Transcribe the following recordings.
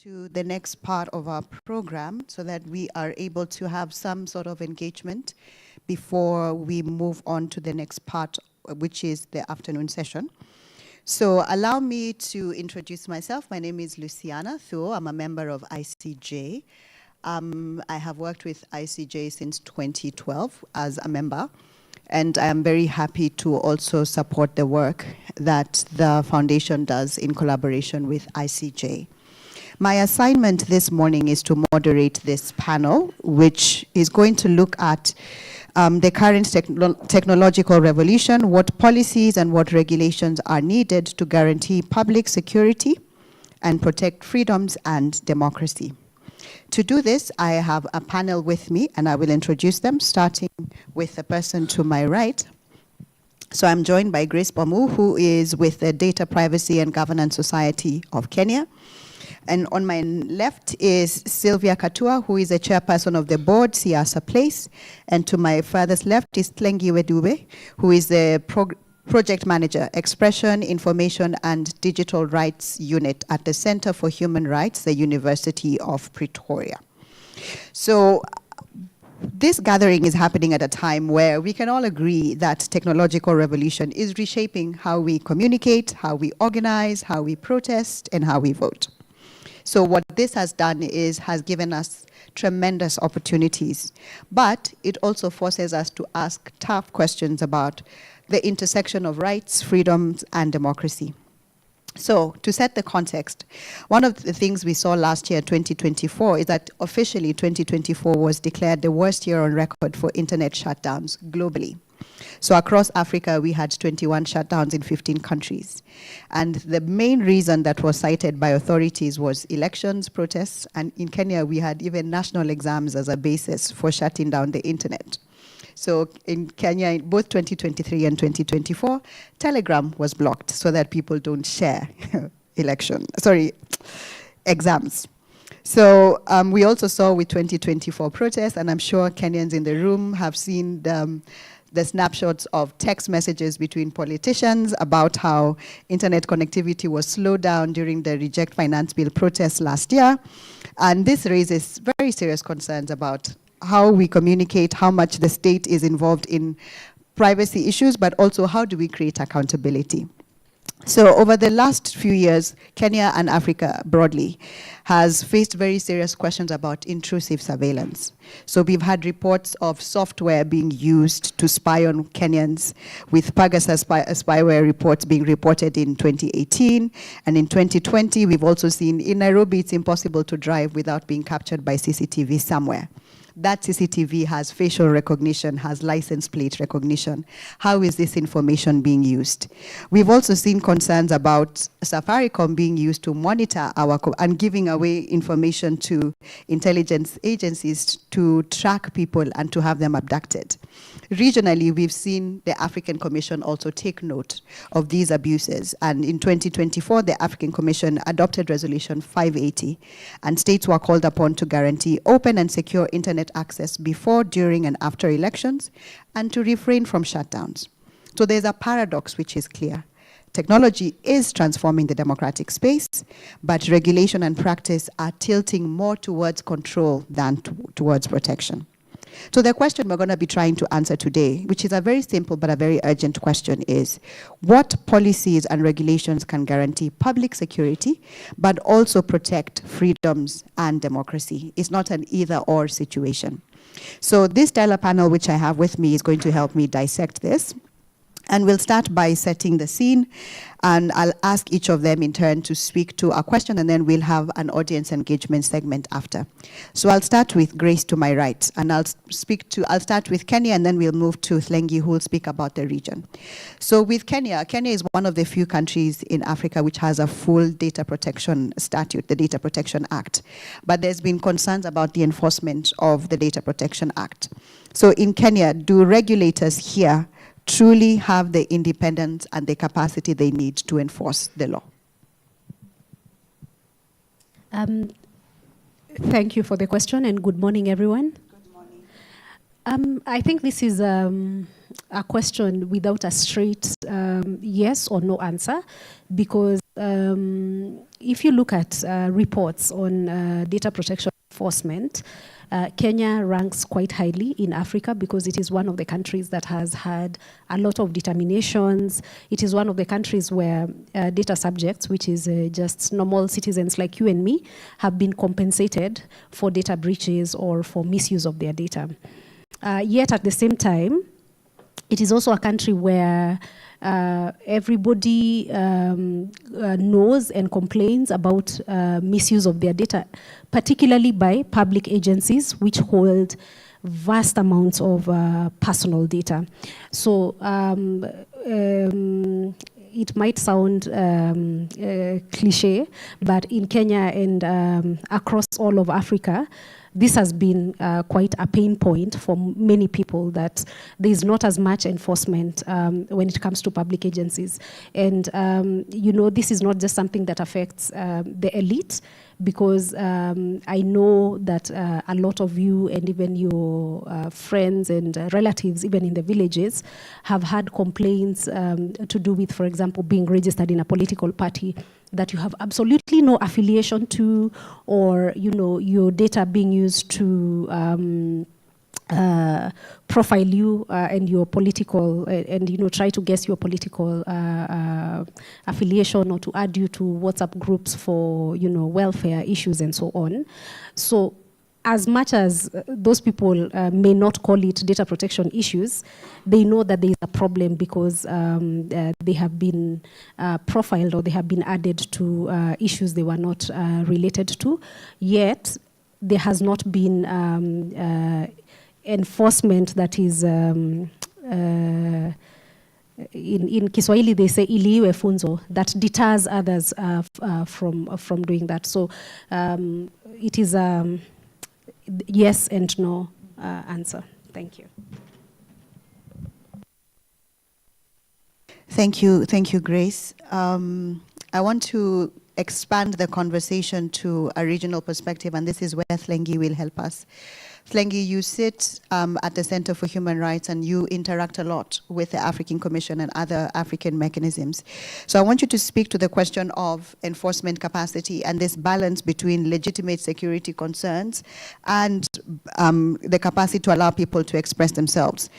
To the next part of our program so that we are able to have some sort of engagement before we move on to the next part, which is the afternoon session. So allow me to introduce myself. My name is Luciana Thuo. I'm a member of ICJ. I have worked with ICJ since 2012 as a member, and I am very happy to also support the work that the Foundation does in collaboration with ICJ. My assignment this morning is to moderate this panel, which is going to look at the current technological revolution, what policies and what regulations are needed to guarantee public security and protect freedoms and democracy. To do this, I have a panel with me, and I will introduce them, starting with the person to my right. So I'm joined by Grace Bomu, who is with the Data Privacy and Governance Society of Kenya. And on my left is Sylvia Katua, who is a chairperson of the board, Siasa Place. And to my furthest left is Tlengi Wedube, who is the project manager, Expression, Information and Digital Rights Unit at the Center for Human Rights, the University of Pretoria. So this gathering is happening at a time where we can all agree that technological revolution is reshaping how we communicate, how we organize, how we protest, and how we vote. So what this has done is has given us tremendous opportunities, but it also forces us to ask tough questions about the intersection of rights, freedoms, and democracy. So to set the context, one of the things we saw last year, 2024, is that officially 2024 was declared the worst year on record for internet shutdowns globally. So across Africa, we had 21 shutdowns in 15 countries. And the main reason that was cited by authorities was elections, protests, and in Kenya, we had even national exams as a basis for shutting down the internet. So in Kenya, in both 2023 and 2024, Telegram was blocked so that people don't share exams. So we also saw with 2024 protests, and I'm sure Kenyans in the room have seen the snapshots of text messages between politicians about how internet connectivity was slowed down during the Reject Finance Bill protests last year. And this raises very serious concerns about how we communicate, how much the state is involved in privacy issues, but also how do we create accountability. So over the last few years, Kenya and Africa broadly has faced very serious questions about intrusive surveillance. So we've had reports of software being used to spy on Kenyans, with Pegasus spyware reports being reported in 2018. And in 2020, we've also seen in Nairobi, it's impossible to drive without being captured by CCTV somewhere. That CCTV has facial recognition, has license plate recognition. How is this information being used? We've also seen concerns about Safaricom being used to monitor and giving away information to intelligence agencies to track people and to have them abducted. Regionally, we've seen the African Commission also take note of these abuses. And in 2024, the African Commission adopted Resolution 580, and states were called upon to guarantee open and secure internet access before, during, and after elections, and to refrain from shutdowns. So there's a paradox which is clear. Technology is transforming the democratic space, but regulation and practice are tilting more towards control than towards protection. So the question we're going to be trying to answer today, which is a very simple but a very urgent question, is what policies and regulations can guarantee public security, but also protect freedoms and democracy? It's not an either-or situation. So this stellar panel, which I have with me, is going to help me dissect this. And we'll start by setting the scene, and I'll ask each of them in turn to speak to a question, and then we'll have an audience engagement segment after. So I'll start with Grace to my right, and I'll start with Kenya, and then we'll move to Thlengi, who will speak about the region. So with Kenya is one of the few countries in Africa which has a full data protection statute, the Data Protection Act. But there's been concerns about the enforcement of the Data Protection Act. So in Kenya, do regulators here truly have the independence and the capacity they need to enforce the law? Thank you for the question, and good morning, everyone. Good morning. I think this is a question without a straight yes or no answer, because if you look at reports on data protection enforcement, Kenya ranks quite highly in Africa because it is one of the countries that has had a lot of determinations. It is one of the countries where data subjects, which is just normal citizens like you and me, have been compensated for data breaches or for misuse of their data. Yet at the same time, it is also a country where everybody knows and complains about misuse of their data, particularly by public agencies which hold vast amounts of personal data. So it might sound cliche, but in Kenya and across all of Africa, this has been quite a pain point for many people, that there is not as much enforcement when it comes to public agencies. And, this is not just something that affects the elite, because I know that a lot of you and even your friends and relatives, even in the villages, have had complaints to do with, for example, being registered in a political party that you have absolutely no affiliation to, or your data being used to profile you and your political, and try to guess your political affiliation, or to add you to WhatsApp groups for welfare issues and so on. So as much as those people may not call it data protection issues, they know that there is a problem because they have been profiled, or they have been added to issues they were not related to. Yet there has not been enforcement that is in Kiswahili they say iliwe funzo, that deters others from doing that. So it is yes and no answer. Thank you. Thank you, Grace. I want to expand the conversation to a regional perspective, and this is where Thlengi will help us. Thlengi, you sit at the Center for Human Rights, and you interact a lot with the African Commission and other African mechanisms. So I want you to speak to the question of enforcement capacity and this balance between legitimate security concerns and the capacity to allow people to express themselves.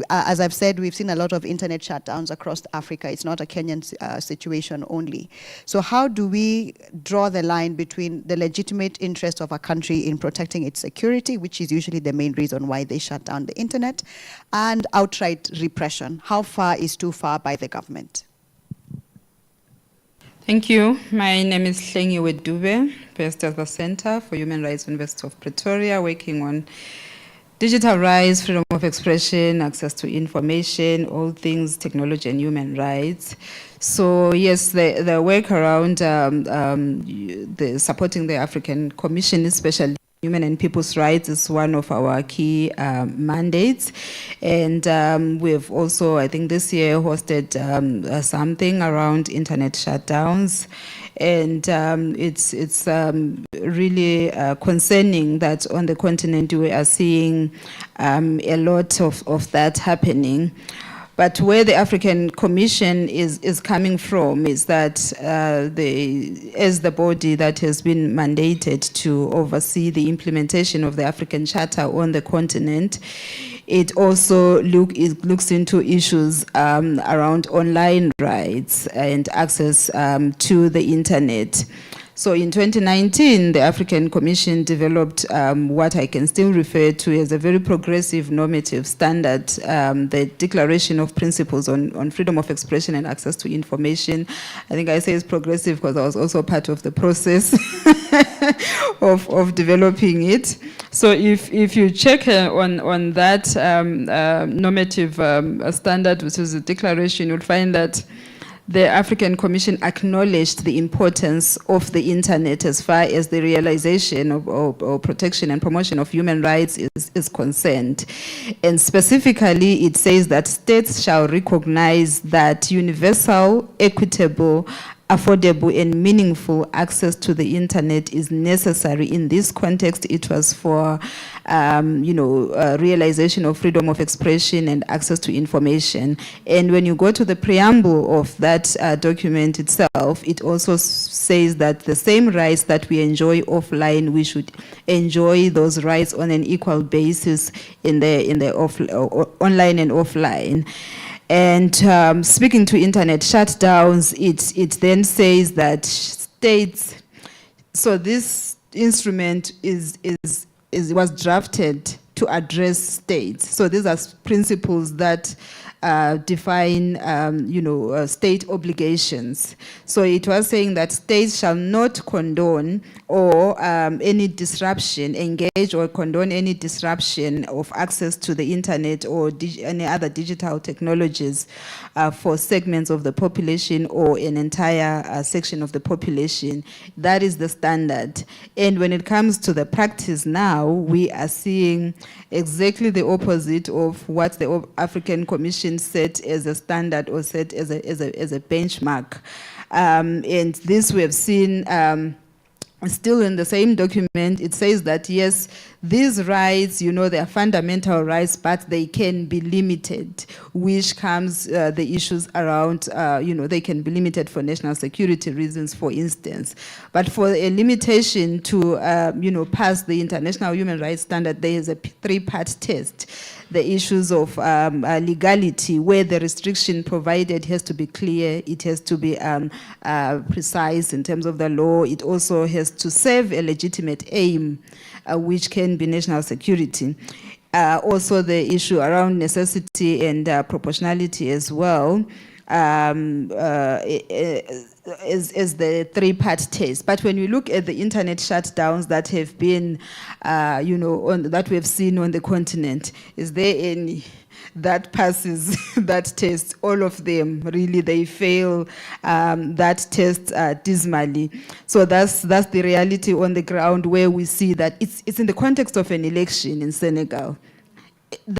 As I've said, we've seen a lot of internet shutdowns across Africa. It's not a Kenyan situation only. So how do we draw the line between the legitimate interest of a country in protecting its security, which is usually the main reason why they shut down the internet, and outright repression? How far is too far by the government? Thank you. My name is Thlengi Wedube, based at the Center for Human Rights, University of Pretoria, working on digital rights, freedom of expression, access to information, all things technology and human rights. So yes, the work around supporting the African Commission, especially Human and People's Rights, is one of our key mandates. And we've also, I think this year, hosted something around internet shutdowns. And it's really concerning that on the continent we are seeing a lot of that happening. But where the African Commission is coming from is that as the body that has been mandated to oversee the implementation of the African Charter on the continent, it also looks into issues around online rights and access to the internet. So in 2019, the African Commission developed what I can still refer to as a very progressive normative standard, the Declaration of Principles on Freedom of Expression and Access to Information. I think I say it's progressive because I was also part of the process of developing it. So if you check on that normative standard, which is a declaration, you'll find that the African Commission acknowledged the importance of the internet as far as the realization or protection and promotion of human rights is concerned. And specifically, it says that states shall recognize that universal, equitable, affordable and meaningful access to the internet is necessary. In this context, it was for realization of freedom of expression and access to information. And when you go to the preamble of that document itself, it also says that the same rights that we enjoy offline, we should enjoy those rights on an equal basis in the online and offline. And speaking to internet shutdowns, it then says that states, so this instrument was drafted to address states. So these are principles that define, state obligations. So it was saying that states shall not condone or any disruption, engage or condone any disruption of access to the internet or any other digital technologies for segments of the population or an entire section of the population. That is the standard. And when it comes to the practice now, we are seeing exactly the opposite of what the African Commission set as a standard or set as a benchmark. And this we have seen still in the same document. It says that, yes, these rights, they are fundamental rights, but they can be limited, which comes the issues around, they can be limited for national security reasons, for instance. But for a limitation to, pass the international human rights standard, there is a three-part test. The issues of legality, where the restriction provided has to be clear, it has to be precise in terms of the law, it also has to serve a legitimate aim, which can be national security. Also the issue around necessity and proportionality as well, is the three-part test. But when you look at the internet shutdowns that have been, that we have seen on the continent, is there any that passes that test? All of them, really, they fail that test dismally. So that's the reality on the ground, where we see that it's in the context of an election in Senegal.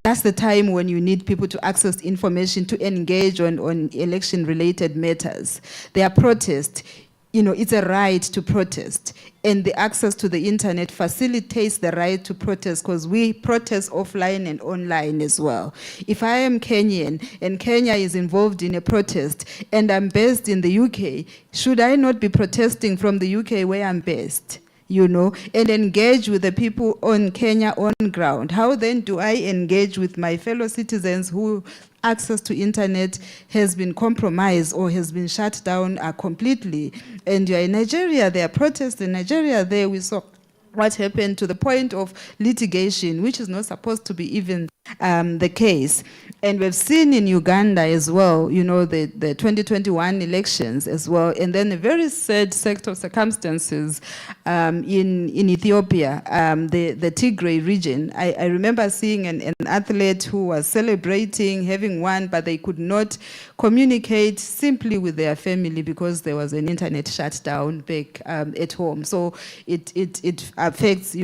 That's the time when you need people to access information, to engage on election-related matters. There are protests. It's a right to protest. And the access to the internet facilitates the right to protest, because we protest offline and online as well. If I am Kenyan and Kenya is involved in a protest and I'm based in the UK, should I not be protesting from the UK where I'm based? And engage with the people on Kenya on ground? How then do I engage with my fellow citizens who access to internet has been compromised or has been shut down completely? And you're in Nigeria, there are protests in Nigeria. There we saw what happened to the point of litigation, which is not supposed to be even the case. And we've seen in Uganda as well, the 2021 elections as well, and then a very sad set of circumstances in Ethiopia, the Tigray region. I remember seeing an athlete who was celebrating having won, but they could not communicate simply with their family because there was an internet shutdown back at home. So it affects,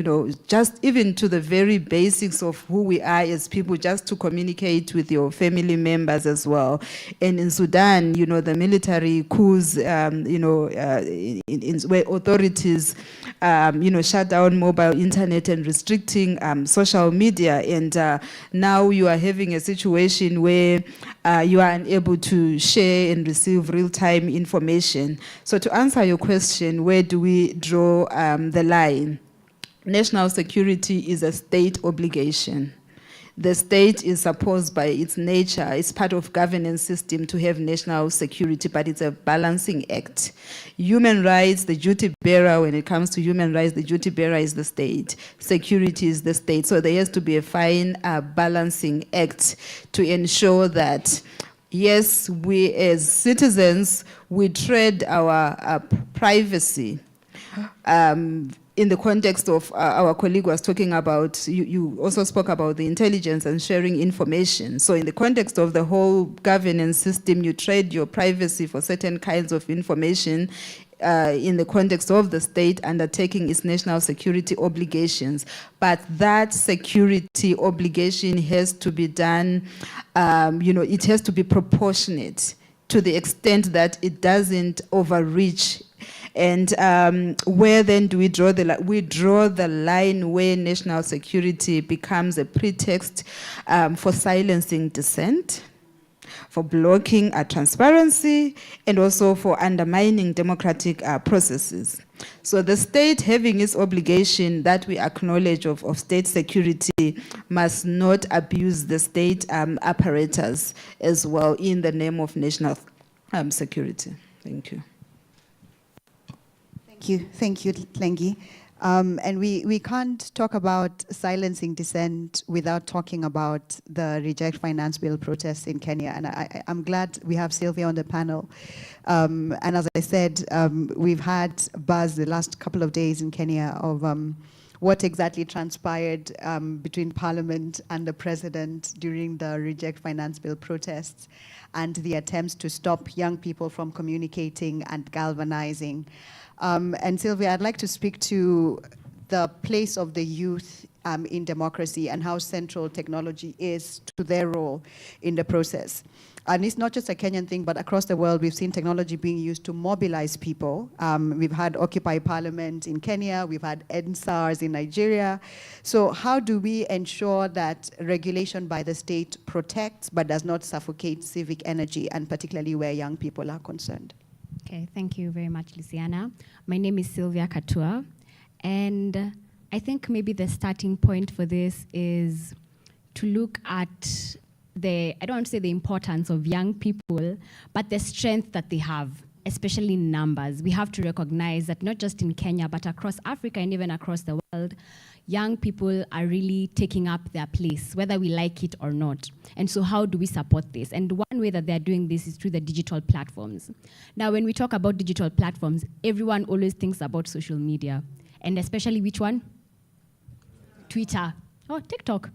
just even to the very basics of who we are as people, just to communicate with your family members as well. And in Sudan, the military coups, where authorities, shut down mobile internet and restricting social media. And now you are having a situation where you are unable to share and receive real-time information. So to answer your question, where do we draw the line? National security is a state obligation. the state is supposed by its nature, it's part of governance system to have national security, but it's a balancing act. Human rights, the duty bearer, when it comes to human rights, the duty bearer is the state. Security is the state. So there has to be a fine balancing act to ensure that, yes, we as citizens, we tread our privacy. In the context of our colleague was talking about, you also spoke about the intelligence and sharing information. So in the context of the whole governance system, you trade your privacy for certain kinds of information in the context of the state undertaking its national security obligations. But that security obligation has to be done, it has to be proportionate to the extent that it doesn't overreach. And where then do we draw the line? We draw the line where national security becomes a pretext for silencing dissent, for blocking transparency, and also for undermining democratic processes. So the state, having its obligation that we acknowledge of state security, must not abuse the state apparatus as well in the name of national security. Thank you. Thank you, Tlengi. And we can't talk about silencing dissent without talking about the Reject Finance Bill protests in Kenya. And I'm glad we have Sylvia on the panel. And as I said, we've had buzz the last couple of days in Kenya of what exactly transpired between Parliament and the President during the Reject Finance Bill protests and the attempts to stop young people from communicating and galvanizing. And Sylvia, I'd like to speak to the place of the youth in democracy and how central technology is to their role in the process. And it's not just a Kenyan thing, but across the world, we've seen technology being used to mobilize people. We've had Occupy Parliament in Kenya, we've had NSARS in Nigeria. So how do we ensure that regulation by the state protects but does not suffocate civic energy, and particularly where young people are concerned? Okay, thank you very much, Luciana. My name is Sylvia Katua, and I think maybe the starting point for this is to look at I don't want to say the importance of young people, but the strength that they have, especially in numbers. We have to recognize that not just in Kenya, but across Africa and even across the world, young people are really taking up their place, whether we like it or not. And so how do we support this? And one way that they're doing this is through the digital platforms. Now, when we talk about digital platforms, everyone always thinks about social media. And especially which one? Twitter. Oh, TikTok.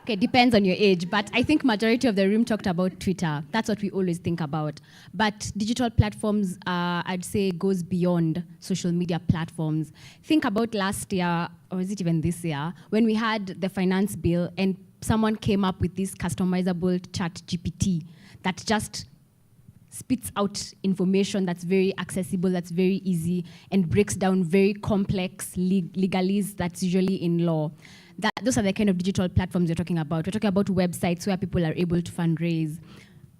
Okay, depends on your age, but I think majority of the room talked about Twitter. That's what we always think about. But digital platforms, I'd say, goes beyond social media platforms. Think about last year, or is it even this year, when we had the finance bill and someone came up with this customizable chat GPT that just spits out information that's very accessible, that's very easy, and breaks down very complex legalese that's usually in law. Those are the kind of digital platforms we're talking about. We're talking about websites where people are able to fundraise.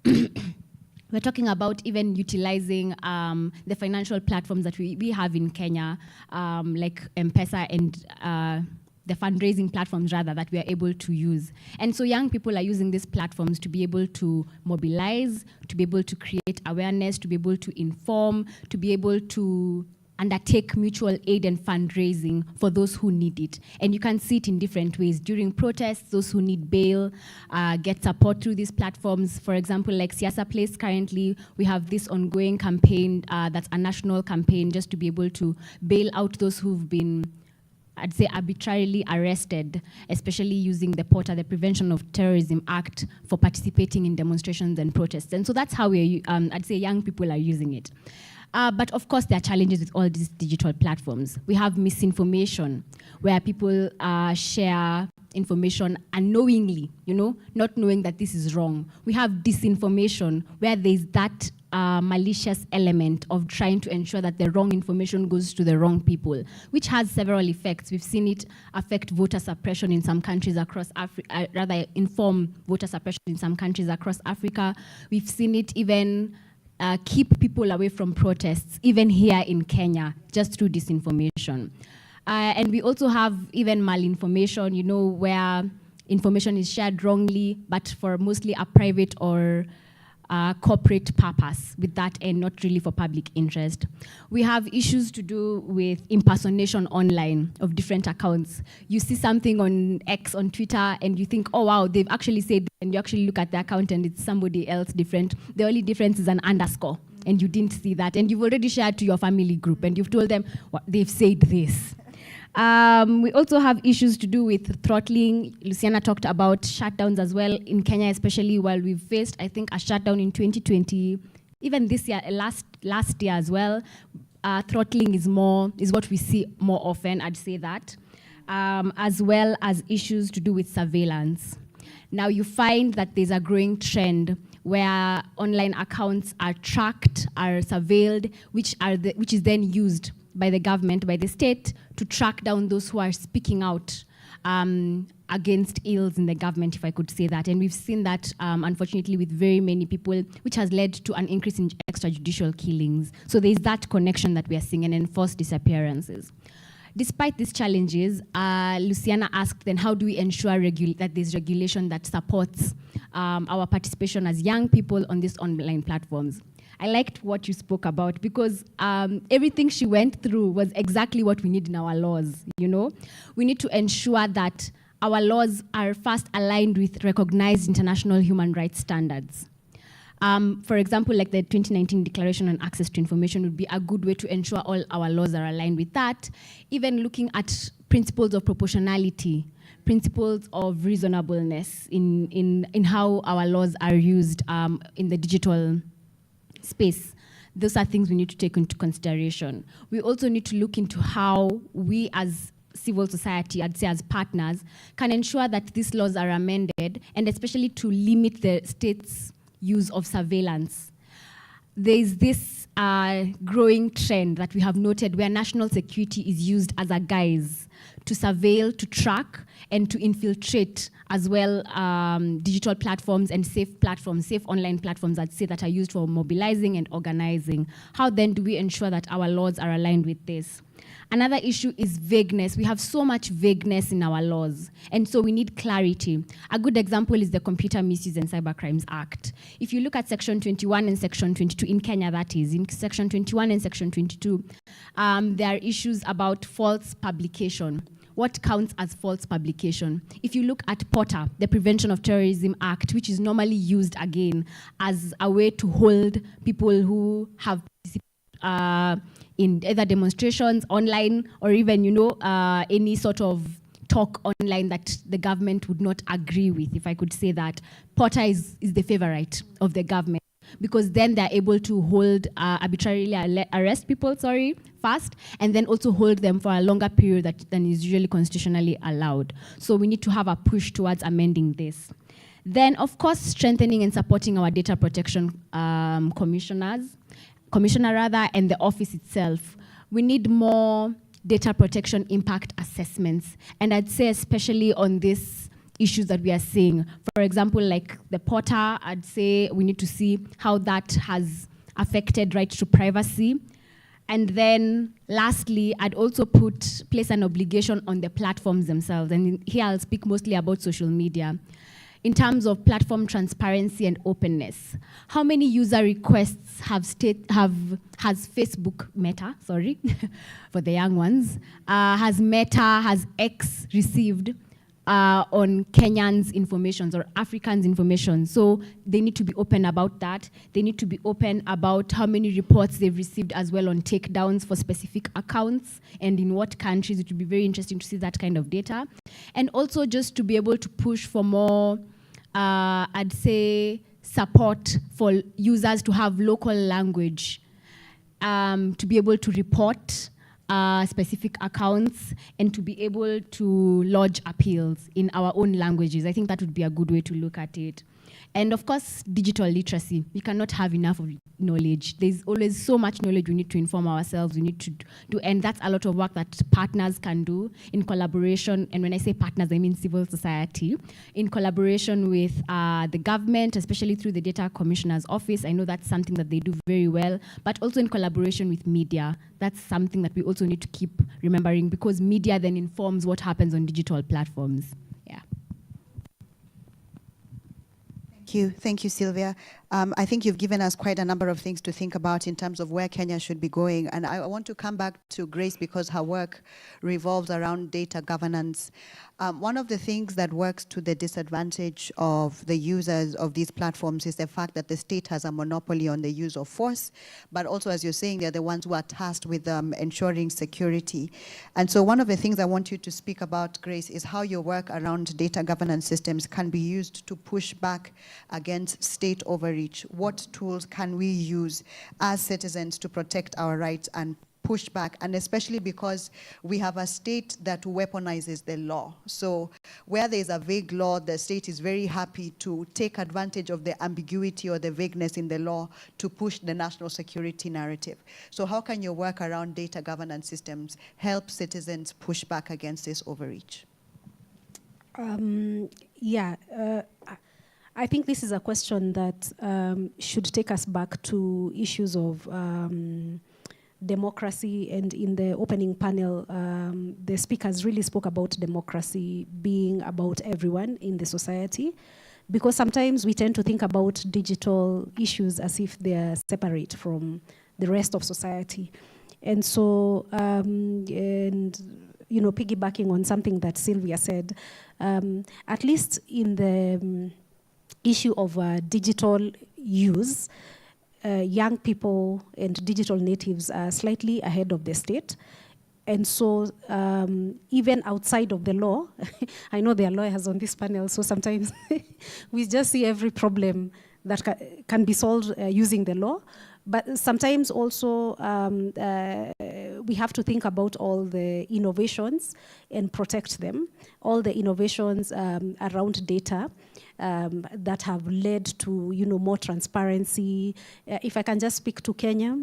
We're talking about even utilizing the financial platforms that we have in Kenya, like M-Pesa and the fundraising platforms, rather, that we are able to use. And so young people are using these platforms to be able to mobilize, to be able to create awareness, to be able to inform, to be able to undertake mutual aid and fundraising for those who need it. And you can see it in different ways. During protests, those who need bail get support through these platforms. For example, like Siasa Place currently, we have this ongoing campaign that's a national campaign just to be able to bail out those who've been, I'd say, arbitrarily arrested, especially using the POTA, the Prevention of Terrorism Act, for participating in demonstrations and protests. And so that's how I'd say young people are using it. But of course, there are challenges with all these digital platforms. We have misinformation, where people share information unknowingly, not knowing that this is wrong. We have disinformation, where there's that malicious element of trying to ensure that the wrong information goes to the wrong people, which has several effects. We've seen it affect voter suppression in some countries across Africa, rather inform voter suppression in some countries across Africa. We've seen it even keep people away from protests, even here in Kenya, just through disinformation. And we also have even malinformation, you know, where information is shared wrongly, but for mostly a private or corporate purpose with that and not really for public interest. We have issues to do with impersonation online of different accounts. You see something on X, on Twitter, and you think, oh wow, they've actually said, and you actually look at the account and it's somebody else different. The only difference is an underscore, and you didn't see that. And you've already shared to your family group, and you've told them, well, they've said this. We also have issues to do with throttling. Luciana talked about shutdowns as well in Kenya, especially while we've faced, I think, a shutdown in 2020, even this year, last year as well. Throttling is what we see more often, I'd say that, as well as issues to do with surveillance. Now you find that there's a growing trend where online accounts are tracked, are surveilled, which is then used by the government, by the state, to track down those who are speaking out against ills in the government, if I could say that. And we've seen that, unfortunately, with very many people, which has led to an increase in extrajudicial killings. So there's that connection that we are seeing and enforced disappearances. Despite these challenges, Luciana asked then, how do we ensure that there's regulation that supports our participation as young people on these online platforms? I liked what you spoke about because everything she went through was exactly what we need in our laws, you know? We need to ensure that our laws are first aligned with recognized international human rights standards. For example, like the 2019 Declaration on Access to Information would be a good way to ensure all our laws are aligned with that. Even looking at principles of proportionality, principles of reasonableness in how our laws are used in the digital space. Those are things we need to take into consideration. We also need to look into how we as civil society, I'd say as partners, can ensure that these laws are amended, and especially to limit the state's use of surveillance. There is this growing trend that we have noted where national security is used as a guise to surveil, to track, and to infiltrate as well digital platforms and safe online platforms, I'd say, that are used for mobilizing and organizing. How then do we ensure that our laws are aligned with this? Another issue is vagueness. We have so much vagueness in our laws, and so we need clarity. A good example is the Computer Misuse and Cybercrimes Act. If you look at Section 21 and Section 22, in Kenya that is, in Section 21 and Section 22, there are issues about false publication. What counts as false publication? If you look at POTA, the Prevention of Terrorism Act, which is normally used again as a way to hold people who have participated in either demonstrations online or even, any sort of talk online that the government would not agree with, if I could say that. POTA is the favorite of the government, because then they're able to hold, arbitrarily arrest people, fast, and then also hold them for a longer period than is usually constitutionally allowed. So we need to have a push towards amending this. Then, of course, strengthening and supporting our data protection commissioner, and the office itself. We need more data protection impact assessments, and I'd say especially on these issues that we are seeing. For example, like the POTA, I'd say we need to see how that has affected right to privacy. And then lastly, I'd also place an obligation on the platforms themselves. And here I'll speak mostly about social media. In terms of platform transparency and openness, how many user requests has Facebook, Meta, for the young ones, has X received on Kenyans' information or Africans' information? So they need to be open about that. They need to be open about how many reports they've received as well on takedowns for specific accounts and in what countries. It would be very interesting to see that kind of data. And also just to be able to push for more, I'd say, support for users to have local language, to be able to report specific accounts and to be able to lodge appeals in our own languages. I think that would be a good way to look at it. And of course, digital literacy. We cannot have enough of knowledge. There's always so much knowledge we need to inform ourselves, we need to do, and that's a lot of work that partners can do in collaboration. And when I say partners, I mean civil society, in collaboration with the government, especially through the Data Commissioner's Office. I know that's something that they do very well, but also in collaboration with media. That's something that we also also need to keep remembering, because media then informs what happens on digital platforms. Yeah. Thank you, Sylvia. I think you've given us quite a number of things to think about in terms of where Kenya should be going. And I want to come back to Grace because her work revolves around data governance. One of the things that works to the disadvantage of the users of these platforms is the fact that the state has a monopoly on the use of force, but also, as you're saying, they're the ones who are tasked with ensuring security. And so one of the things I want you to speak about, Grace, is how your work around data governance systems can be used to push back against state overreach. What tools can we use as citizens to protect our rights and push back, and especially because we have a state that weaponizes the law. So where there's a vague law, the state is very happy to take advantage of the ambiguity or the vagueness in the law to push the national security narrative. So how can your work around data governance systems help citizens push back against this overreach? I think this is a question that should take us back to issues of democracy. And in the opening panel, the speakers really spoke about democracy being about everyone in the society, because sometimes we tend to think about digital issues as if they're separate from the rest of society. And so, piggybacking on something that Sylvia said, at least in the issue of digital use, young people and digital natives are slightly ahead of the state. And so even outside of the law, I know there are lawyers on this panel, so sometimes we just see every problem that can be solved using the law. But sometimes also we have to think about all the innovations and protect them, all the innovations around data that have led to more transparency. If I can just speak to Kenya,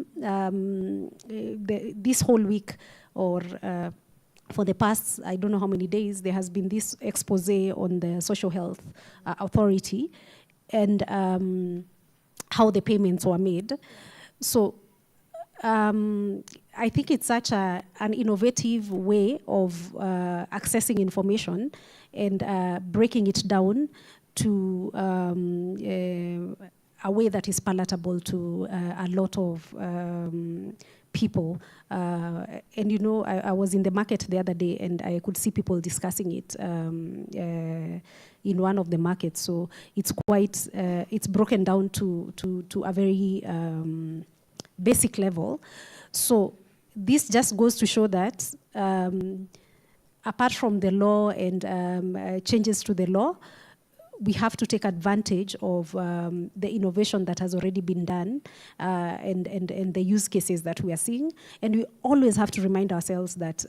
this whole week or for the past, I don't know how many days, there has been this expose on the Social Health Authority and how the payments were made. So I think it's such an innovative way of accessing information and breaking it down to a way that is palatable to a lot of people. I was in the market the other day and I could see people discussing it in one of the markets. So it's quite, it's broken down to a very basic level. So this just goes to show that apart from the law and changes to the law, we have to take advantage of the innovation that has already been done and the use cases that we are seeing. And we always have to remind ourselves that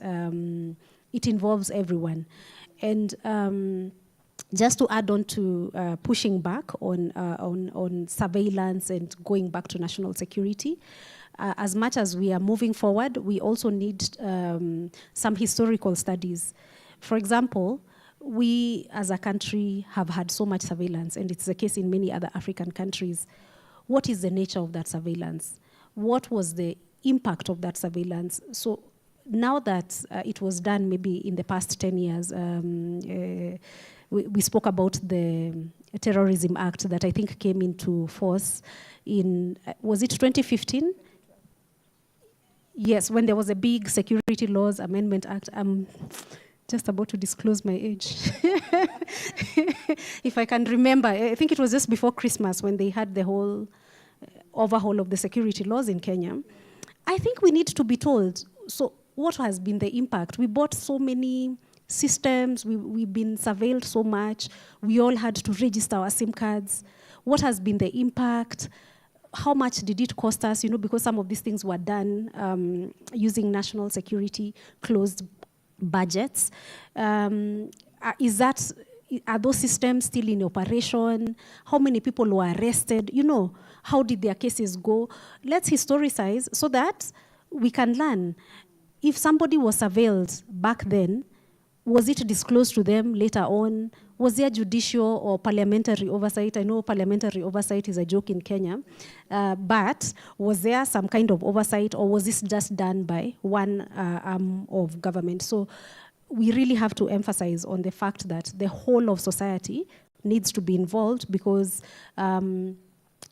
it involves everyone. And just to add on to pushing back on surveillance and going back to national security, as much as we are moving forward, we also need some historical studies. For example, we as a country have had so much surveillance, and it's the case in many other African countries. What is the nature of that surveillance? What was the impact of that surveillance? So now that it was done maybe in the past 10 years, we spoke about the Terrorism Act that I think came into force in, was it 2015? Yes, when there was a big Security Laws Amendment Act. I'm just about to disclose my age. If I can remember, I think it was just before Christmas when they had the whole overhaul of the security laws in Kenya. I think we need to be told, so what has been the impact? We bought so many systems, we've been surveilled so much, we all had to register our SIM cards. What has been the impact? How much did it cost us? Because some of these things were done using national security closed budgets. Are those systems still in operation? How many people were arrested? How did their cases go? Let's historicize so that we can learn. If somebody was surveilled back then, was it disclosed to them later on? Was there judicial or parliamentary oversight? I know parliamentary oversight is a joke in Kenya, but was there some kind of oversight, or was this just done by one arm of government? So we really have to emphasize on the fact that the whole of society needs to be involved, because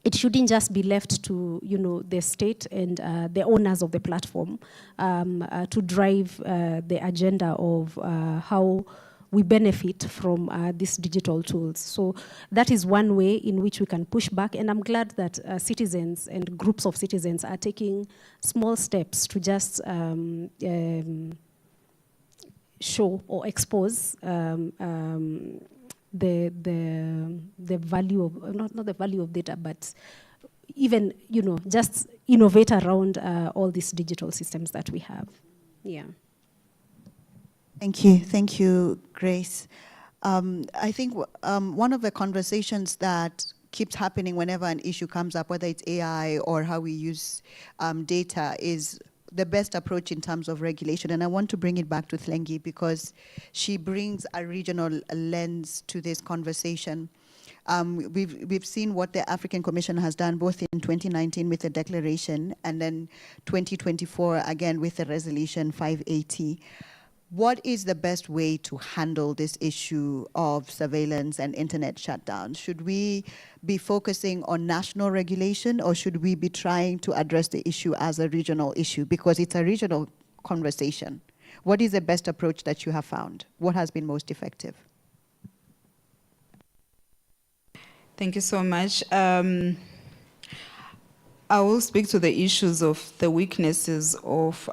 it shouldn't just be left to the state and the owners of the platform to drive the agenda of how we benefit from these digital tools. So that is one way in which we can push back, and I'm glad that citizens and groups of citizens are taking small steps to just show or expose the value of, not the value of data, but even, just innovate around all these digital systems that we have. Yeah. Thank you, Grace. I think one of the conversations that keeps happening whenever an issue comes up, whether it's AI or how we use data, is the best approach in terms of regulation. And I want to bring it back to Thlengi, because she brings a regional lens to this conversation. We've seen what the African Commission has done, both in 2019 with the declaration and then 2024 again with the resolution 580. What is the best way to handle this issue of surveillance and internet shutdown? Should we be focusing on national regulation, or should we be trying to address the issue as a regional issue? Because it's a regional conversation. What is the best approach that you have found? What has been most effective? Thank you so much. I will speak to the issues of the weaknesses of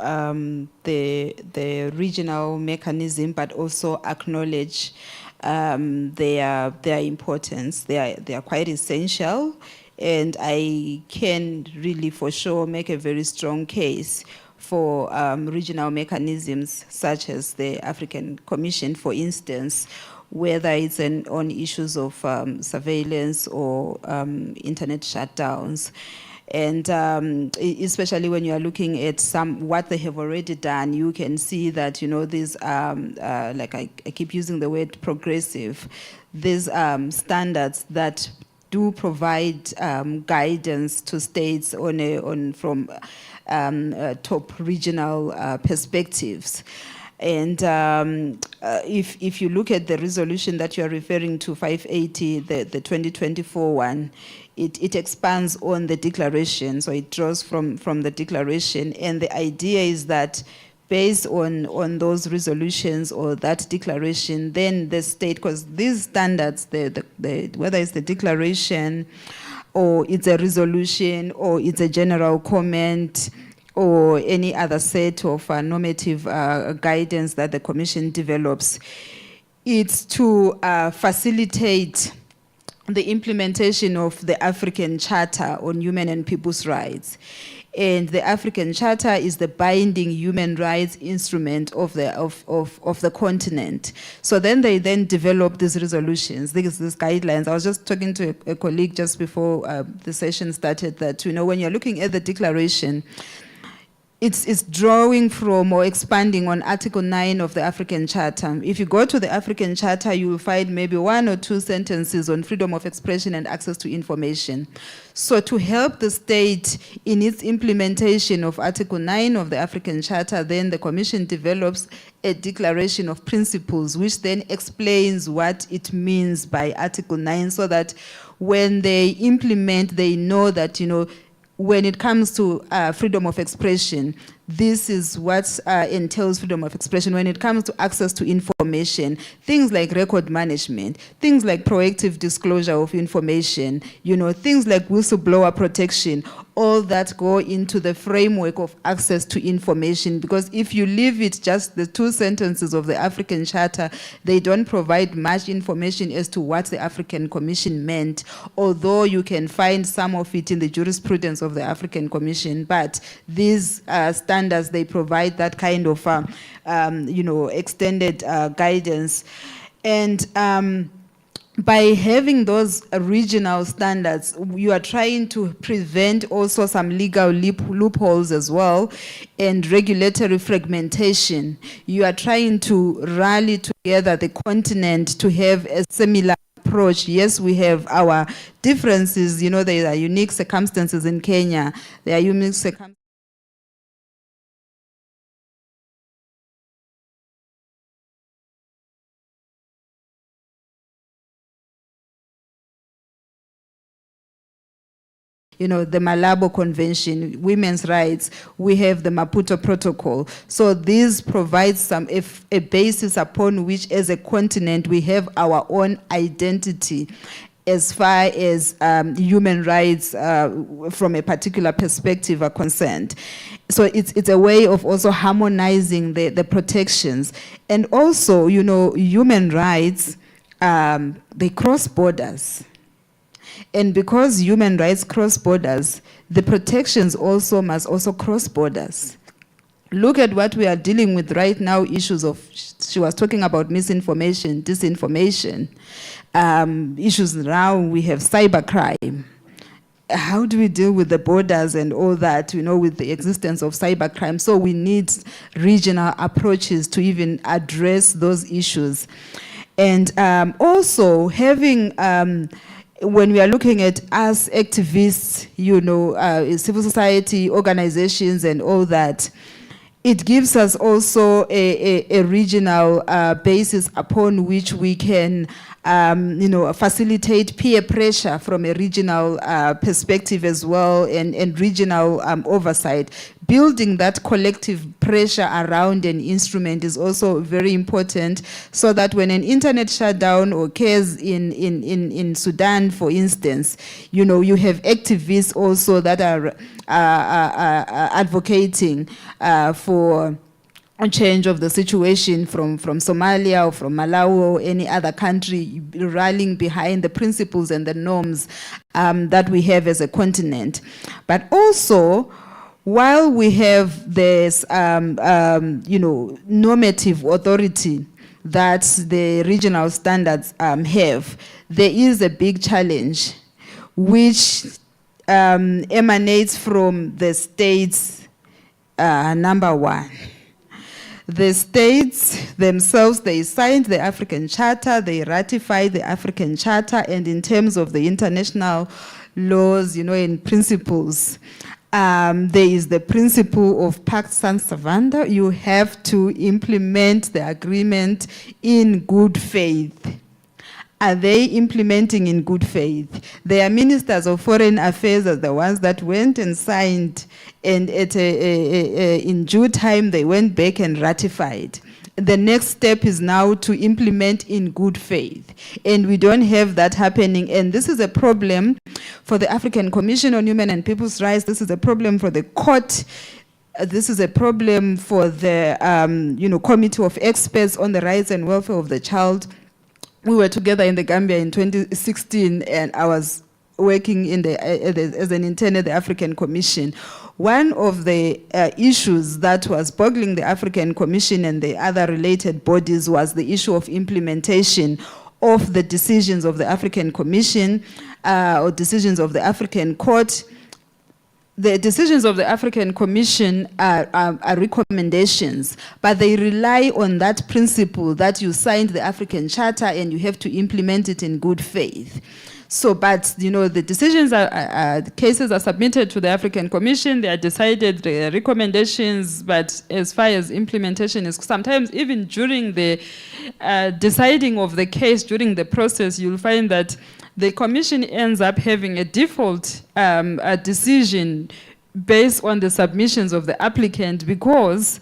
the regional mechanism, but also acknowledge their importance. They are quite essential, and I can really for sure make a very strong case for regional mechanisms such as the African Commission, for instance, whether it's on issues of surveillance or internet shutdowns. And especially when you are looking at what they have already done, you can see that, these, like I keep using the word progressive, these standards that do provide guidance to states from top regional perspectives. And if you look at the resolution that you are referring to, 580, the 2024 one, it expands on the declaration. So it draws from the declaration. And the idea is that based on those resolutions or that declaration, then the state, because these standards, whether it's the declaration or it's a resolution or it's a general comment, or any other set of normative guidance that the Commission develops, it's to facilitate the implementation of the African Charter on Human and People's Rights. And the African Charter is the binding human rights instrument of the continent. So then they develop these resolutions, these guidelines. I was just talking to a colleague just before the session started that, when you're looking at the declaration, it's drawing from or expanding on Article 9 of the African Charter. If you go to the African Charter, you will find maybe 1 or 2 sentences on freedom of expression and access to information. So to help the state in its implementation of Article 9 of the African Charter, then the Commission develops a declaration of principles, which then explains what it means by Article 9, so that when they implement, they know that, when it comes to freedom of expression, this is what entails freedom of expression. When it comes to access to information, things like record management, things like proactive disclosure of information, things like whistleblower protection, all that go into the framework of access to information. Because if you leave it just the 2 sentences of the African Charter, they don't provide much information as to what the African Commission meant, although you can find some of it in the jurisprudence of the African Commission. But these standards, they provide that kind of, extended guidance. And by having those regional standards, you are trying to prevent also some legal loopholes as well and regulatory fragmentation. You are trying to rally together the continent to have a similar approach. Yes, we have our differences. You know, there are unique circumstances in Kenya. There are unique circumstances. You know, the Malabo Convention, women's rights, we have the Maputo Protocol. So this provides a basis upon which as a continent we have our own identity as far as human rights from a particular perspective are concerned. So it's a way of also harmonizing the protections. And also, you know, human rights, they cross borders. And because human rights cross borders, the protections also must also cross borders. Look at what we are dealing with right now, issues of, she was talking about misinformation, disinformation. Issues now, we have cybercrime. How do we deal with the borders and all that, you know, with the existence of cybercrime? So we need regional approaches to even address those issues. And also having, when we are looking at us activists, you know, civil society organizations and all that, it gives us also a regional basis upon which we can, you know, facilitate peer pressure from a regional perspective as well, and regional oversight. Building that collective pressure around an instrument is also very important, so that when an internet shutdown occurs in Sudan, for instance, you know, you have activists also that are advocating for a change of the situation from Somalia or from Malawi or any other country, rallying behind the principles and the norms that we have as a continent. But also, while we have this, you know, normative authority that the regional standards have, there is a big challenge which emanates from the states, number one. The states themselves, they signed the African Charter, they ratified the African Charter, and in terms of the international laws, you know, and principles, there is the principle of Pax Sunt Servanda. You have to implement the agreement in good faith. Are they implementing in good faith? Their ministers of foreign affairs are the ones that went and signed, and in due time they went back and ratified. The next step is now to implement in good faith. And we don't have that happening. And this is a problem for the African Commission on Human and People's Rights. This is a problem for the court. This is a problem for the you know, Committee of Experts on the Rights and Welfare of the Child. We were together in the Gambia in 2016, and I was working in as an intern at the African Commission. One of the issues that was boggling the African Commission and the other related bodies was the issue of implementation of the decisions of the African Commission or decisions of the African Court. The decisions of the African Commission are recommendations, but they rely on that principle that you signed the African Charter and you have to implement it in good faith. So, but, you know, the decisions the cases are submitted to the African Commission, they are decided, the recommendations, but as far as implementation is, sometimes even during the deciding of the case, during the process, you'll find that the Commission ends up having a default a decision based on the submissions of the applicant, because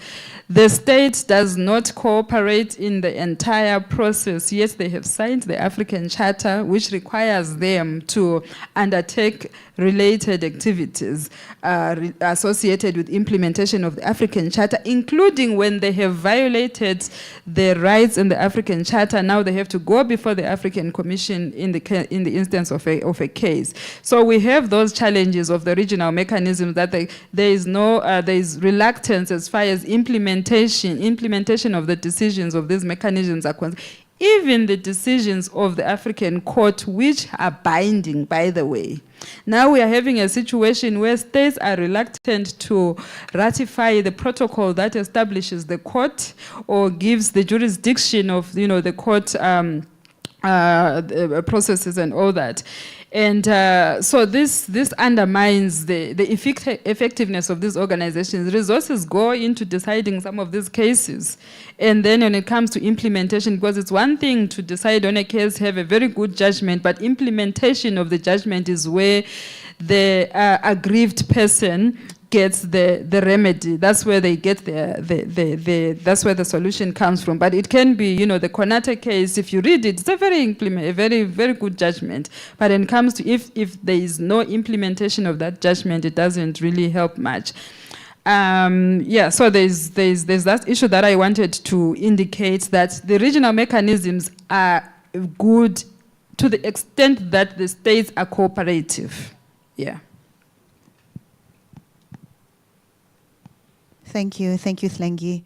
the state does not cooperate in the entire process. Yes, they have signed the African Charter, which requires them to undertake related activities associated with implementation of the African Charter, including when they have violated the rights in the African Charter. Now they have to go before the African Commission in the instance of a case. So we have those challenges of the regional mechanisms that there is reluctance as far as implementation of the decisions of these mechanisms are concerned. even the decisions of the African court, which are binding, by the way. Now we are having a situation where states are reluctant to ratify the protocol that establishes the court or gives the jurisdiction of, the court processes and all that. And so this undermines the effectiveness of these organizations. Resources go into deciding some of these cases. And then when it comes to implementation, because it's one thing to decide on a case, have a very good judgment, but implementation of the judgment is where the aggrieved person gets the remedy. That's where they get that's where the solution comes from. But it can be, the Konate case, if you read it, it's a very good judgment. But when it comes to if there is no implementation of that judgment, it doesn't really help much. So there's that issue that I wanted to indicate, that the regional mechanisms are good to the extent that the states are cooperative. Yeah. Thank you, Thlengi.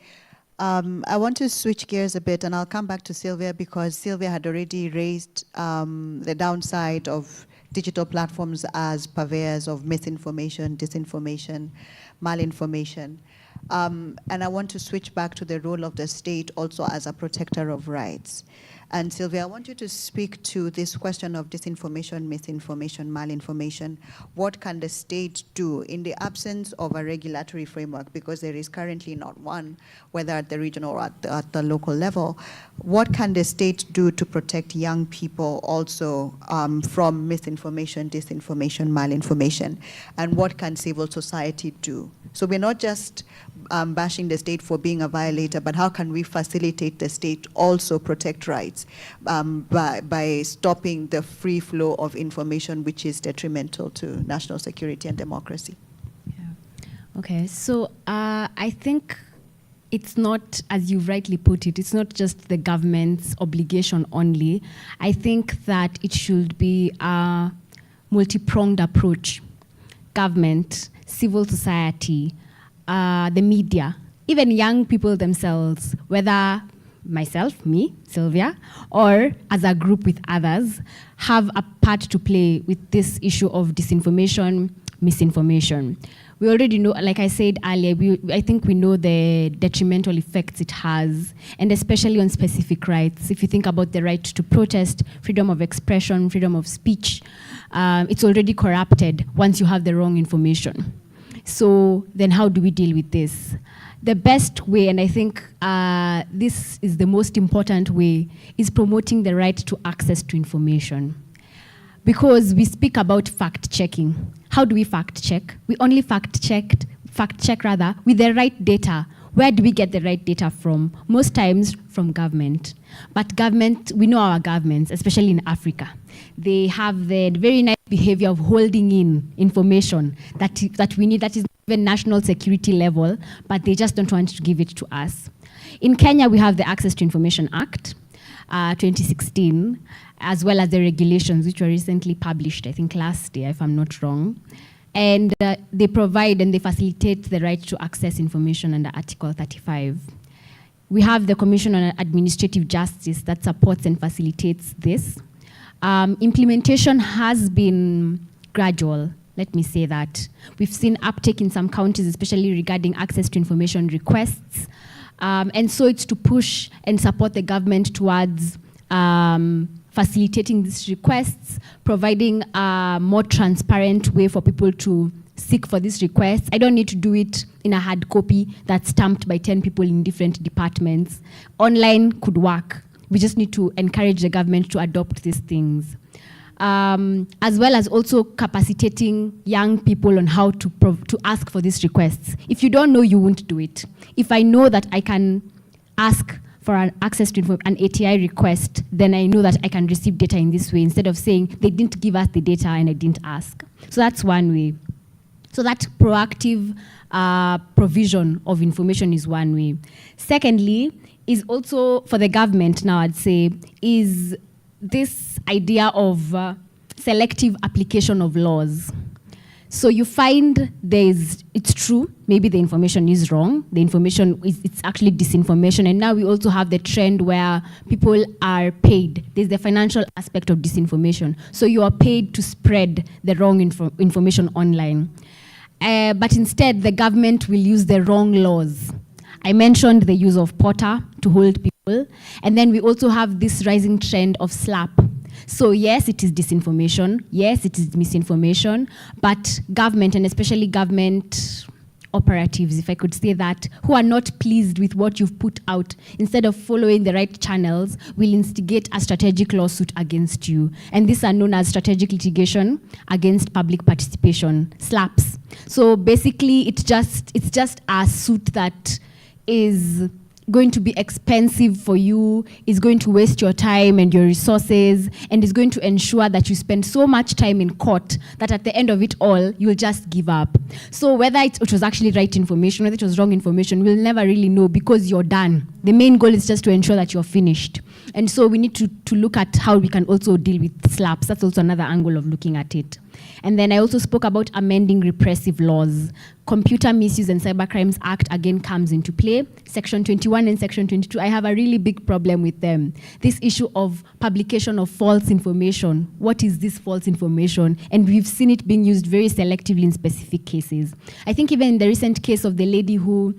I want to switch gears a bit, and I'll come back to Sylvia, because Sylvia had already raised the downside of digital platforms as purveyors of misinformation, disinformation, malinformation. And I want to switch back to the role of the state also as a protector of rights. And Sylvia, I want you to speak to this question of disinformation, misinformation, malinformation. What can the state do in the absence of a regulatory framework, because there is currently not one, whether at the regional or at the local level? What can the state do to protect young people also from misinformation, disinformation, malinformation? And what can civil society do? So we're not just bashing the state for being a violator, but how can we facilitate the state also protect rights by stopping the free flow of information, which is detrimental to national security and democracy? Yeah. Okay, so I think it's not, as you rightly put it, it's not just the government's obligation only. I think that it should be a multi-pronged approach. Government, civil society, the media, even young people themselves, whether myself, me, Sylvia, or as a group with others, have a part to play with this issue of disinformation, misinformation. We already know, like I said earlier, I think we know the detrimental effects it has, and especially on specific rights. If you think about the right to protest, freedom of expression, freedom of speech, it's already corrupted once you have the wrong information. So then how do we deal with this? The best way, and I think this is the most important way, is promoting the right to access to information. Because we speak about fact-checking. How do we fact-check? We only fact-check with the right data. Where do we get the right data from? Most times from government. But government, we know our governments, especially in Africa. They have the very nice behavior of holding in information that we need, that is even national security level, but they just don't want to give it to us. In Kenya, we have the Access to Information Act, 2016, as well as the regulations, which were recently published, I think last year, if I'm not wrong. And they provide and they facilitate the right to access information under Article 35. We have the Commission on Administrative Justice that supports and facilitates this. Implementation has been gradual, let me say that. We've seen uptake in some counties, especially regarding access to information requests. And so it's to push and support the government towards facilitating these requests, providing a more transparent way for people to seek for these requests. I don't need to do it in a hard copy that's stamped by 10 people in different departments. Online could work. We just need to encourage the government to adopt these things. As well as also capacitating young people on how to ask for these requests. If you don't know, you won't do it. If I know that I can ask for an access to an ATI request, then I know that I can receive data in this way, instead of saying they didn't give us the data and I didn't ask. So that's one way. So that proactive provision of information is one way. Secondly, is also for the government now, I'd say, is this idea of selective application of laws. So you find it's true, maybe the information is wrong, it's actually disinformation, and now we also have the trend where people are paid. There's the financial aspect of disinformation. So you are paid to spread the wrong information online. But instead, the government will use the wrong laws. I mentioned the use of POTA to hold people, and then we also have this rising trend of SLAP. So yes, it is disinformation, yes, it is misinformation, but government, and especially government operatives, if I could say that, who are not pleased with what you've put out, instead of following the right channels, will instigate a strategic lawsuit against you. And these are known as strategic litigation against public participation, SLAPs. So basically, it's just a suit that is going to be expensive for you, is going to waste your time and your resources, and is going to ensure that you spend so much time in court that at the end of it all, you'll just give up. So whether it was actually right information, whether it was wrong information, we'll never really know because you're done. The main goal is just to ensure that you're finished. And so we need to look at how we can also deal with SLAPs. That's also another angle of looking at it. And then I also spoke about amending repressive laws. Computer Misuse and Cybercrimes Act again comes into play. Section 21 and Section 22, I have a really big problem with them. This issue of publication of false information. What is this false information? And we've seen it being used very selectively in specific cases. I think even in the recent case of the lady who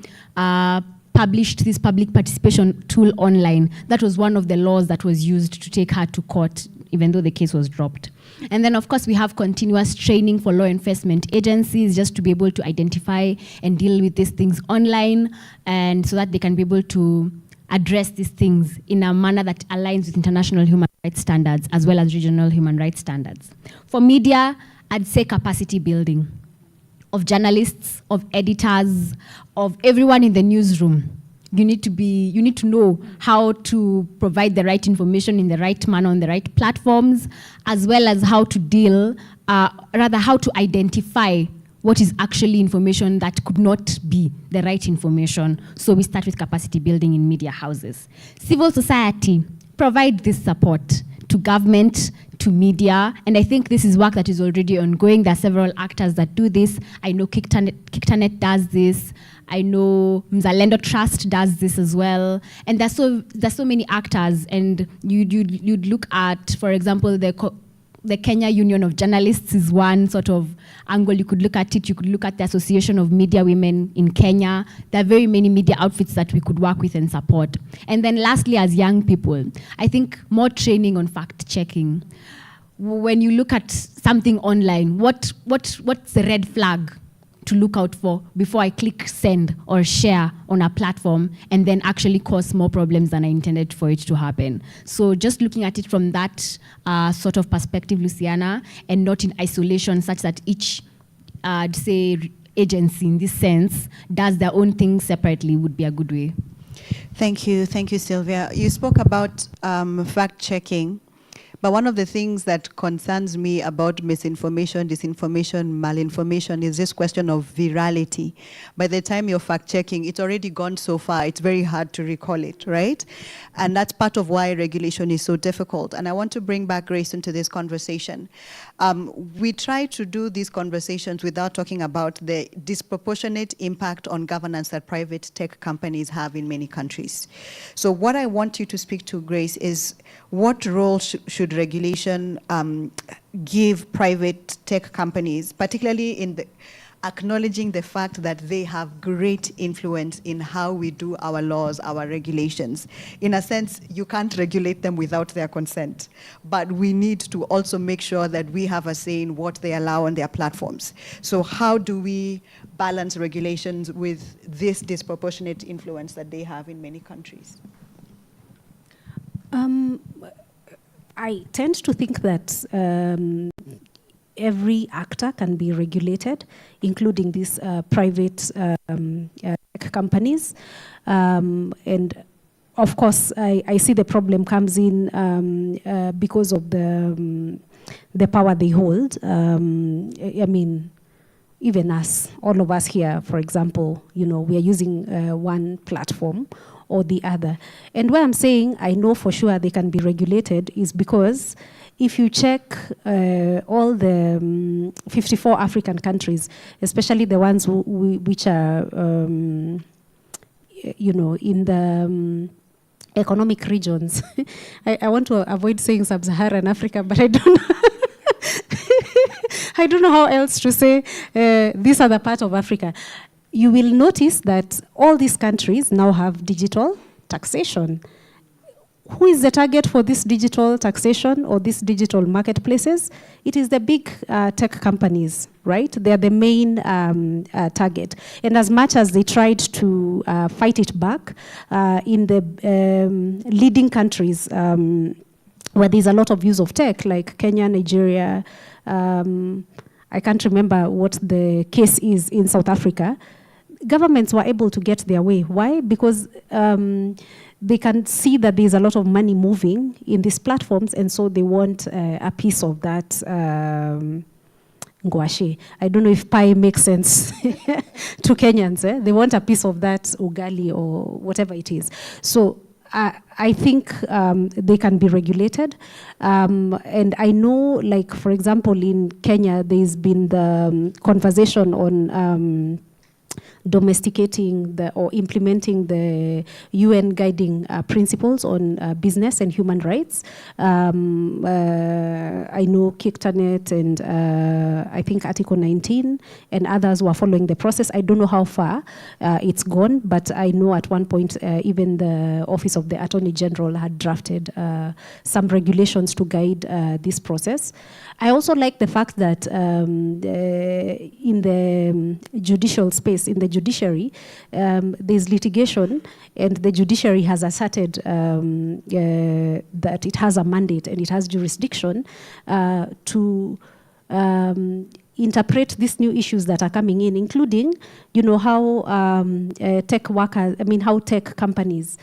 published this public participation tool online, that was one of the laws that was used to take her to court, even though the case was dropped. And then, of course, we have continuous training for law enforcement agencies just to be able to identify and deal with these things online, and so that they can be able to address these things in a manner that aligns with international human rights standards as well as regional human rights standards. For media, I'd say capacity building of journalists, of editors, of everyone in the newsroom. You need to know how to provide the right information in the right manner on the right platforms, as well as how to deal, how to identify what is actually information that could not be the right information. So we start with capacity building in media houses. Civil society, provide this support to government, to media, and I think this is work that is already ongoing. There are several actors that do this. I know Kiktanet does this. I know Mzalendo Trust does this as well. And there's so many actors, and you'd look at, for example, the Kenya Union of Journalists is one sort of angle you could look at it. You could look at the Association of Media Women in Kenya. There are very many media outfits that we could work with and support. And then lastly, as young people, I think more training on fact checking. When you look at something online, what's the red flag to look out for before I click send or share on a platform and then actually cause more problems than I intended for it to happen? So just looking at it from that sort of perspective, Luciana, and not in isolation such that each, say, agency in this sense does their own thing separately would be a good way. Thank you, Sylvia. You spoke about fact-checking. But one of the things that concerns me about misinformation, disinformation, malinformation is this question of virality. By the time you're fact-checking, it's already gone so far, it's very hard to recall it, right? And that's part of why regulation is so difficult. And I want to bring back Grace into this conversation. We try to do these conversations without talking about the disproportionate impact on governance that private tech companies have in many countries. So what I want you to speak to, Grace, is what role should regulation give private tech companies, particularly in acknowledging the fact that they have great influence in how we do our laws, our regulations. In a sense, you can't regulate them without their consent, but we need to also make sure that we have a say in what they allow on their platforms. So how do we balance regulations with this disproportionate influence that they have in many countries? I tend to think that every actor can be regulated, including these private tech companies. And of course, I see the problem comes in because of the power they hold. I mean, even us, all of us here, for example, we are using one platform or the other. And where I'm saying I know for sure they can be regulated is because if you check all the 54 African countries, especially the ones which are, in the economic regions. I want to avoid saying sub-Saharan Africa, but I don't know. I don't know how else to say this other part of Africa. You will notice that all these countries now have digital taxation. Who is the target for this digital taxation or these digital marketplaces? It is the big tech companies, right? They are the main target. And as much as they tried to fight it back, in the leading countries where there's a lot of use of tech, like Kenya, Nigeria, I can't remember what the case is in South Africa, governments were able to get their way. Why? Because they can see that there's a lot of money moving in these platforms, and so they want a piece of that ngwashe. I don't know if pie makes sense to Kenyans. They want a piece of that ugali or whatever it is. So I think they can be regulated. And I know, like, for example, in Kenya, there's been the conversation on domesticating or implementing the UN guiding principles on business and human rights. I know Kiktanet and I think Article 19 and others were following the process. I don't know how far it's gone, but I know at one point even the Office of the Attorney General had drafted some regulations to guide this process. I also like the fact that in the judicial space, in the judiciary, there's litigation, and the judiciary has asserted that it has a mandate and it has jurisdiction to interpret these new issues that are coming in, including, how tech workers, how tech companies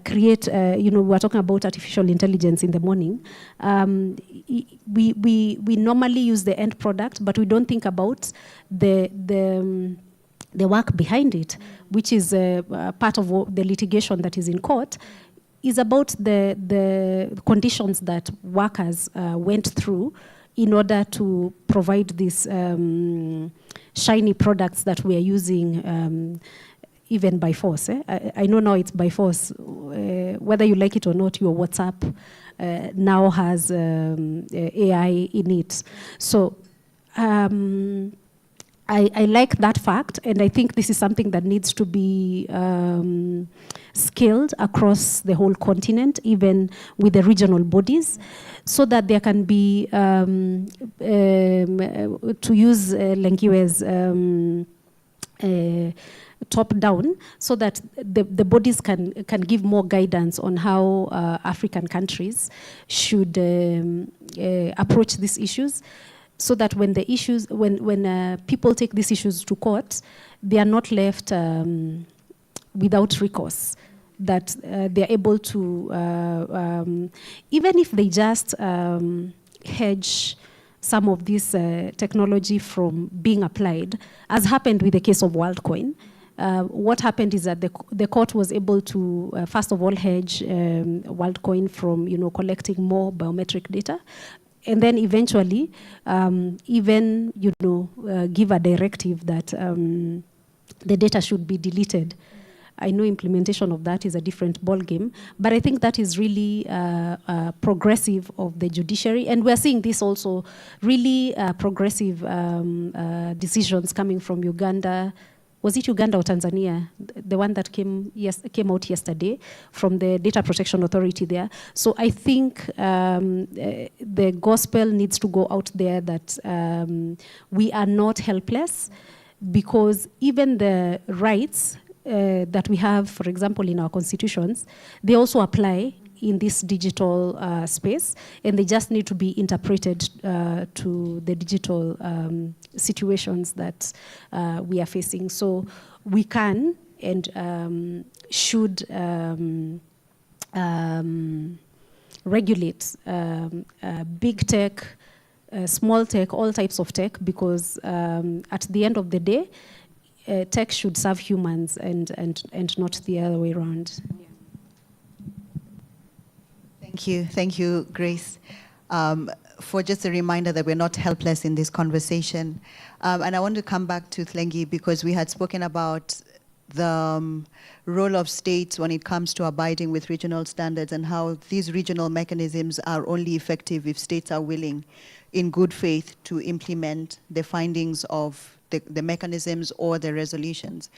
create, we're talking about artificial intelligence in the morning. We normally use the end product, but we don't think about the work behind it, which is part of the litigation that is in court, is about the conditions that workers went through in order to provide these shiny products that we are using even by force. I know now it's by force. Whether you like it or not, your WhatsApp now has AI in it. So I like that fact, and I think this is something that needs to be scaled across the whole continent, even with the regional bodies, so that there can be, to use Lenkiwe's top-down, so that the bodies can give more guidance on how African countries should approach these issues, so that when the issues, when people take these issues to court, they are not left without recourse, that they're able to, even if they just hedge some of this technology from being applied, as happened with the case of WorldCoin. What happened is that the court was able to, first of all, hedge WorldCoin from collecting more biometric data, and then eventually even give a directive that the data should be deleted. I know implementation of that is a different ballgame, but I think that is really progressive of the judiciary, and we're seeing this also really progressive decisions coming from Uganda. Was it Uganda or Tanzania? The one that came out yesterday from the Data Protection Authority there. So I think the gospel needs to go out there that we are not helpless, because even the rights that we have, for example, in our constitutions, they also apply in this digital space, and they just need to be interpreted to the digital situations that we are facing. So we can and should regulate big tech, small tech, all types of tech, because at the end of the day, tech should serve humans and not the other way around. Yeah. Thank you, Grace, for just a reminder that we're not helpless in this conversation. And I want to come back to Thlengi because we had spoken about the role of states when it comes to abiding with regional standards and how these regional mechanisms are only effective if states are willing, in good faith, to implement the findings of the mechanisms or the resolutions.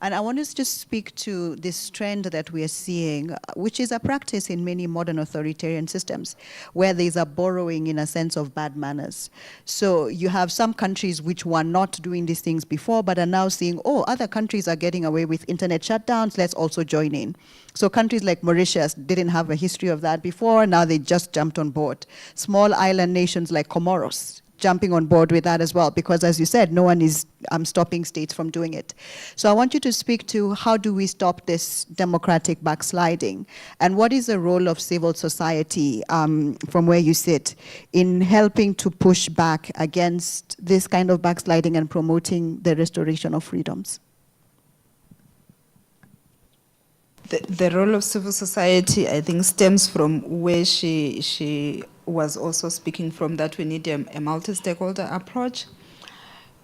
And I want us to speak to this trend that we are seeing, which is a practice in many modern authoritarian systems, where there's a borrowing in a sense of bad manners. So you have some countries which were not doing these things before, but are now seeing, oh, other countries are getting away with internet shutdowns, let's also join in. So countries like Mauritius didn't have a history of that before, now they just jumped on board. Small island nations like Comoros, jumping on board with that as well, because as you said, no one is stopping states from doing it. So I want you to speak to how do we stop this democratic backsliding, and what is the role of civil society from where you sit in helping to push back against this kind of backsliding and promoting the restoration of freedoms? The role of civil society, I think, stems from where she was also speaking from, that we need a multi-stakeholder approach.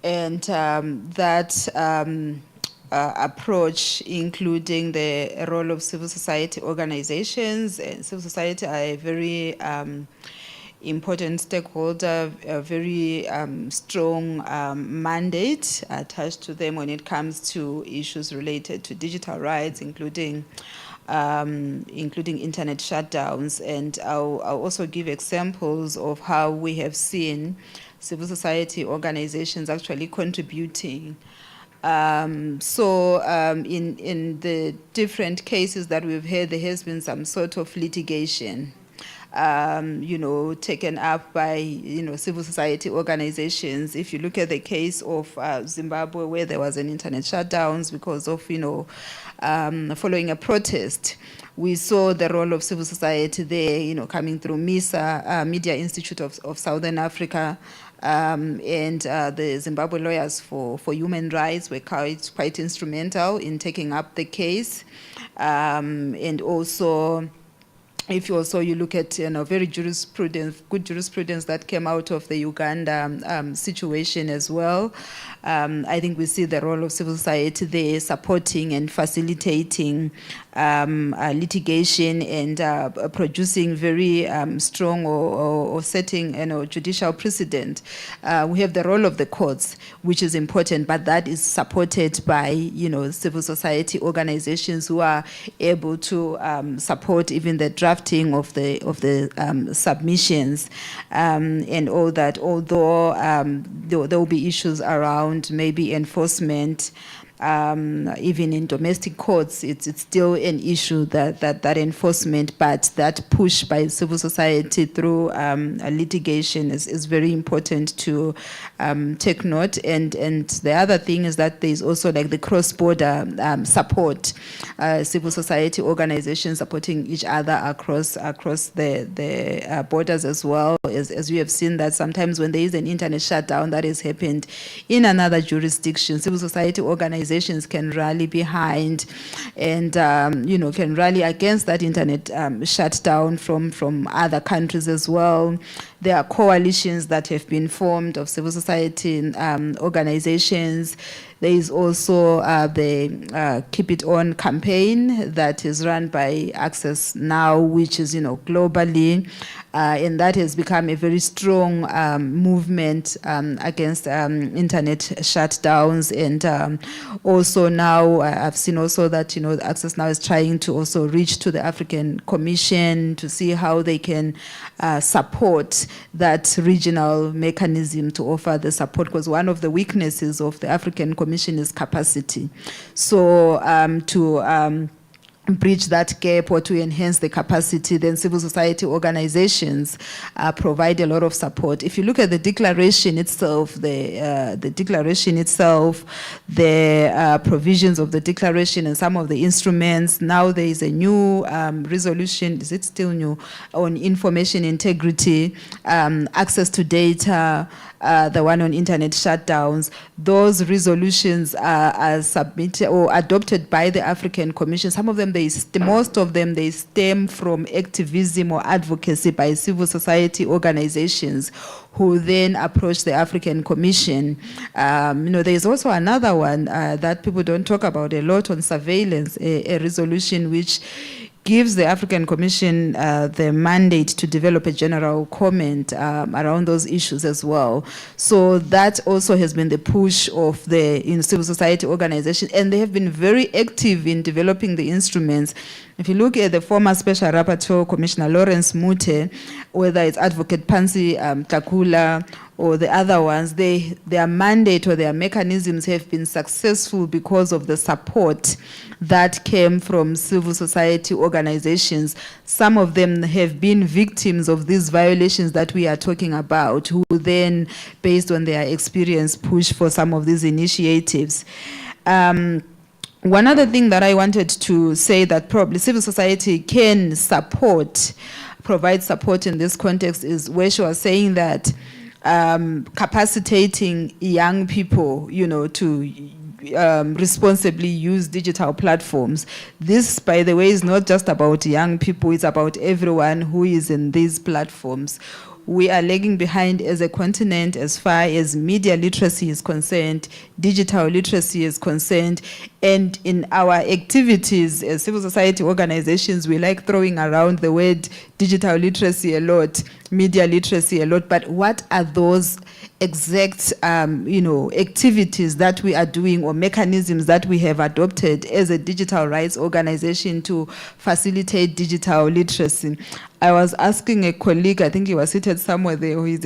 And that approach, including the role of civil society organizations, and civil society are a very important stakeholder, a very strong mandate attached to them when it comes to issues related to digital rights, including internet shutdowns. And I'll also give examples of how we have seen civil society organizations actually contributing. In the different cases that we've heard, there has been some sort of litigation taken up by, civil society organizations. If you look at the case of Zimbabwe, where there was an internet shutdowns because of, following a protest, we saw the role of civil society there, coming through MISA, Media Institute of Southern Africa, and the Zimbabwe Lawyers for Human Rights were quite instrumental in taking up the case. And also, if you look at very good jurisprudence that came out of the Uganda situation as well, I think we see the role of civil society there supporting and facilitating litigation and producing very strong or setting judicial precedent. We have the role of the courts, which is important, but that is supported by civil society organizations who are able to support even the drafting of the submissions and all that. Although there will be issues around maybe enforcement. Even in domestic courts, it's still an issue that enforcement, but that push by civil society through litigation is very important to take note. And the other thing is that there's also like the cross-border support, civil society organizations supporting each other across the borders as well. As we have seen that sometimes when there is an internet shutdown that has happened in another jurisdiction, civil society organizations can rally behind and can rally against that internet shutdown from other countries as well. There are coalitions that have been formed of civil society organizations. There is also the Keep It On campaign that is run by Access Now, which is globally, and that has become a very strong movement against internet shutdowns. And also now I've seen also that Access Now is trying to also reach to the African Commission to see how they can support that regional mechanism to offer the support, because one of the weaknesses of the African Commission is capacity. So to bridge that gap or to enhance the capacity, then civil society organizations provide a lot of support. If you look at the declaration itself, the provisions of the declaration and some of the instruments, now there is a new resolution, is it still new, on information integrity, access to data, the one on internet shutdowns. Those resolutions are submitted or adopted by the African Commission. Some of them, they most of them, they stem from activism or advocacy by civil society organizations who then approach the African Commission. There's also another one that people don't talk about a lot on surveillance, a resolution which gives the African Commission the mandate to develop a general comment around those issues as well. So that also has been the push of the civil society organization, and they have been very active in developing the instruments. If you look at the former Special Rapporteur, Commissioner Lawrence Mute, whether it's Advocate Pansy Takula or the other ones, their mandate or their mechanisms have been successful because of the support that came from civil society organizations. Some of them have been victims of these violations that we are talking about, who then, based on their experience, push for some of these initiatives. One other thing that I wanted to say that probably civil society can provide support in this context is where she was saying that capacitating young people, to responsibly use digital platforms. This, by the way, is not just about young people, it's about everyone who is in these platforms. We are lagging behind as a continent as far as media literacy is concerned, digital literacy is concerned, and in our activities as civil society organizations, we like throwing around the word digital literacy a lot, media literacy a lot, but what are those exact activities that we are doing or mechanisms that we have adopted as a digital rights organization to facilitate digital literacy? I was asking a colleague, I think he was seated somewhere there, he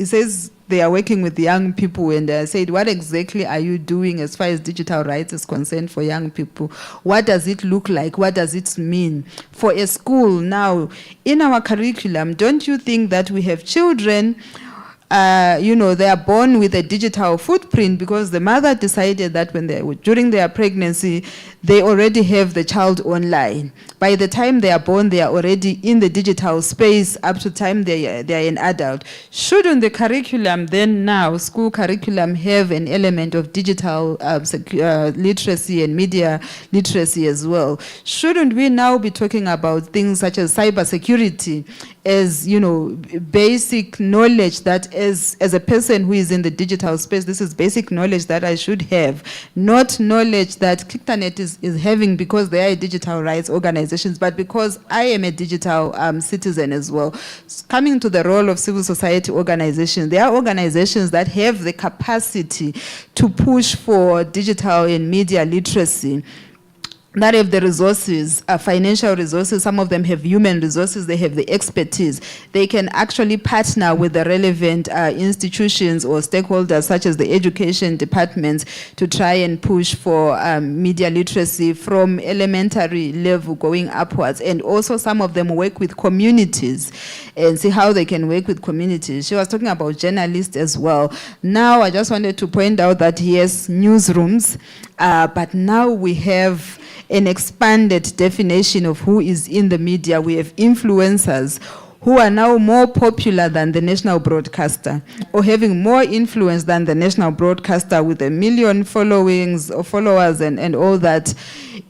says they are working with young people, and I said, what exactly are you doing as far as digital rights is concerned for young people? What does it look like? What does it mean? For a school now, in our curriculum, don't you think that we have children they are born with a digital footprint because the mother decided that during their pregnancy, they already have the child online. By the time they are born, they are already in the digital space up to time they are an adult. Shouldn't the curriculum then now, school curriculum, have an element of digital literacy and media literacy as well? Shouldn't we now be talking about things such as cybersecurity as, basic knowledge that as a person who is in the digital space, this is basic knowledge that I should have, not knowledge that Clicktanet is having because they are digital rights organizations, but because I am a digital citizen as well. Coming to the role of civil society organizations, there are organizations that have the capacity to push for digital and media literacy, that have the resources, financial resources. Some of them have human resources, they have the expertise. They can actually partner with the relevant institutions or stakeholders such as the education departments to try and push for media literacy from elementary level going upwards. And also some of them work with communities and see how they can work with communities. She was talking about journalists as well. Now I just wanted to point out that yes, newsrooms, but now we have an expanded definition of who is in the media. We have influencers who are now more popular than the national broadcaster, or having more influence than the national broadcaster, with 1 million followers and all that.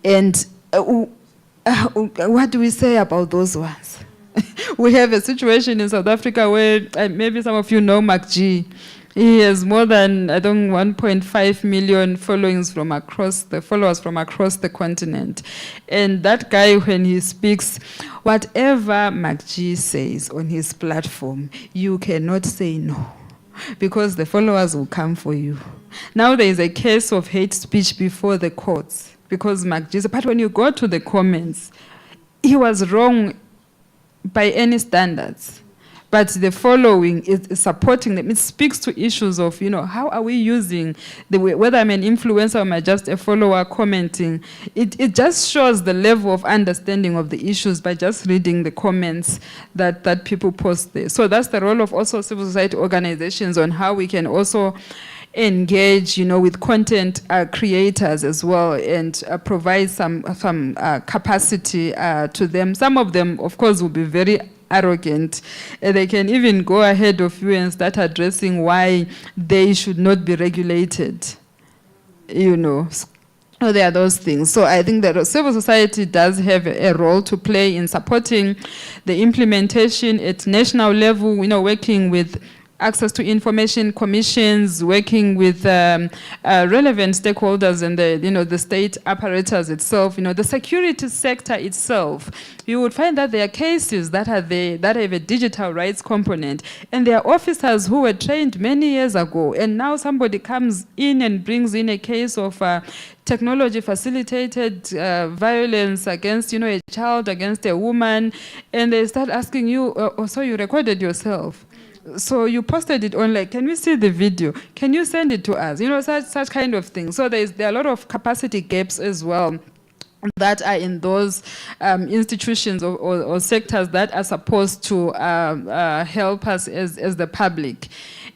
And what do we say about those ones? We have a situation in South Africa where maybe some of you know Mark G. He has more than, 1.5 million followers from across the continent. And that guy, when he speaks, whatever Mark G says on his platform, you cannot say no, because the followers will come for you. Now there is a case of hate speech before the courts, because Mark G said, but when you go to the comments, he was wrong by any standards. But the following is supporting them. It speaks to issues of, how are we using the way, whether I'm an influencer or I'm just a follower commenting. It just shows the level of understanding of the issues by just reading the comments that people post there. So that's the role of also civil society organizations on how we can also engage, with content creators as well, and provide some capacity to them. Some of them, of course, will be very arrogant. They can even go ahead of you and start addressing why they should not be regulated. Oh, there are those things. So I think that civil society does have a role to play in supporting the implementation at national level, working with access to information commissions, working with relevant stakeholders and the state apparatus itself, the security sector itself. You would find that there are cases that have a digital rights component, and there are officers who were trained many years ago, and now somebody comes in and brings in a case of technology facilitated violence against, a child, against a woman, and they start asking you, so you recorded yourself? So you posted it online. Can we see the video? Can you send it to us? Such kind of thing. So there are a lot of capacity gaps as well that are in those institutions or sectors that are supposed to help us as the public.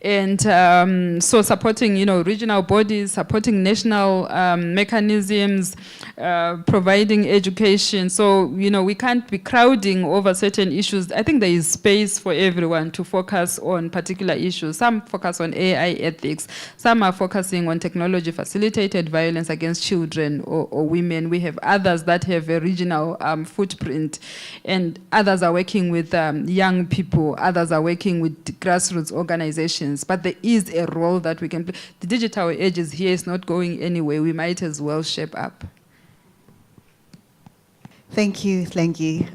And so supporting, regional bodies, supporting national mechanisms, providing education. So, we can't be crowding over certain issues. I think there is space for everyone to focus on particular issues. Some focus on AI ethics. Some are focusing on technology-facilitated violence against children or women. We have others that have a regional footprint. And others are working with young people. Others are working with grassroots organizations. But there is a role that we can play. The digital age is here, it's not going anywhere. We might as well shape up. Thank you, Tlengi.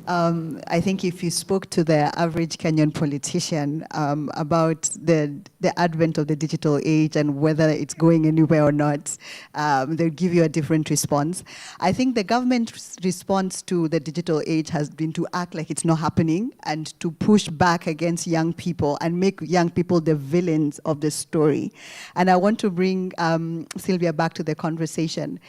I think if you spoke to the average Kenyan politician about the advent of the digital age and whether it's going anywhere or not, they'll give you a different response. I think the government's response to the digital age has been to act like it's not happening and to push back against young people and make young people the villains of the story. And I want to bring Sylvia back to the conversation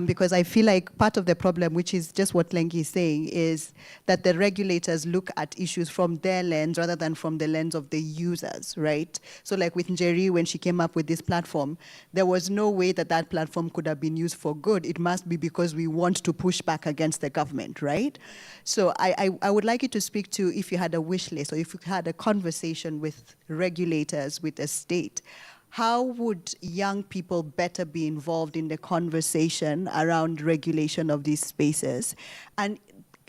because I feel like part of the problem, which is just what Tlengi is saying, is that the regulators look at issues from their lens rather than from the lens of the users, right? So like with Njeri, when she came up with this platform, there was no way that that platform could have been used for good. It must be because we want to push back against the government, right? So I would like you to speak to, if you had a wish list or if you had a conversation with regulators, with the state, how would young people better be involved in the conversation around regulation of these spaces, and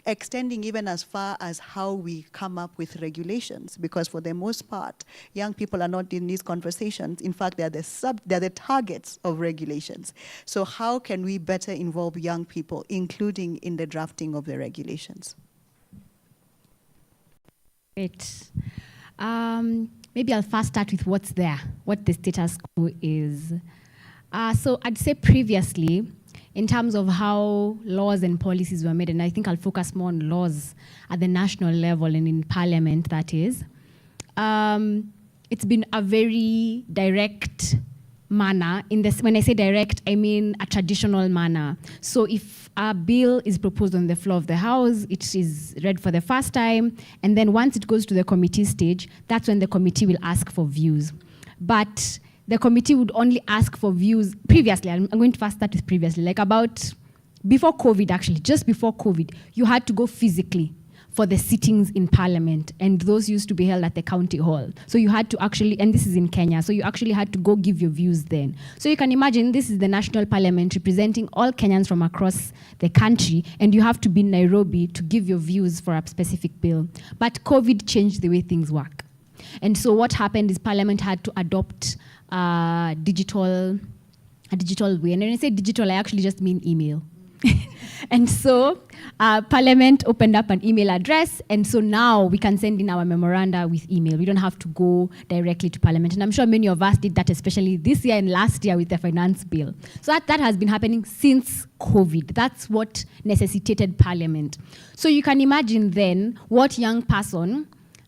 extending even as far as how we come up with regulations? Because for the most part, young people are not in these conversations. In fact, they're the targets of regulations. So how can we better involve young people, including in the drafting of the regulations? Great. Maybe I'll first start with what's there, what the status quo is. So I'd say previously, in terms of how laws and policies were made, and I think I'll focus more on laws at the national level and in parliament, that is, it's been a very direct manner. When I say direct, I mean a traditional manner. So if a bill is proposed on the floor of the House, it is read for the first time, and then once it goes to the committee stage, that's when the committee will ask for views. But the committee would only ask for views previously. I'm going to first start with previously, like about before COVID, actually, just before COVID, you had to go physically for the sittings in parliament, and those used to be held at the county hall. So you had to actually, and this is in Kenya, so you actually had to go give your views then. So you can imagine this is the national parliament representing all Kenyans from across the country, and you have to be in Nairobi to give your views for a specific bill. But COVID changed the way things work. And so what happened is parliament had to adopt a digital way. And when I say digital, I actually just mean email. And so Parliament opened up an email address, and so now we can send in our memoranda with email. We don't have to go directly to Parliament. And I'm sure many of us did that, especially this year and last year with the finance bill. So that has been happening since COVID. That's what necessitated Parliament. So you can imagine then what young person,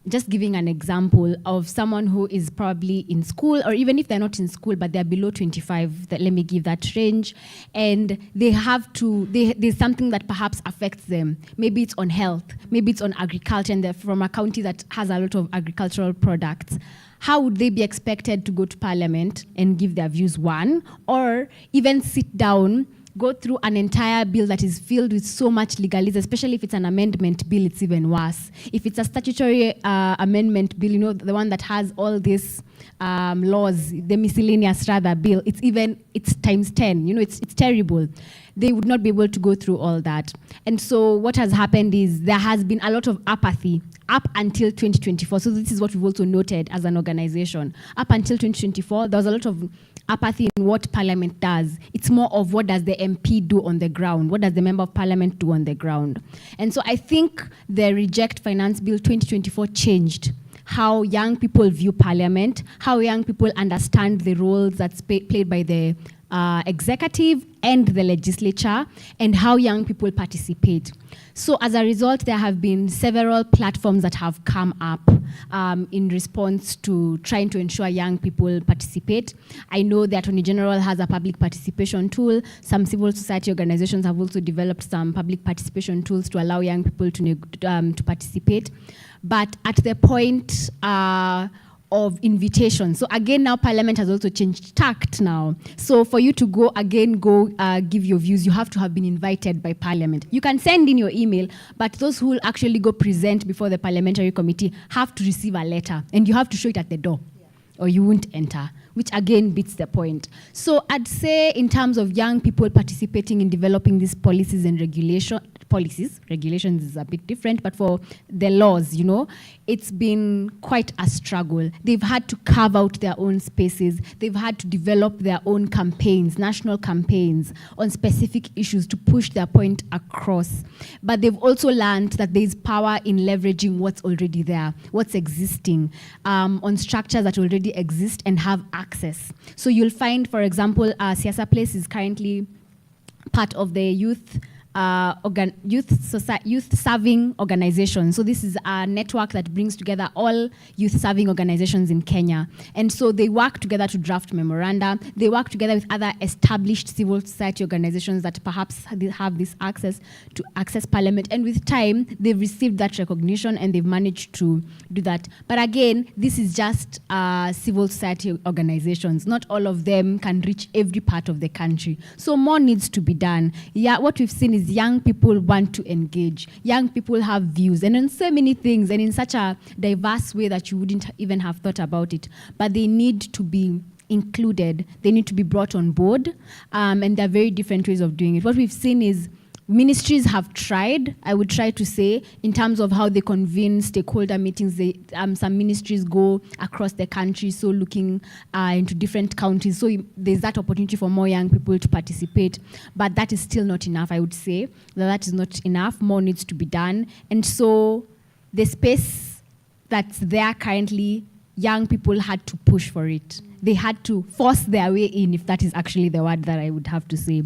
just giving an example of someone who is probably in school, or even if they're not in school, but they're below 25, let me give that range, and they have to, there's something that perhaps affects them. Maybe it's on health, maybe it's on agriculture, and they're from a county that has a lot of agricultural products. How would they be expected to go to Parliament and give their views, one, or even sit down, go through an entire bill that is filled with so much legalism, especially if it's an amendment bill, it's even worse. If it's a statutory amendment bill, you know, the one that has all these laws, the miscellaneous rather bill, it's times 10, you know, it's terrible. they would not be able to go through all that. And so what has happened is there has been a lot of apathy up until 2024. So this is what we've also noted as an organization. Up until 2024, there was a lot of apathy in what Parliament does. It's more of what does the MP do on the ground? What does the Member of Parliament do on the ground? And so I think the Reject Finance Bill 2024 changed how young people view Parliament, how young people understand the roles that's played by the executive and the legislature, and how young people participate. So as a result, there have been several platforms that have come up in response to trying to ensure young people participate. I know the Attorney General has a public participation tool. Some civil society organizations have also developed some public participation tools to allow young people to participate. But at the point of invitation. So again, now Parliament has also changed tact now. So for you to go give your views, you have to have been invited by Parliament. You can send in your email, but those who will actually go present before the parliamentary committee have to receive a letter, and you have to show it at the door, or you won't enter, which again beats the point. So I'd say in terms of young people participating in developing these policies and regulations is a bit different, but for the laws, it's been quite a struggle. They've had to carve out their own spaces. They've had to develop their own campaigns, national campaigns on specific issues to push their point across. But they've also learned that there's power in leveraging what's already there, what's existing, on structures that already exist and have access. So you'll find, for example, Siasa Place is currently part of the youth serving organization. So this is a network that brings together all youth serving organizations in Kenya. And so they work together to draft memoranda. They work together with other established civil society organizations that perhaps have this access to access Parliament. And with time, they've received that recognition and they've managed to do that. But again, this is just civil society organizations. Not all of them can reach every part of the country. So more needs to be done. Yeah, what we've seen is young people want to engage. Young people have views and on so many things and in such a diverse way that you wouldn't even have thought about it. But they need to be included. They need to be brought on board. And there are very different ways of doing it. What we've seen is ministries have tried, I would try to say, in terms of how they convene stakeholder meetings. Some ministries go across the country, so looking into different counties. So there's that opportunity for more young people to participate. But that is still not enough, I would say. That is not enough. More needs to be done. And so the space that's there currently, young people had to push for it. They had to force their way in, if that is actually the word that I would have to say.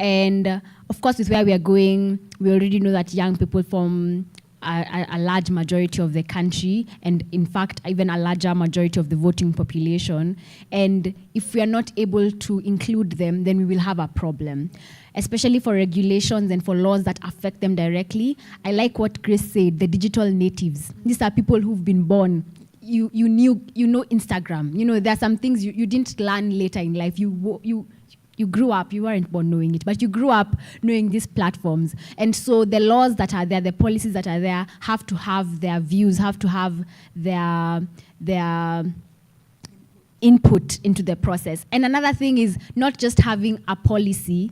And of course, with where we are going, we already know that young people form a large majority of the country, and in fact, even a larger majority of the voting population. And if we are not able to include them, then we will have a problem, especially for regulations and for laws that affect them directly. I like what Grace said, the digital natives. These are people who've been born. You know Instagram. There are some things you didn't learn later in life. You grew up, you weren't born knowing it, but you grew up knowing these platforms. And so the laws that are there, the policies that are there, have to have their views, have to have their input into the process. And another thing is not just having a policy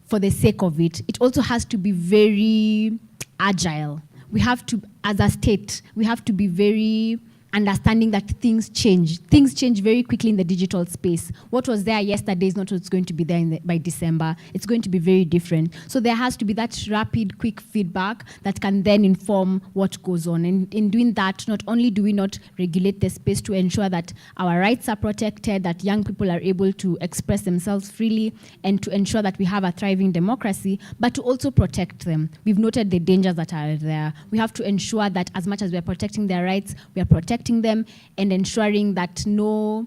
for the sake of it. It also has to be very agile. We have to, as a state, we have to be very understanding that things change. Things change very quickly in the digital space. What was there yesterday is not what's going to be there by December. It's going to be very different. So there has to be that rapid, quick feedback that can then inform what goes on. And in doing that, not only do we not regulate the space to ensure that our rights are protected, that young people are able to express themselves freely, and to ensure that we have a thriving democracy, but to also protect them. We've noted the dangers that are there. We have to ensure that as much as we are protecting their rights, we are protecting them and ensuring that no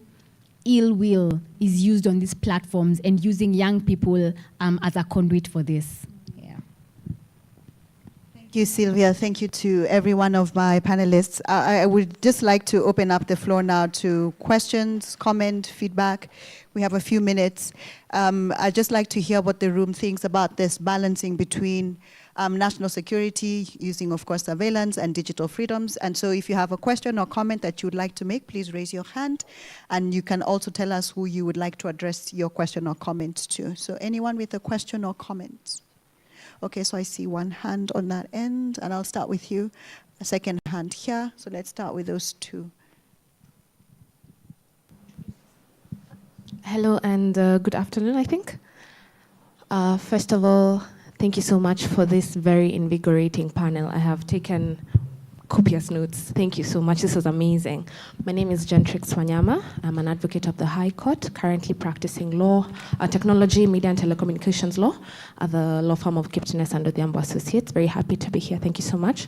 ill will is used on these platforms, and using young people as a conduit for this. Yeah. Thank you, Sylvia. Thank you to every one of my panelists. I would just like to open up the floor now to questions, comment, feedback. We have a few minutes. I'd just like to hear what the room thinks about this balancing between national security, using, of course, surveillance and digital freedoms. And so if you have a question or comment that you would like to make, please raise your hand. And you can also tell us who you would like to address your question or comment to. So anyone with a question or comment? Okay, so I see one hand on that end, and I'll start with you. A second hand here. So let's start with those two. Hello and good afternoon, I think. First of all, thank you so much for this very invigorating panel. I have taken copious notes. Thank you so much. This was amazing. My name is Gentrix Wanyama. I'm an advocate of the High Court, currently practicing law, technology, media and telecommunications law at the law firm of Kiptines and Odhiambo Associates. Very happy to be here. Thank you so much.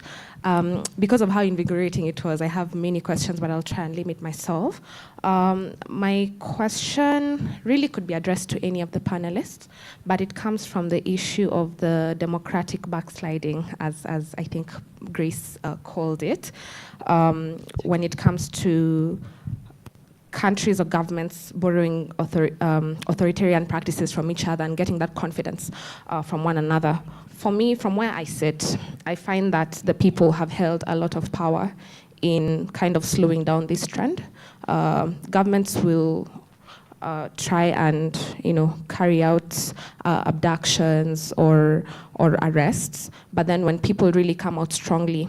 Because of how invigorating it was, I have many questions, but I'll try and limit myself. My question really could be addressed to any of the panelists, but it comes from the issue of the democratic backsliding, as I think Grace called it, when it comes to countries or governments borrowing authoritarian practices from each other and getting that confidence from one another. For me, from where I sit, I find that the people have held a lot of power in kind of slowing down this trend. Governments will try and carry out abductions or arrests, but then when people really come out strongly,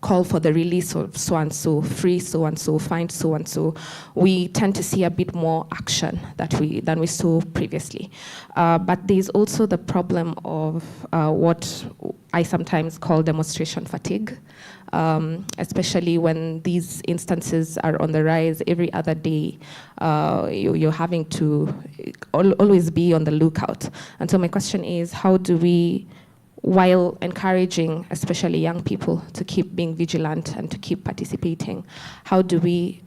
call for the release of so-and-so, free so-and-so, find so-and-so, we tend to see a bit more action than we saw previously. But there's also the problem of what I sometimes call demonstration fatigue, especially when these instances are on the rise every other day. You're having to always be on the lookout. And so my question is, how do we, while encouraging especially young people to keep being vigilant and to keep participating, how do we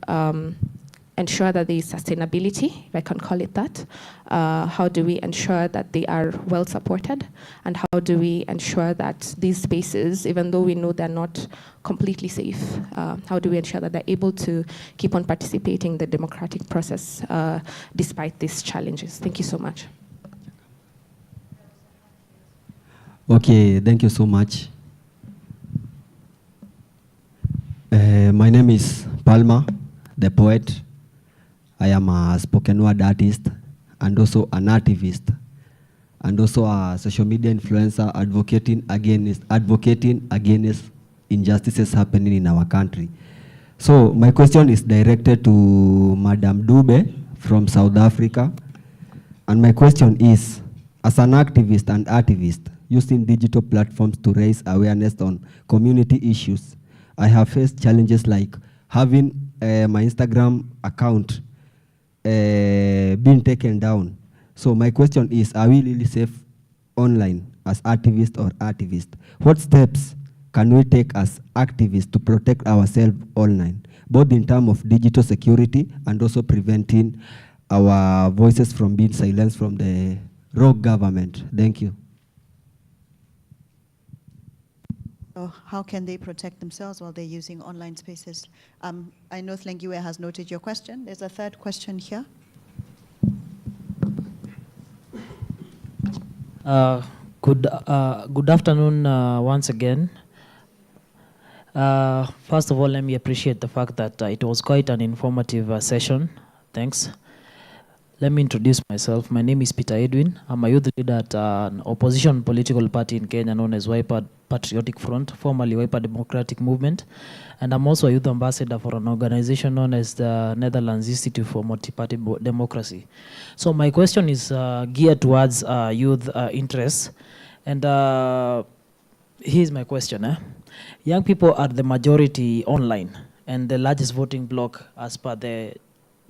ensure that there is sustainability, if I can call it that? How do we ensure that they are well supported? And how do we ensure that these spaces, even though we know they're not completely safe, how do we ensure that they're able to keep on participating in the democratic process despite these challenges? Thank you so much. Okay, thank you so much. My name is Palma, the poet. I am a spoken word artist and also an activist and also a social media influencer advocating against injustices happening in our country. So my question is directed to Madam Dube from South Africa. And my question is, as an activist and activist, using digital platforms to raise awareness on community issues, I have faced challenges like having my Instagram account being taken down. So my question is, are we really safe online as activists or activists? What steps can we take as activists to protect ourselves online, both in terms of digital security and also preventing our voices from being silenced from the rogue government? Thank you. So how can they protect themselves while they're using online spaces? I know Tlengiwe has noted your question. There's a third question here. Good afternoon once again. First of all, let me appreciate the fact that it was quite an informative session. Thanks. Let me introduce myself. My name is Peter Edwin. I'm a youth leader at an opposition political party in Kenya known as Wiper Patriotic Front, formerly Wiper Democratic Movement. And I'm also a youth ambassador for an organization known as the Netherlands Institute for Multi-Party Democracy. So my question is geared towards youth interests. And here's my question. Young people are the majority online and the largest voting bloc as per the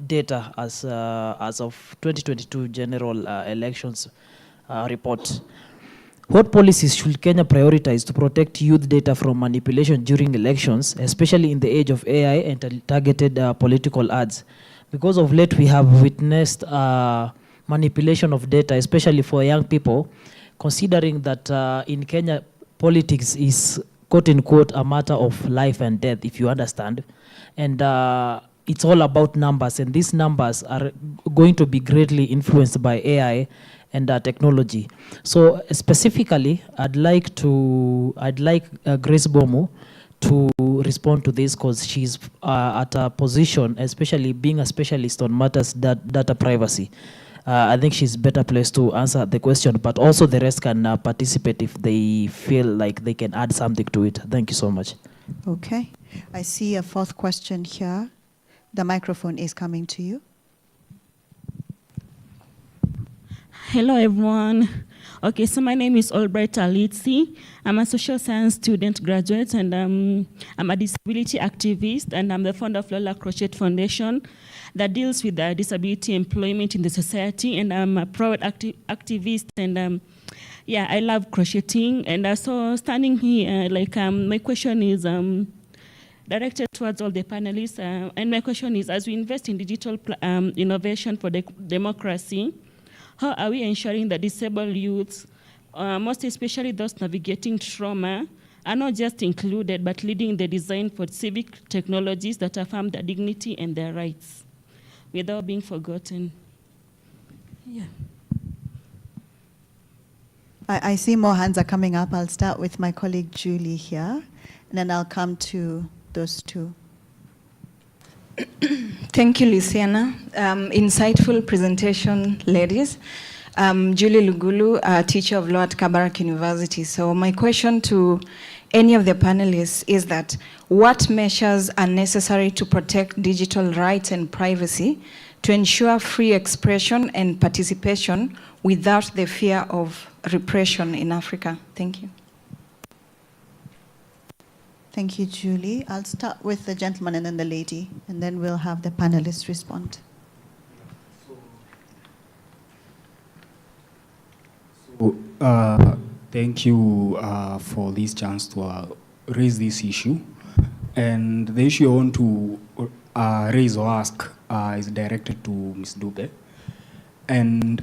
data as of 2022 general elections report. What policies should Kenya prioritize to protect youth data from manipulation during elections, especially in the age of AI and targeted political ads? Because of late we have witnessed manipulation of data, especially for young people, considering that in Kenya politics is quote-unquote a matter of life and death, if you understand. And it's all about numbers, and these numbers are going to be greatly influenced by AI and technology. So specifically, I'd like Grace Bomo to respond to this, because she's at a position, especially being a specialist on matters data privacy. I think she's better placed to answer the question, but also the rest can participate if they feel like they can add something to it. Thank you so much. Okay. I see a fourth question here. The microphone is coming to you. Hello, everyone. Okay, so my name is Albright Alitsi. I'm a social science student graduate, and I'm a disability activist, and I'm the founder of Lola Crochet Foundation that deals with disability employment in the society, and I'm a proud activist, and yeah, I love crocheting. And so standing here, my question is directed towards all the panelists, and my question is, as we invest in digital innovation for democracy, how are we ensuring that disabled youths, most especially those navigating trauma, are not just included, but leading the design for civic technologies that affirm their dignity and their rights without being forgotten? Yeah. I see more hands are coming up. I'll start with my colleague Julie here, and then I'll come to those two. Thank you, Luciana. Insightful presentation, ladies. Julie Lugulu, a teacher of law at Kabarak University. So my question to any of the panelists is that what measures are necessary to protect digital rights and privacy to ensure free expression and participation without the fear of repression in Africa? Thank you. Thank you, Julie. I'll start with the gentleman and then the lady, and then we'll have the panelists respond. Thank you for this chance to raise this issue. And the issue I want to raise or ask is directed to Ms. Dube. And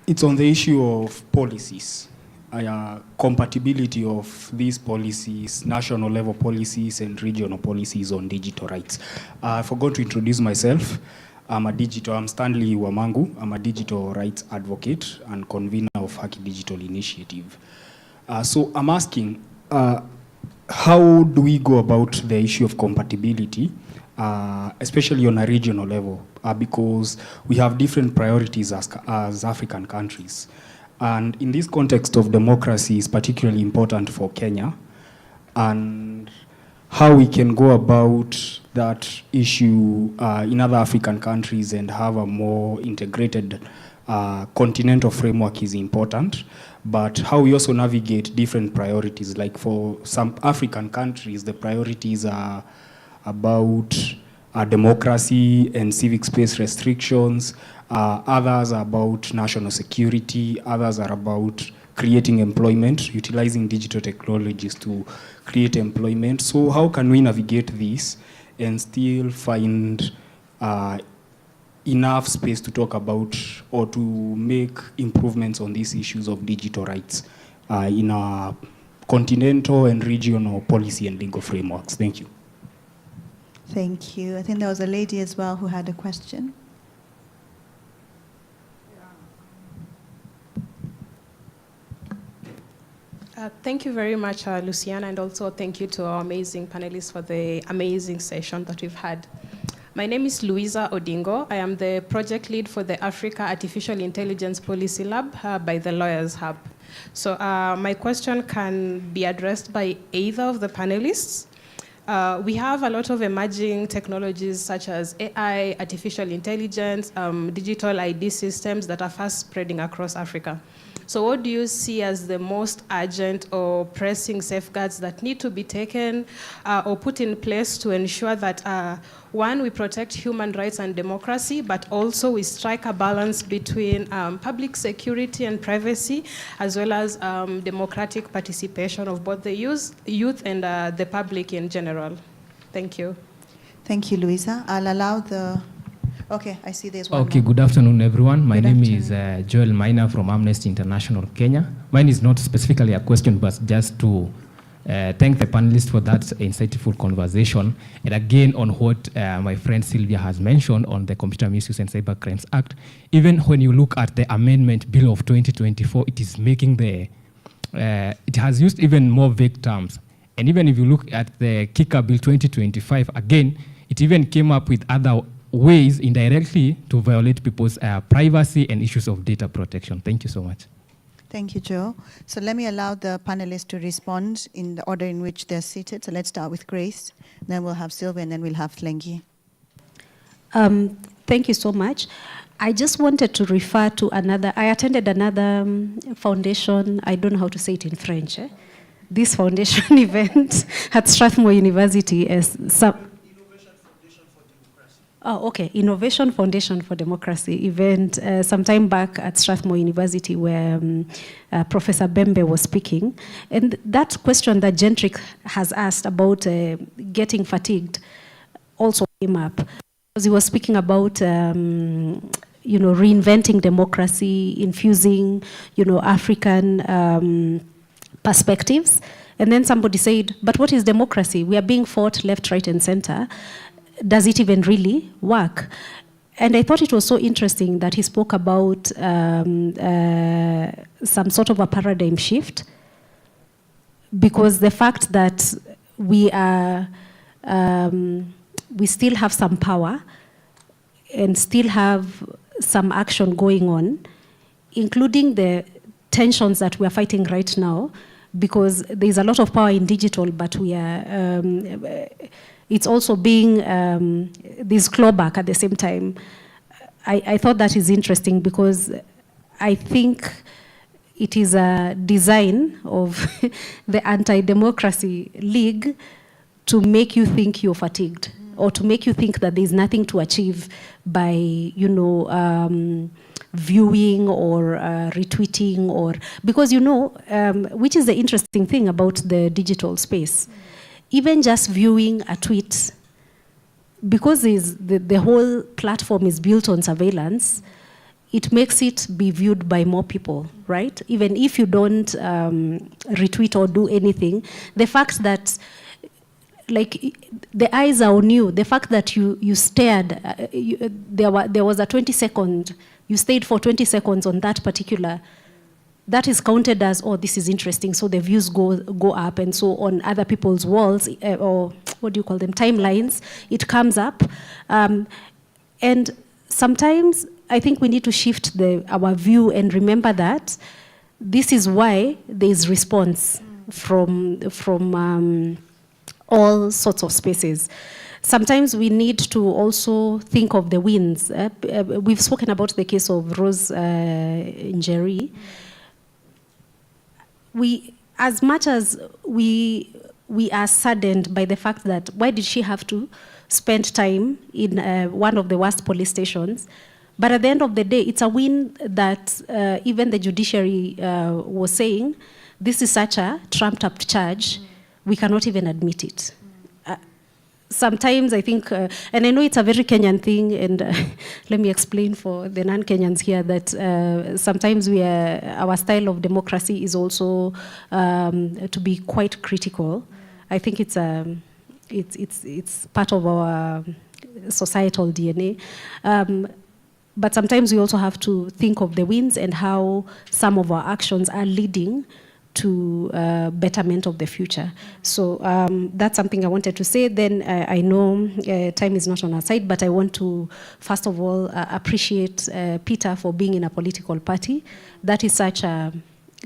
it's on the issue of policies. Compatibility of these policies, national level policies and regional policies on digital rights. I forgot to introduce myself. I'm Stanley Wamangu. I'm a digital rights advocate and convener of Haki Digital Initiative. So I'm asking, how do we go about the issue of compatibility, especially on a regional level, because we have different priorities as African countries. And in this context of democracy is particularly important for Kenya, and how we can go about that issue in other African countries and have a more integrated continental framework is important, but how we also navigate different priorities. Like for some African countries, the priorities are about democracy and civic space restrictions. Others are about national security. Others are about creating employment, utilizing digital technologies to create employment. So how can we navigate this and still find enough space to talk about or to make improvements on these issues of digital rights in our continental and regional policy and legal frameworks? Thank you. Thank you. I think there was a lady as well who had a question. Thank you very much, Luciana, and also thank you to our amazing panelists for the amazing session that we've had. My name is Louisa Odingo. I am the project lead for the Africa Artificial Intelligence Policy Lab by the Lawyers Hub. So my question can be addressed by either of the panelists. We have a lot of emerging technologies such as AI, artificial intelligence, digital ID systems that are fast spreading across Africa. So what do you see as the most urgent or pressing safeguards that need to be taken or put in place to ensure that, one, we protect human rights and democracy, but also we strike a balance between public security and privacy, as well as democratic participation of both the youth and the public in general? Thank you. Thank you, Louisa. I'll allow the... Okay, I see there's one. Okay, more. Good afternoon, everyone. My name afternoon. is Joel Maina from Amnesty International Kenya. Mine is not specifically a question, but just to thank the panelists for that insightful conversation. And again, on what my friend Sylvia has mentioned on the Computer Misuse and Cyber Crimes Act, even when you look at the Amendment Bill of 2024, it is making it has used even more vague terms. And even if you look at the Kicker Bill 2025, again, it even came up with other ways indirectly to violate people's privacy and issues of data protection. Thank you so much. Thank you, Joe. So let me allow the panelists to respond in the order in which they're seated. So let's start with Grace, then we'll have Sylvia, and then we'll have Flengi. Thank you so much. I just wanted to refer to I attended another foundation, I don't know how to say it in French, this foundation event at Strathmore University as Innovation Foundation for Democracy event some time back at Strathmore University where Professor Bembe was speaking. And that question that Gentrick has asked about getting fatigued also came up. Because he was speaking about reinventing democracy, infusing African perspectives. And then somebody said, but what is democracy? We are being fought left, right, and center. Does it even really work? And I thought it was so interesting that he spoke about some sort of a paradigm shift, because the fact that we still have some power and still have some action going on, including the tensions that we are fighting right now, because there's a lot of power in digital, but we are it's also being this clawback at the same time. I thought that is interesting because I think it is a design of the anti-democracy league to make you think you're fatigued, or to make you think that there's nothing to achieve by, viewing or retweeting, or because which is the interesting thing about the digital space. Even just viewing a tweet, because the whole platform is built on surveillance, it makes it be viewed by more people, right? Even if you don't retweet or do anything, the fact that the eyes are on you, the fact that you stared, there was a 20-second, you stayed for 20 seconds on that particular, that is counted as, oh, this is interesting, so the views go up, and so on other people's walls, or what do you call them, timelines, it comes up. And sometimes I think we need to shift our view and remember that this is why there is response from all sorts of spaces. Sometimes we need to also think of the wins. We've spoken about the case of Rose Njeri. As much as we are saddened by the fact that why did she have to spend time in one of the worst police stations, but at the end of the day, it's a win that even the judiciary was saying, this is such a trumped-up charge, we cannot even admit it. Sometimes I think, and I know it's a very Kenyan thing, and let me explain for the non-Kenyans here that sometimes our style of democracy is also to be quite critical. I think it's part of our societal DNA. But sometimes we also have to think of the wins and how some of our actions are leading to betterment of the future. So that's something I wanted to say. Then I know time is not on our side, but I want to, first of all, appreciate Peter for being in a political party. That is such a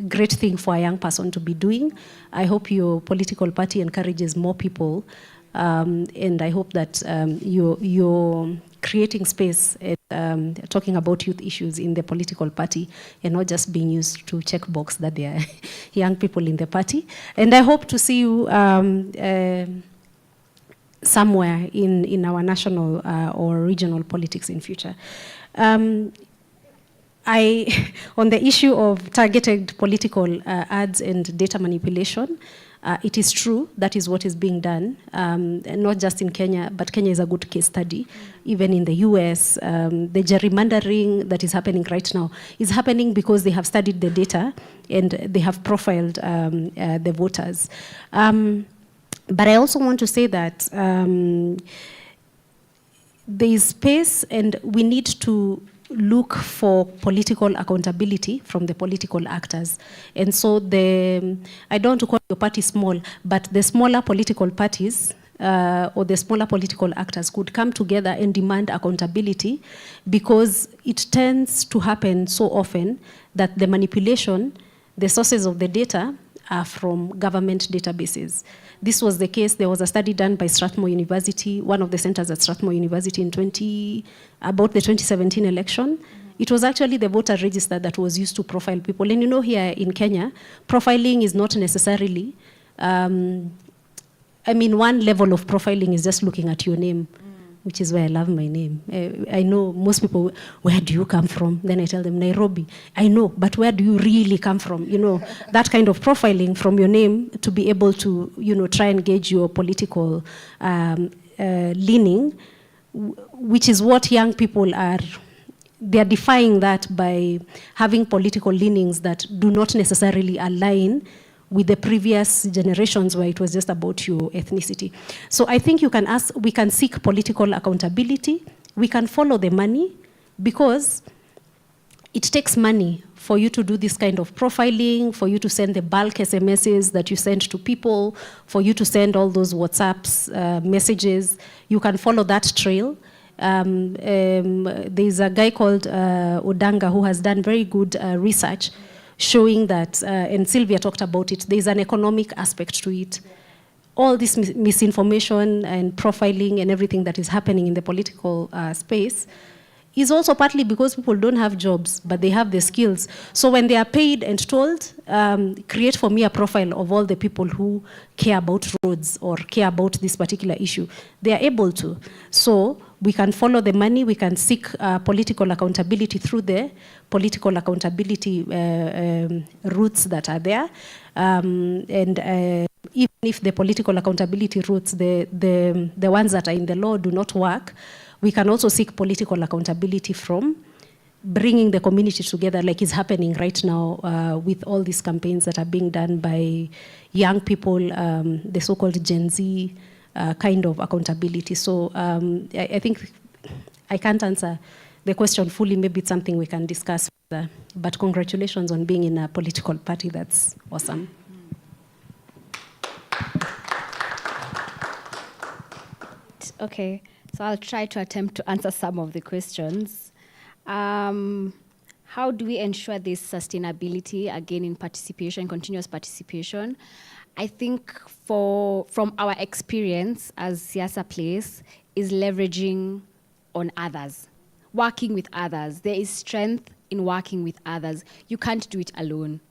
great thing for a young person to be doing. I hope your political party encourages more people, and I hope that you're creating space and talking about youth issues in the political party and not just being used to check box that there are young people in the party. And I hope to see you somewhere in our national or regional politics in future. on the issue of targeted political ads and data manipulation, it is true that is what is being done, not just in Kenya, but Kenya is a good case study. Even in the US, the gerrymandering that is happening right now is happening because they have studied the data and they have profiled the voters. But I also want to say that there is space and we need to look for political accountability from the political actors. And so I don't want to call your party small, but the smaller political parties or the smaller political actors could come together and demand accountability, because it tends to happen so often that the manipulation, the sources of the data are from government databases. This was the case. There was a study done by Strathmore University, one of the centers at Strathmore University about the 2017 election. It was actually the voter register that was used to profile people. And you know, here in Kenya, profiling is not necessarily, one level of profiling is just looking at your name, which is why I love my name. I know most people, where do you come from? Then I tell them, Nairobi. I know, but where do you really come from? You know, that kind of profiling from your name to be able to, try and gauge your political leaning, which is what young people are. They're defying that by having political leanings that do not necessarily align with the previous generations where it was just about your ethnicity. So I think we can seek political accountability. We can follow the money, because it takes money for you to do this kind of profiling, for you to send the bulk SMSs that you send to people, for you to send all those WhatsApps messages. You can follow that trail. There's a guy called Odanga who has done very good research showing that, and Sylvia talked about it, there's an economic aspect to it. All this misinformation and profiling and everything that is happening in the political space is also partly because people don't have jobs, but they have the skills. So when they are paid and told, create for me a profile of all the people who care about roads or care about this particular issue, they are able to. So we can follow the money, we can seek political accountability through the political accountability routes that are there. Even if the political accountability routes, the ones that are in the law do not work, we can also seek political accountability from bringing the community together, like is happening right now with all these campaigns that are being done by young people, the so-called Gen Z kind of accountability. So I think I can't answer the question fully. Maybe it's something we can discuss further. But congratulations on being in a political party. That's awesome. Okay, so I'll try to attempt to answer some of the questions. How do we ensure this sustainability, again, in participation, continuous participation? I think from our experience as Siasa Place is leveraging on others, working with others. There is strength in working with others. You can't do it alone.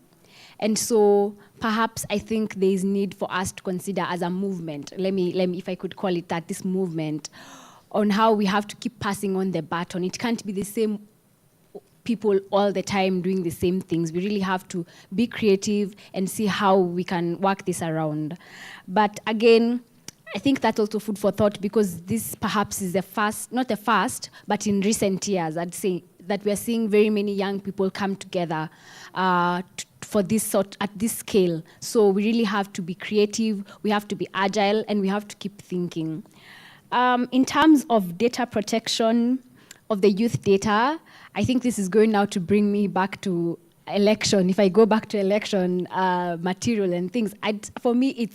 And so perhaps I think there is need for us to consider as a movement, let me, if I could call it that, this movement, on how we have to keep passing on the baton. It can't be the same people all the time doing the same things. We really have to be creative and see how we can work this around. But again, I think that's also food for thought, because this perhaps is not the first, but in recent years, I'd say that we are seeing very many young people come together for this at this scale. So we really have to be creative, we have to be agile, and we have to keep thinking. In terms of data protection of the youth data, I think this is going now to bring me back to election. If I go back to election material and things, for me,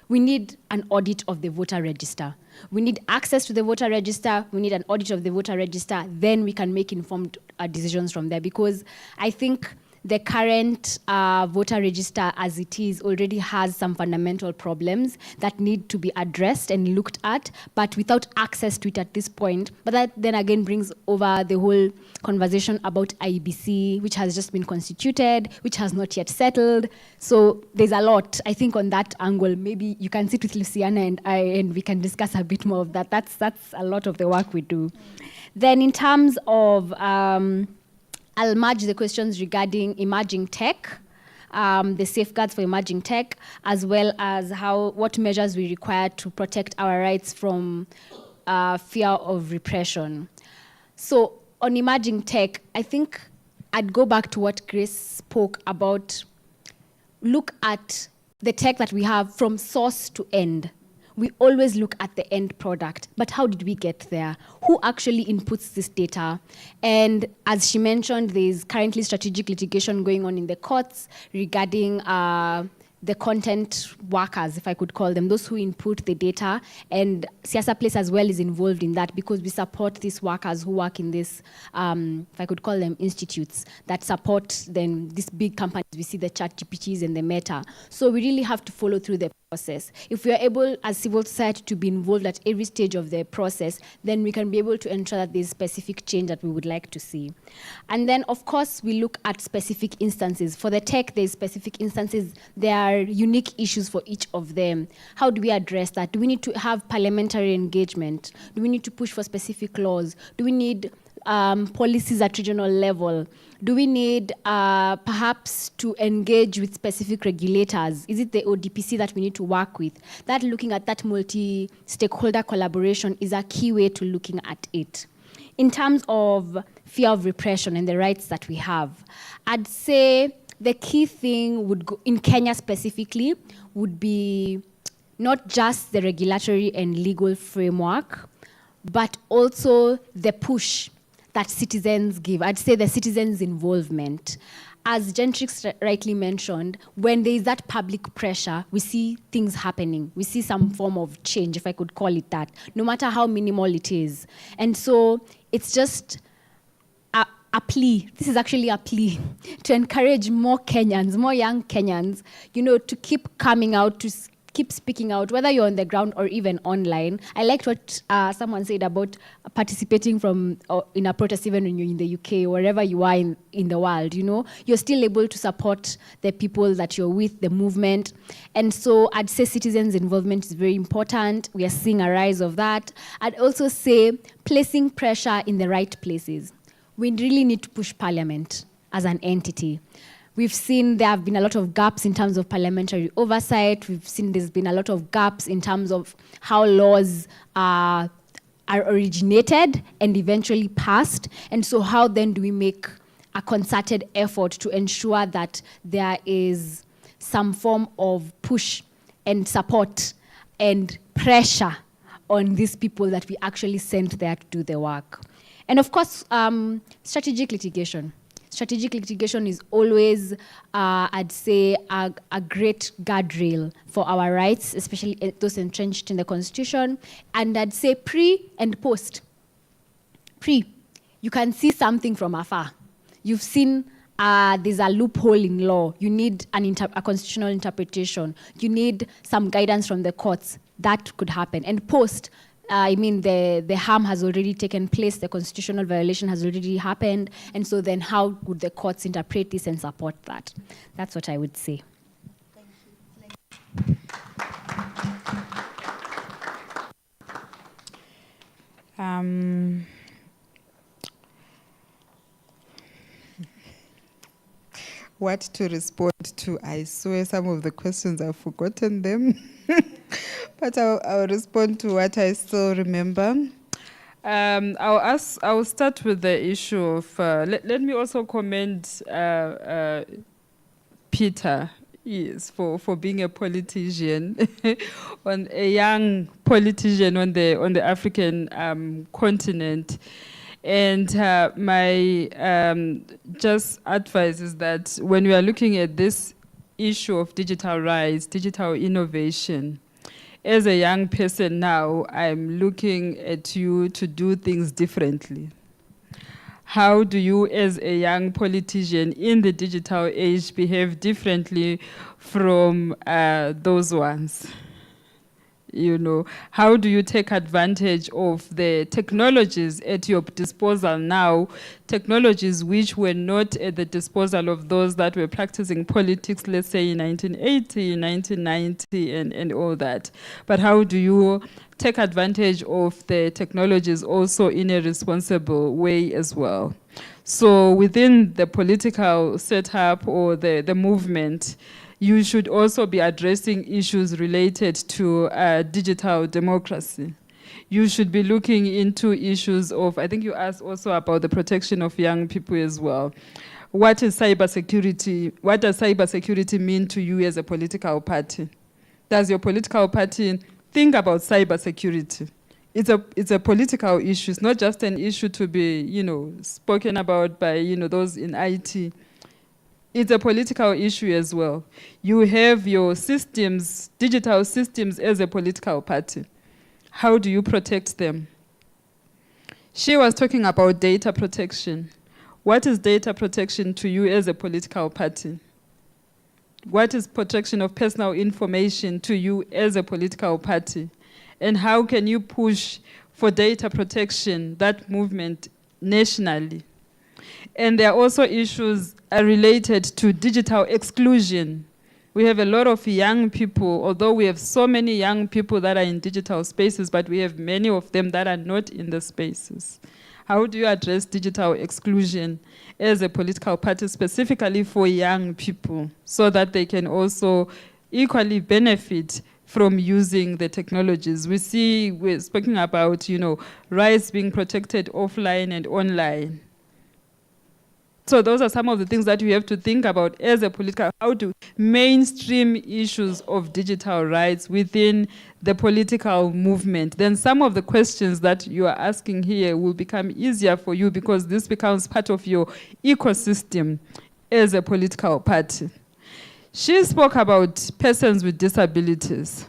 we need an audit of the voter register. We need access to the voter register. We need an audit of the voter register. Then we can make informed decisions from there, because I think the current voter register as it is already has some fundamental problems that need to be addressed and looked at, but without access to it at this point. But that then again brings over the whole conversation about IEBC, which has just been constituted, which has not yet settled. So there's a lot, I think, on that angle. Maybe you can sit with Luciana and I, and we can discuss a bit more of that. That's a lot of the work we do. Then in terms of I'll merge the questions regarding emerging tech, the safeguards for emerging tech, as well as what measures we require to protect our rights from fear of repression. So on emerging tech, I think I'd go back to what Grace spoke about. Look at the tech that we have from source to end. We always look at the end product, but how did we get there? Who actually inputs this data? And as she mentioned, there's currently strategic litigation going on in the courts regarding the content workers, if I could call them, those who input the data. And Siasa Place as well is involved in that because we support these workers who work in this, if I could call them institutes, that support then these big companies. We see the ChatGPTs and the Meta. So we really have to follow through the process. If we are able as civil society to be involved at every stage of the process, then we can be able to ensure that there's specific change that we would like to see. And then, of course, we look at specific instances. For the tech, there's specific instances. There are unique issues for each of them. How do we address that? Do we need to have parliamentary engagement? Do we need to push for specific laws? Do we need policies at regional level? Do we need perhaps to engage with specific regulators? Is it the ODPC that we need to work with? That looking at that multi-stakeholder collaboration is a key way to looking at it. In terms of fear of repression and the rights that we have, I'd say the key thing would go, in Kenya specifically, would be not just the regulatory and legal framework, but also the push that citizens give. I'd say the citizens' involvement. As Gentrix rightly mentioned, when there is that public pressure, we see things happening. We see some form of change, if I could call it that, no matter how minimal it is. And so it's just a plea. This is actually a plea to encourage more Kenyans, more young Kenyans, to keep coming out, to keep speaking out, whether you're on the ground or even online. I liked what someone said about participating in a protest, even when you're in the UK or wherever you are in the world. You're still able to support the people that you're with, the movement. And so I'd say citizens' involvement is very important. We are seeing a rise of that. I'd also say placing pressure in the right places. We really need to push Parliament as an entity. We've seen there have been a lot of gaps in terms of parliamentary oversight. We've seen there's been a lot of gaps in terms of how laws are originated and eventually passed. And so how then do we make a concerted effort to ensure that there is some form of push and support and pressure on these people that we actually sent there to do the work? And of course, strategic litigation. Strategic litigation is always, I'd say, a great guardrail for our rights, especially those entrenched in the Constitution. And I'd say pre and post. Pre, you can see something from afar. You've seen there's a loophole in law. You need a constitutional interpretation. You need some guidance from the courts. That could happen. And post, the harm has already taken place, the constitutional violation has already happened, and so then how would the courts interpret this and support that? That's what I would say. Thank you. What to respond to? I swear some of the questions I've forgotten them. But I'll respond to what I still remember. I'll start with the issue of, let me also commend Peter for being a politician, on a young politician on the African continent. And my just advice is that when we are looking at this issue of digital rights, digital innovation, as a young person now, I'm looking at you to do things differently. How do you, as a young politician in the digital age, behave differently from those ones? How do you take advantage of the technologies at your disposal now, technologies which were not at the disposal of those that were practicing politics, let's say in 1980, 1990, and all that. But how do you take advantage of the technologies also in a responsible way as well? So within the political setup or the movement, you should also be addressing issues related to digital democracy. You should be looking into issues of, I think you asked also about the protection of young people as well. What is cybersecurity? What does cybersecurity mean to you as a political party? Does your political party think about cybersecurity? It's a political issue. It's not just an issue to be, spoken about by, those in IT. It's a political issue as well. You have your systems, digital systems as a political party. How do you protect them? She was talking about data protection. What is data protection to you as a political party? What is protection of personal information to you as a political party? And how can you push for data protection, that movement, nationally? And there are also issues related to digital exclusion. We have a lot of young people, although we have so many young people that are in digital spaces, but we have many of them that are not in the spaces. How do you address digital exclusion as a political party, specifically for young people, so that they can also equally benefit from using the technologies? We're speaking about, rights being protected offline and online. So those are some of the things that we have to think about as a political, how to mainstream issues of digital rights within the political movement. Then some of the questions that you are asking here will become easier for you because this becomes part of your ecosystem as a political party. She spoke about persons with disabilities.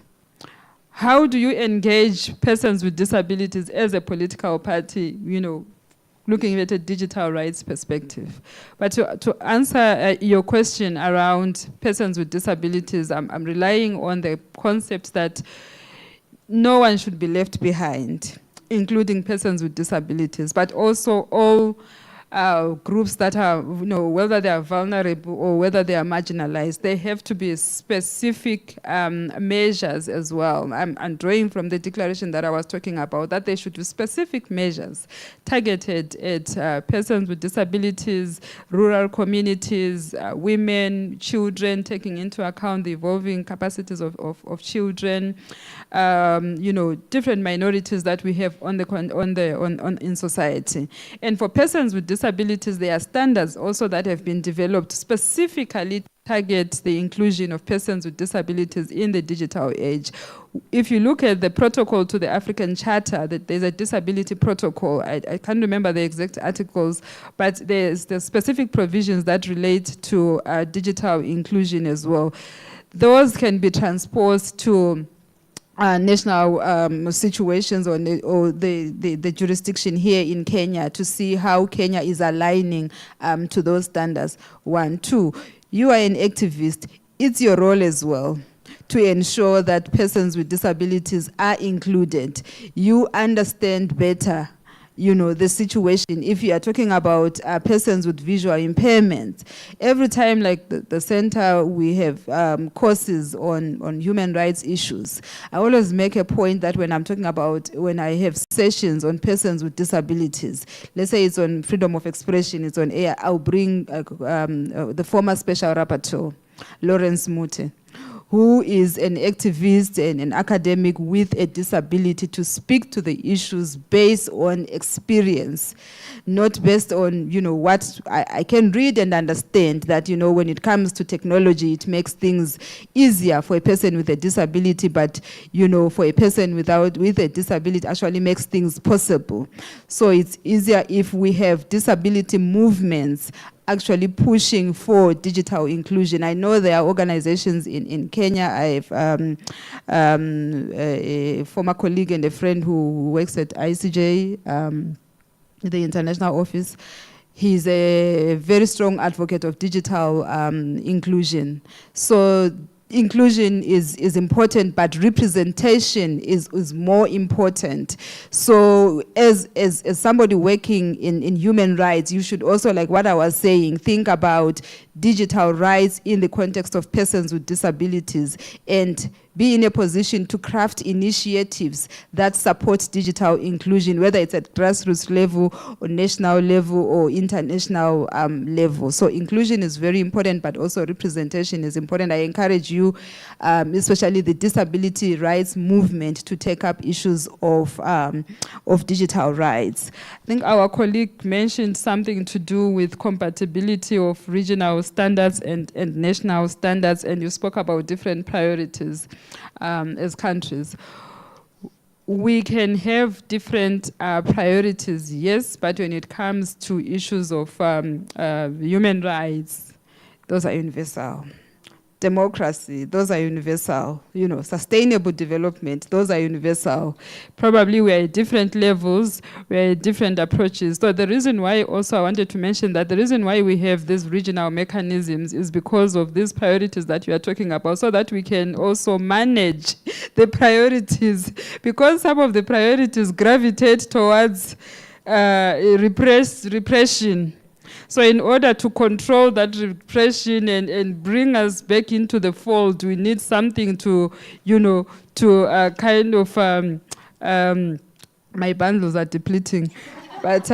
How do you engage persons with disabilities as a political party, looking at a digital rights perspective? But to answer your question around persons with disabilities, I'm relying on the concept that no one should be left behind, including persons with disabilities, but also all groups that are, whether they are vulnerable or whether they are marginalized, they have to be specific measures as well. I'm drawing from the declaration that I was talking about, that they should be specific measures targeted at persons with disabilities, rural communities, women, children, taking into account the evolving capacities of children, different minorities that we have in society. And for persons with disabilities, there are standards also that have been developed specifically to target the inclusion of persons with disabilities in the digital age. If you look at the protocol to the African Charter, that there's a disability protocol. I can't remember the exact articles, but there's the specific provisions that relate to digital inclusion as well. Those can be transposed to national situations or the jurisdiction here in Kenya to see how Kenya is aligning to those standards. 1, 2, you are an activist. It's your role as well to ensure that persons with disabilities are included. You understand better the situation. If you are talking about persons with visual impairments, every time, like the center, we have courses on human rights issues. I always make a point that when I have sessions on persons with disabilities, let's say it's on freedom of expression, it's on air, I'll bring the former special rapporteur, Lawrence Mute, who is an activist and an academic with a disability, to speak to the issues based on experience, not based on, what I can read and understand that, when it comes to technology, it makes things easier for a person with a disability, but, for a person with a disability actually makes things possible. So it's easier if we have disability movements actually pushing for digital inclusion. I know there are organizations in Kenya. I have a former colleague and a friend who works at ICJ, the international office. He's a very strong advocate of digital inclusion. So inclusion is important, but representation is more important. So as somebody working in human rights, you should also, like what I was saying, think about digital rights in the context of persons with disabilities and be in a position to craft initiatives that support digital inclusion, whether it's at grassroots level or national level or international level. So inclusion is very important, but also representation is important. I encourage you, especially the disability rights movement, to take up issues of digital rights. I think our colleague mentioned something to do with compatibility of regional standards and national standards, and you spoke about different priorities as countries. We can have different priorities, yes, but when it comes to issues of human rights, those are universal. Democracy, those are universal. You know, sustainable development, those are universal. Probably we're at different levels, we're at different approaches. So the reason why also I wanted to mention that the reason why we have these regional mechanisms is because of these priorities that you are talking about, so that we can also manage the priorities, because some of the priorities gravitate towards repression. So in order to control that repression and bring us back into the fold, we need something to, you know, to kind of, my bundles are depleting, but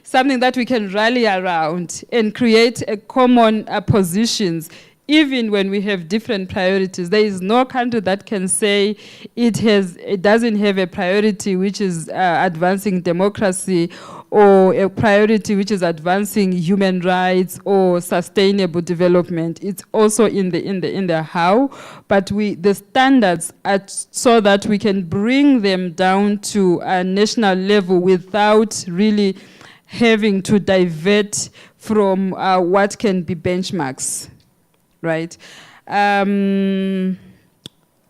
something that we can rally around and create a common positions. Even when we have different priorities, there is no country that can say it doesn't have a priority which is advancing democracy, or a priority which is advancing human rights or sustainable development. It's also in the how, but the standards are so that we can bring them down to a national level without really having to divert from what can be benchmarks. Right.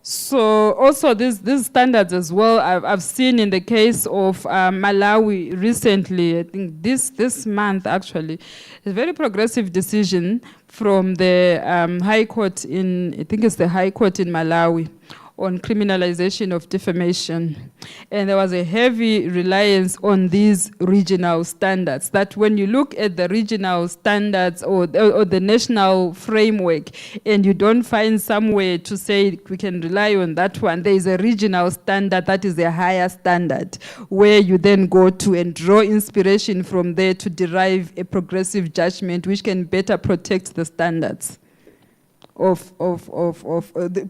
So also these standards as well, I've seen in the case of Malawi recently, I think this month actually, a very progressive decision from the High Court I think it's the High Court in Malawi, on criminalization of defamation. And there was a heavy reliance on these regional standards, that when you look at the regional standards or the national framework and you don't find some way to say we can rely on that one, there is a regional standard that is a higher standard, where you then go to and draw inspiration from there to derive a progressive judgment which can better protect the standards.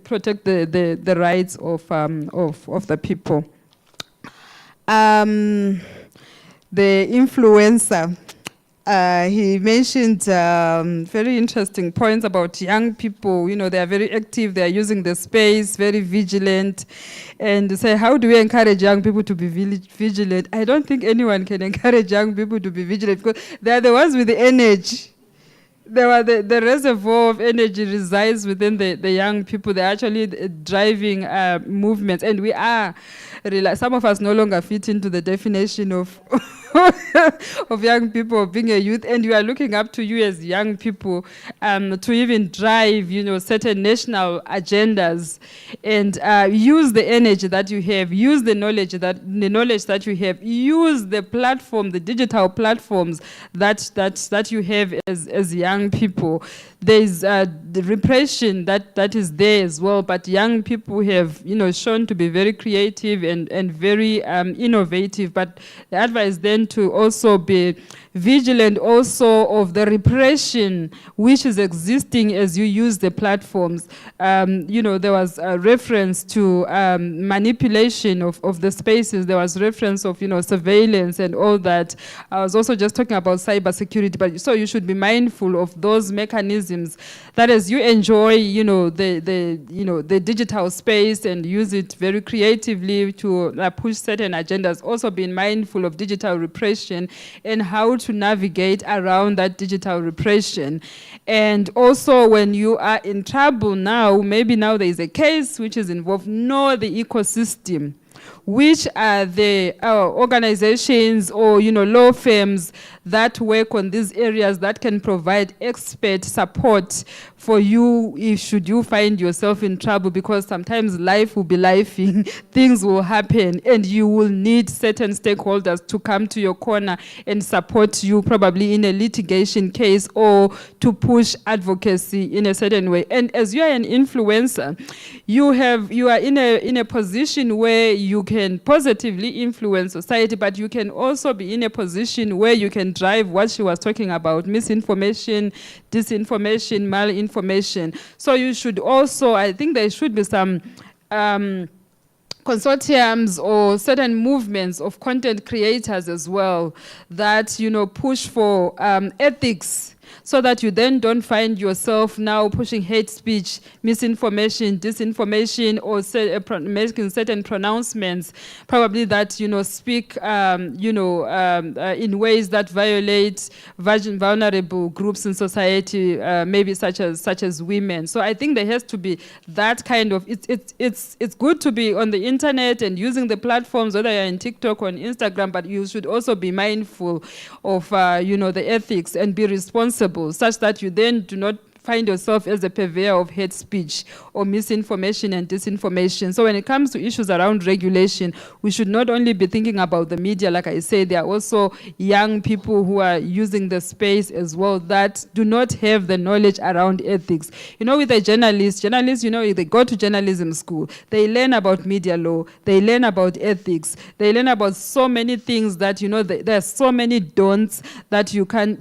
Protect the rights of the people. The influencer, he mentioned very interesting points about young people. You know, they are very active, they are using the space, very vigilant. And say, how do we encourage young people to be vigilant? I don't think anyone can encourage young people to be vigilant, because they are the ones with the energy. The reservoir of energy resides within the young people. They're actually driving movements. And we are, some of us no longer fit into the definition of of young people, of being a youth. And we are looking up to you as young people to even drive, you know, certain national agendas, and use the energy that you have, use the knowledge that you have, use the platform, the digital platforms that you have as young people. There's the repression that is there as well, but young people have, you know, shown to be very creative and very innovative. But the advice then to also be vigilant also of the repression which is existing as you use the platforms. You know, there was a reference to manipulation of the spaces. There was reference of, you know, surveillance and all that. I was also just talking about cybersecurity, but so you should be mindful of those mechanisms that as you enjoy, you know, the digital space and use it very creatively to push certain agendas, also being mindful of digital repression and how to navigate around that digital repression. And also when you are in trouble now, maybe now there is a case which is involved, know the ecosystem which are the organizations or, law firms that work on these areas that can provide expert support for you should you find yourself in trouble, because sometimes life will be lifing, things will happen, and you will need certain stakeholders to come to your corner and support you, probably in a litigation case, or to push advocacy in a certain way. And as you are an influencer, you are in a position where you can positively influence society, but you can also be in a position where you can drive what she was talking about: misinformation, disinformation, malinformation. So you should also, I think there should be some consortiums or certain movements of content creators as well that, push for ethics, so that you then don't find yourself now pushing hate speech, misinformation, disinformation, or making certain pronouncements, probably that, speak, in ways that violate vulnerable groups in society, maybe such as women. So I think there has to be that kind of, it's good to be on the internet and using the platforms, whether you're in TikTok or on Instagram, but you should also be mindful of, the ethics and be responsible, such that you then do not find yourself as a purveyor of hate speech or misinformation and disinformation. So when it comes to issues around regulation, we should not only be thinking about the media. Like I say, there are also young people who are using the space as well that do not have the knowledge around ethics. With a journalist, they go to journalism school, they learn about media law, they learn about ethics, they learn about so many things that, there are so many don'ts that you can,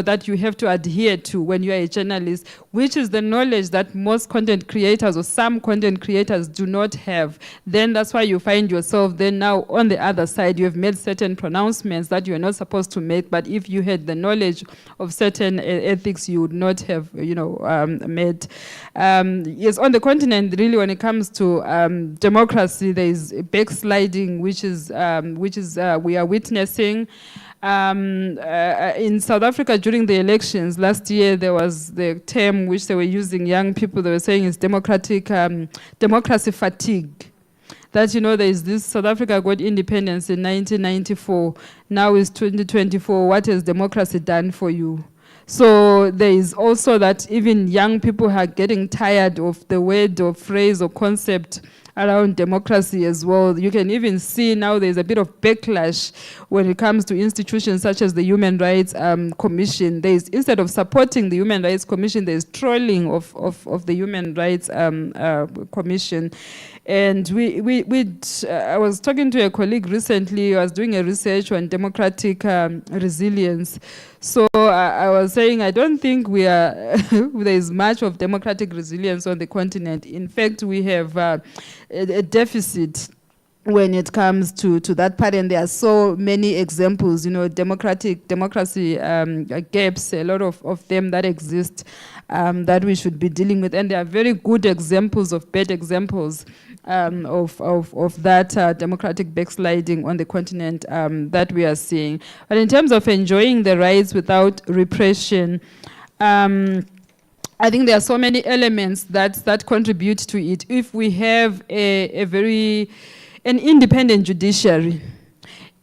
that you have to adhere to when you are a journalist, which is the knowledge that most content creators or some content creators do not have. Then that's why you find yourself then now on the other side. You have made certain pronouncements that you're not supposed to make, but if you had the knowledge of certain ethics, you would not have, made. Yes, on the continent, really, when it comes to democracy, there is backsliding, which is we are witnessing. In South Africa during the elections last year, there was the term which they were using, young people, they were saying is democracy fatigue. That, there is this, South Africa got independence in 1994, now it's 2024, what has democracy done for you? So there is also that even young people are getting tired of the word or phrase or concept around democracy as well. You can even see now there's a bit of backlash when it comes to institutions such as the Human Rights Commission. Instead of supporting the Human Rights Commission, there's trolling of the Human Rights Commission. And I was talking to a colleague recently. I was doing a research on democratic resilience. So I was saying, I don't think there is much of democratic resilience on the continent. In fact, we have a deficit when it comes to that part, and there are so many examples, democracy gaps, a lot of them that exist that we should be dealing with, and there are very good examples of bad examples of that democratic backsliding on the continent that we are seeing. But in terms of enjoying the rights without repression, I think there are so many elements that contribute to it. If we have an independent judiciary,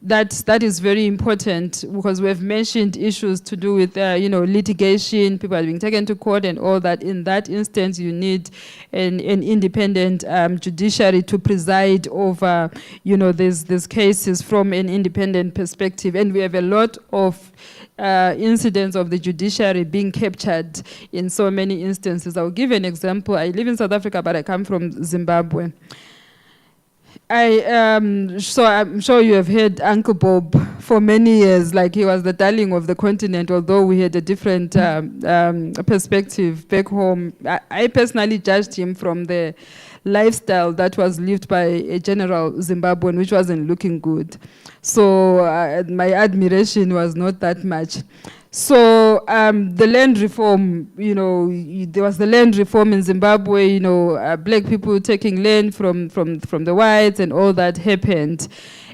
that is very important, because we have mentioned issues to do with litigation, people are being taken to court and all that. In that instance, you need an independent judiciary to preside over these cases from an independent perspective. And we have a lot of incidents of the judiciary being captured in so many instances. I'll give an example. I live in South Africa, but I come from Zimbabwe. So I'm sure you have heard Uncle Bob for many years, like he was the darling of the continent, although we had a different perspective back home. I personally judged him from the lifestyle that was lived by a general Zimbabwean, which wasn't looking good. So my admiration was not that much. So the land reform, there was the land reform in Zimbabwe, black people taking land from the whites and all that happened.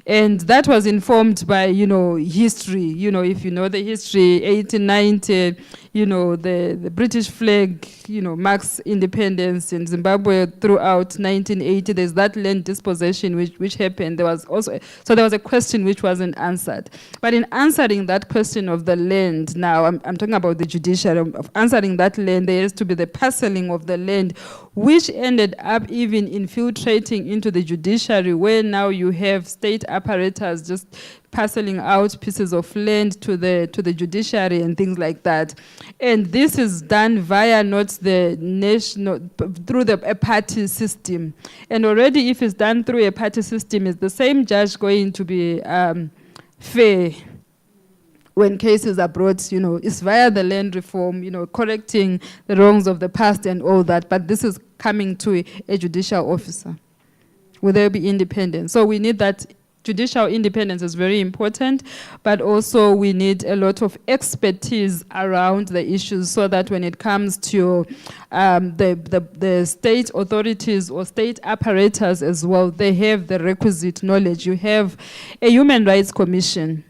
And that was informed by, history. If you know the history, 1890, the British flag, marks independence in Zimbabwe throughout 1980. There's that land dispossession which happened. There was a question which wasn't answered. But in answering that question of the land, now I'm talking about the judiciary, of answering that land, there has to be the parceling of the land, which ended up even infiltrating into the judiciary, where now you have state apparatus just parceling out pieces of land to the judiciary and things like that. And this is done via not the national, through a party system. And already if it's done through a party system, is the same judge going to be fair when cases are brought? It's via the land reform, correcting the wrongs of the past and all that. But this is coming to a judicial officer. Will there be independence? So we need that. Judicial independence is very important, but also we need a lot of expertise around the issues, so that when it comes to the state authorities or state apparatus as well, they have the requisite knowledge. You have a Human Rights Commission.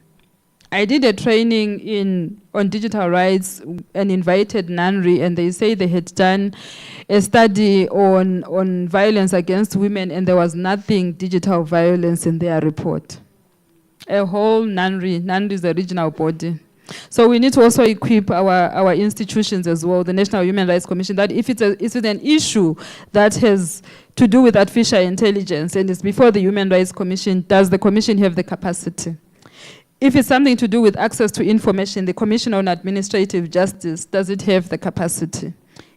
I did a training on digital rights and invited NANRI, and they say they had done a study on violence against women, and there was nothing digital violence in their report. A whole NANRI is a regional body. So we need to also equip our institutions as well, the National Human Rights Commission, that if it's an issue that has to do with artificial intelligence and it's before the Human Rights Commission, does the commission have the capacity? If it's something to do with access to information, the Commission on Administrative Justice, does it have the capacity?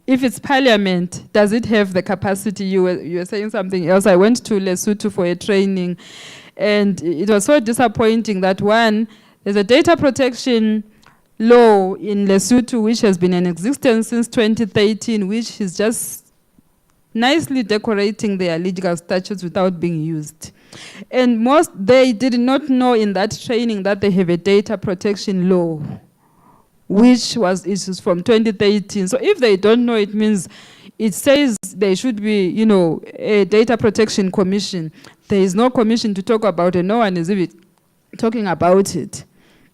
If it's Parliament, does it have the capacity? You were saying something else. I went to Lesotho for a training, and it was so disappointing that, one, there's a data protection law in Lesotho which has been in existence since 2013, which is just nicely decorating their legal statutes without being used. And they did not know in that training that they have a data protection law, which is from 2013. So if they don't know, it means it says there should be, a data protection commission. There is no commission to talk about it. No one is even talking about it.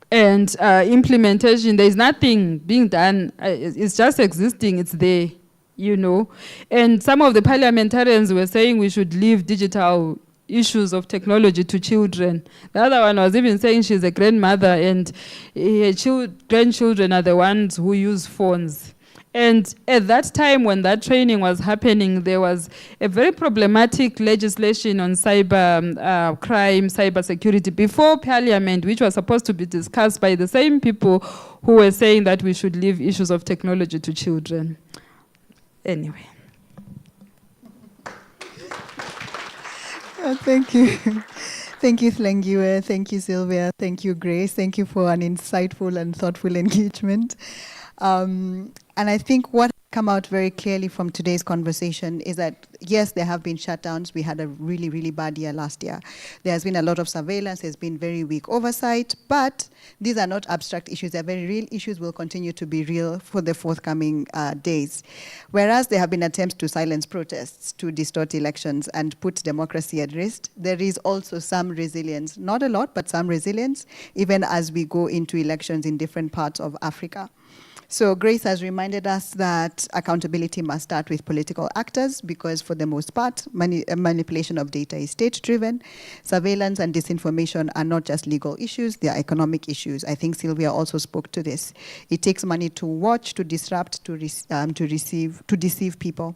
And implementation, there is nothing being done. It's just existing. It's there, And some of the parliamentarians were saying we should leave digital issues of technology to children. The other one was even saying she's a grandmother and her grandchildren are the ones who use phones. And at that time when that training was happening, there was a very problematic legislation on cyber crime, cyber security before Parliament, which was supposed to be discussed by the same people who were saying that we should leave issues of technology to children. Anyway. Thank you. Thank you, Thlengiwe. Thank you, Sylvia. Thank you, Grace. Thank you for an insightful and thoughtful engagement. And I think what come out very clearly from today's conversation is that, yes, there have been shutdowns. We had a really, really bad year last year. There has been a lot of surveillance. There's been very weak oversight. But these are not abstract issues. They're very real issues, will continue to be real for the forthcoming days. Whereas there have been attempts to silence protests, to distort elections, and put democracy at risk, there is also some resilience. Not a lot, but some resilience, even as we go into elections in different parts of Africa. So Grace has reminded us that accountability must start with political actors, because for the most part, manipulation of data is state-driven. Surveillance and disinformation are not just legal issues, they are economic issues. I think Sylvia also spoke to this. It takes money to watch, to disrupt, to deceive people.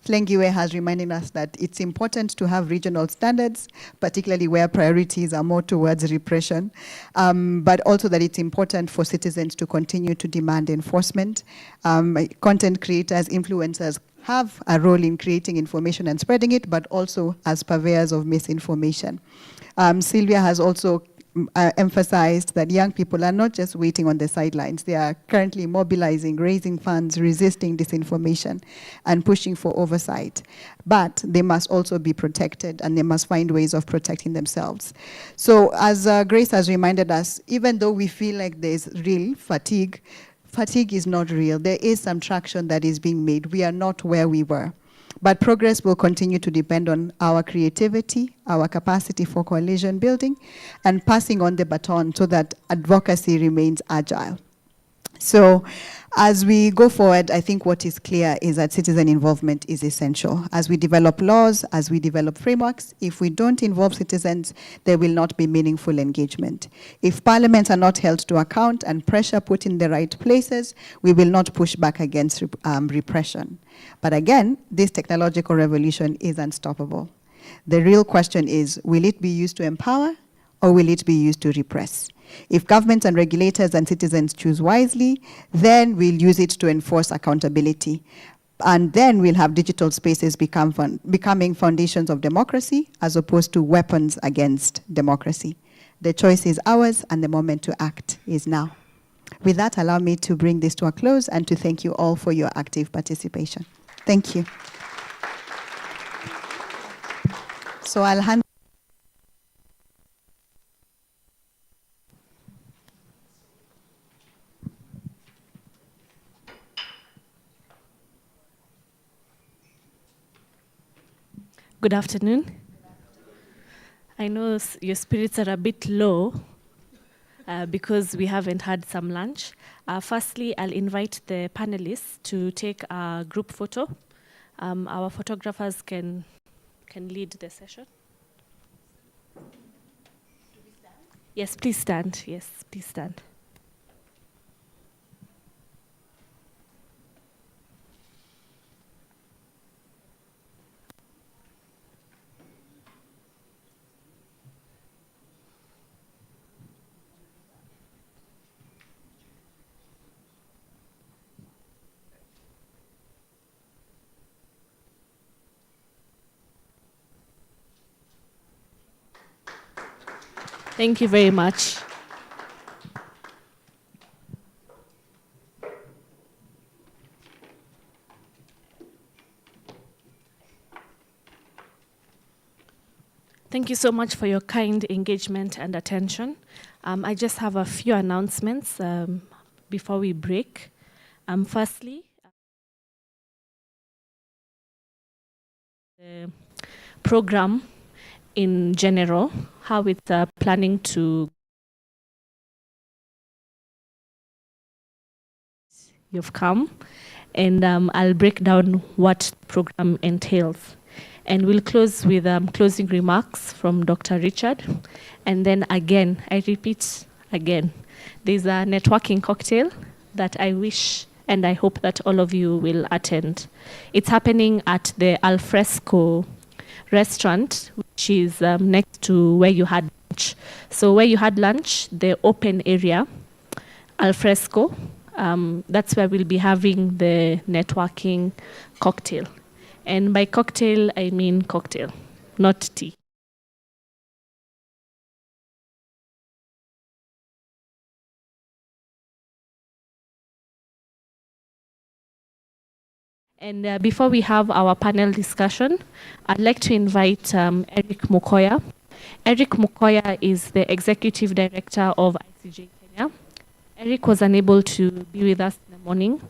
Thlengiwe has reminded us that it's important to have regional standards, particularly where priorities are more towards repression, but also that it's important for citizens to continue to demand enforcement. Content creators, influencers have a role in creating information and spreading it, but also as purveyors of misinformation. Sylvia has also emphasized that young people are not just waiting on the sidelines. They are currently mobilizing, raising funds, resisting disinformation, and pushing for oversight. But they must also be protected, and they must find ways of protecting themselves. So as Grace has reminded us, even though we feel like there's real fatigue is not real. There is some traction that is being made. We are not where we were. But progress will continue to depend on our creativity, our capacity for coalition building, and passing on the baton so that advocacy remains agile. So as we go forward, I think what is clear is that citizen involvement is essential. As we develop laws, as we develop frameworks, if we don't involve citizens, there will not be meaningful engagement. If parliaments are not held to account and pressure put in the right places, we will not push back against repression. But again, this technological revolution is unstoppable. The real question is, will it be used to empower or will it be used to repress? If governments and regulators and citizens choose wisely, then we'll use it to enforce accountability. And then we'll have digital spaces becoming foundations of democracy as opposed to weapons against democracy. The choice is ours and the moment to act is now. With that, allow me to bring this to a close and to thank you all for your active participation. Thank you. So I'll hand. Good afternoon. I know your spirits are a bit low because we haven't had some lunch. Firstly, I'll invite the panelists to take a group photo. Our photographers can lead the session. Yes, please stand. Yes, please stand. Thank you very much. Thank you so much for your kind engagement and attention. I just have a few announcements before we break. Firstly, the program in general, how it's planning to. You've come, and I'll break down what the program entails. And we'll close with closing remarks from Dr. Richard. And then again, I repeat again, there's a networking cocktail that I wish and I hope that all of you will attend. It's happening at the Alfresco restaurant, which is next to where you had lunch. So where you had lunch, the open area, Alfresco, that's where we'll be having the networking cocktail. And by cocktail, I mean cocktail, not tea. And before we have our panel discussion, I'd like to invite Eric Mukoya. Eric Mukoya is the Executive Director of ICJ Kenya. Eric was unable to be with us in the morning,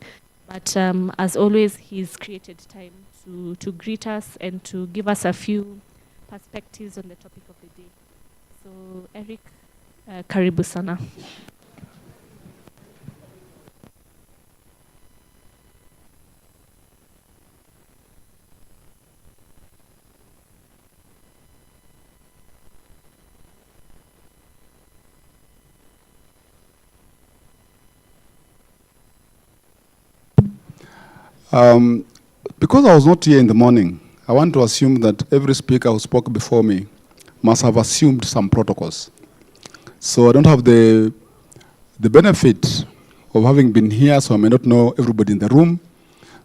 but as always, he's created time to greet us and to give us a few perspectives on the topic of the day. So, Eric, karibu sana. Because I was not here in the morning, I want to assume that every speaker who spoke before me must have assumed some protocols. So I don't have the benefit of having been here, so I may not know everybody in the room.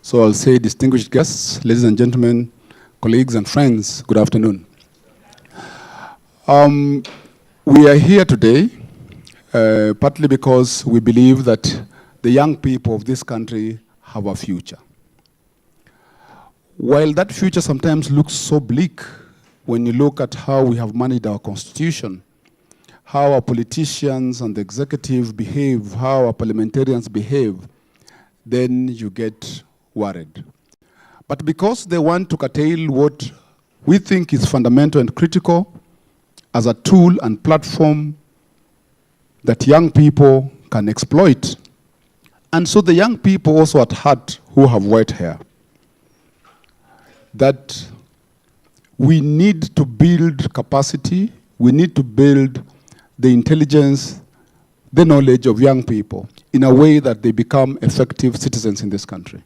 So I'll say, distinguished guests, ladies and gentlemen, colleagues and friends, good afternoon. We are here today partly because we believe that the young people of this country have a future. While that future sometimes looks so bleak when you look at how we have managed our constitution, how our politicians and the executive behave, how our parliamentarians behave, then you get worried. But because they want to curtail what we think is fundamental and critical as a tool and platform that young people can exploit. And so the young people also at heart who have white hair, that we need to build capacity, we need to build the intelligence, the knowledge of young people in a way that they become effective citizens in this country.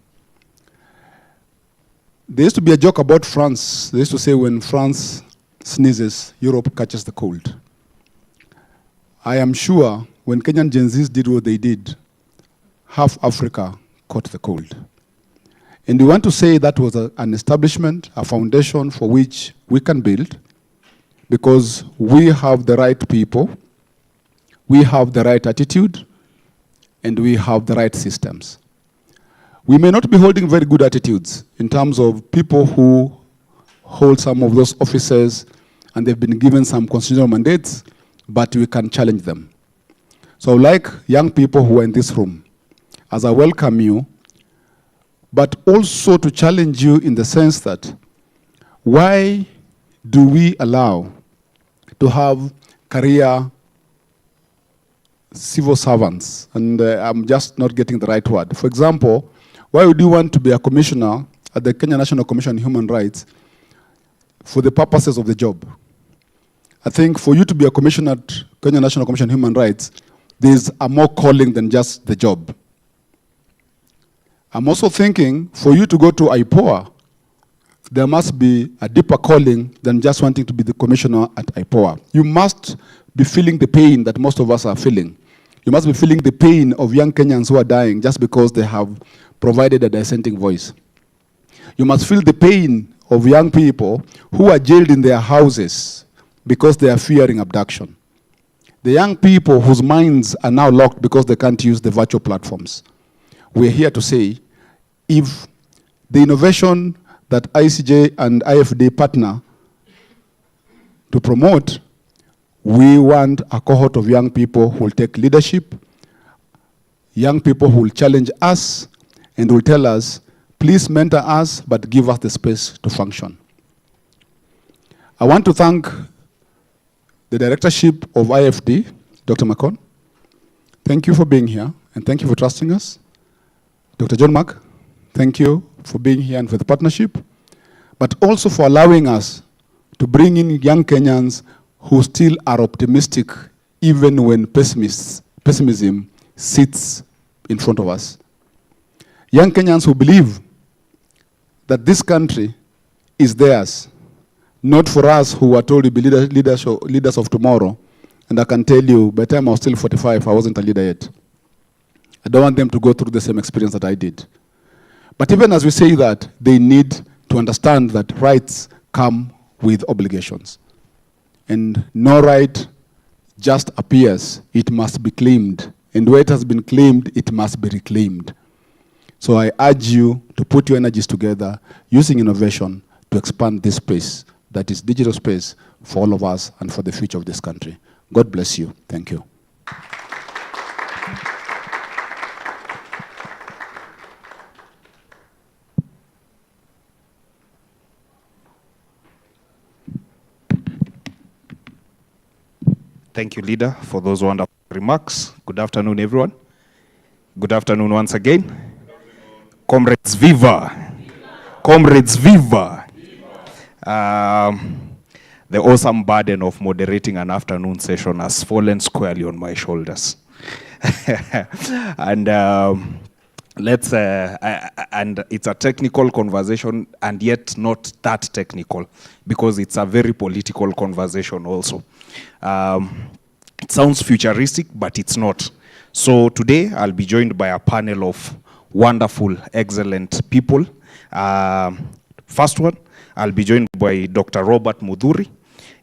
There used to be a joke about France. They used to say when France sneezes, Europe catches the cold. I am sure when Kenyan Gen Zs did what they did, half Africa caught the cold. And we want to say that was an establishment, a foundation for which we can build, because we have the right people, we have the right attitude, and we have the right systems. We may not be holding very good attitudes in terms of people who hold some of those offices and they've been given some constitutional mandates, but we can challenge them. So like young people who are in this room, as I welcome you, but also to challenge you in the sense that why do we allow to have career civil servants? And I'm just not getting the right word. For example, why would you want to be a commissioner at the Kenya National Commission on Human Rights for the purposes of the job? I think for you to be a commissioner at Kenya National Commission on Human Rights, there's a more calling than just the job. I'm also thinking for you to go to IPOA, there must be a deeper calling than just wanting to be the commissioner at IPOA. You must be feeling the pain that most of us are feeling. You must be feeling the pain of young Kenyans who are dying just because they have provided a dissenting voice. You must feel the pain of young people who are jailed in their houses because they are fearing abduction. The young people whose minds are now locked because they can't use the virtual platforms. We're here to say, if the innovation that ICJ and IFD partner to promote, we want a cohort of young people who will take leadership, young people who will challenge us and will tell us, please mentor us, but give us the space to function. I want to thank the directorship of IFD, Dr. Macon. Thank you for being here, and thank you for trusting us. Dr. John Mack, thank you for being here and for the partnership, but also for allowing us to bring in young Kenyans who still are optimistic even when pessimism sits in front of us. Young Kenyans who believe that this country is theirs, not for us who are told to be leaders of tomorrow. And I can tell you, by the time I was still 45, I wasn't a leader yet. I don't want them to go through the same experience that I did. But even as we say that, they need to understand that rights come with obligations. And no right just appears, it must be claimed. And where it has been claimed, it must be reclaimed. So I urge you to put your energies together using innovation to expand this space that is digital space for all of us and for the future of this country. God bless you. Thank you. Thank you, Leader, for those wonderful remarks. Good afternoon, everyone. Good afternoon once again. Comrades, viva! Comrades, viva! The awesome burden of moderating an afternoon session has fallen squarely on my shoulders. And and it's a technical conversation, and yet not that technical, because it's a very political conversation also. It sounds futuristic, but it's not. So today I'll be joined by a panel of wonderful, excellent people. First one, I'll be joined by Dr. Robert Mudhuri,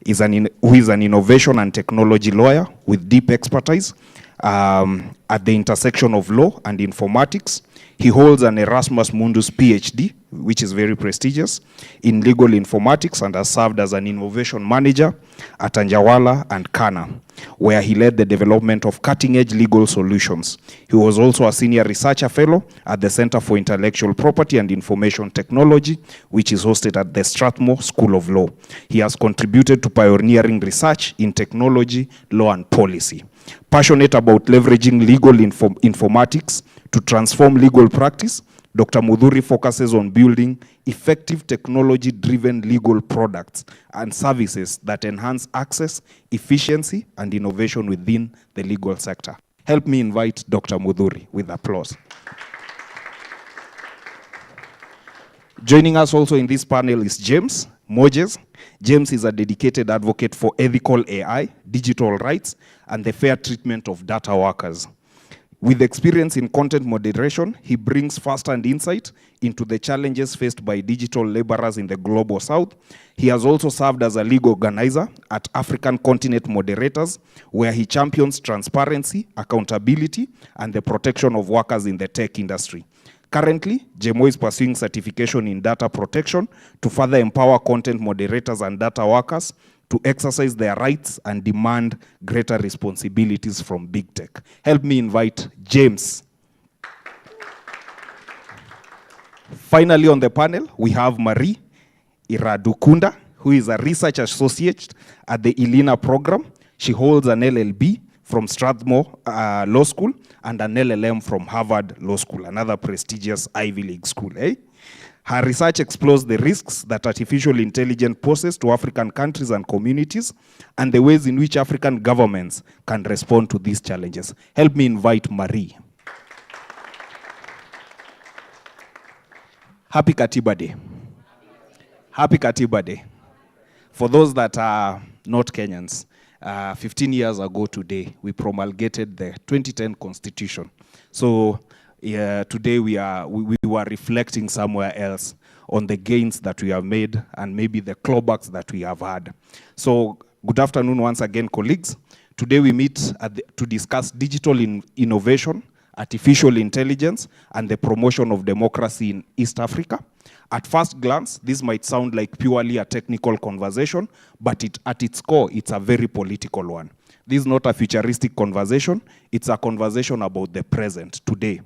who is an innovation and technology lawyer with deep expertise. at the intersection of law and informatics. He holds an Erasmus Mundus PhD, which is very prestigious, in legal informatics, and has served as an innovation manager at Anjawala and Kana, where he led the development of cutting-edge legal solutions. He was also a senior researcher fellow at the Center for Intellectual Property and Information Technology, which is hosted at the Strathmore School of Law. He has contributed to pioneering research in technology, law, and policy. Passionate about leveraging legal informatics to transform legal practice, Dr. Mudhuri focuses on building effective technology-driven legal products and services that enhance access, efficiency, and innovation within the legal sector. Help me invite Dr. Mudhuri with applause. Joining us also in this panel is James Mojes. James is a dedicated advocate for ethical AI, digital rights, and the fair treatment of data workers. With experience in content moderation, he brings first-hand insight into the challenges faced by digital laborers in the global south. He has also served as a league organizer at African Continent Moderators, where he champions transparency, accountability, and the protection of workers in the tech industry. Currently, Jemo is pursuing certification in data protection to further empower content moderators and data workers to exercise their rights and demand greater responsibilities from big tech. Help me invite James. Finally on the panel, we have Marie Iradukunda, who is a research associate at the ILINA program. She holds an LLB from Strathmore Law School and an LLM from Harvard Law School, another prestigious Ivy League school. Her research explores the risks that artificial intelligence poses to African countries and communities and the ways in which African governments can respond to these challenges. Help me invite Marie. Happy Katiba Day. Happy Katiba Day. For those that are not Kenyans, 15 years ago today, we promulgated the 2010 Constitution. So today we were reflecting somewhere else on the gains that we have made and maybe the clawbacks that we have had. So good afternoon once again, colleagues. Today we meet to discuss digital innovation, artificial intelligence, and the promotion of democracy in East Africa. At first glance, this might sound like purely a technical conversation, but at its core, it's a very political one. This is not a futuristic conversation. It's a conversation about the present, today.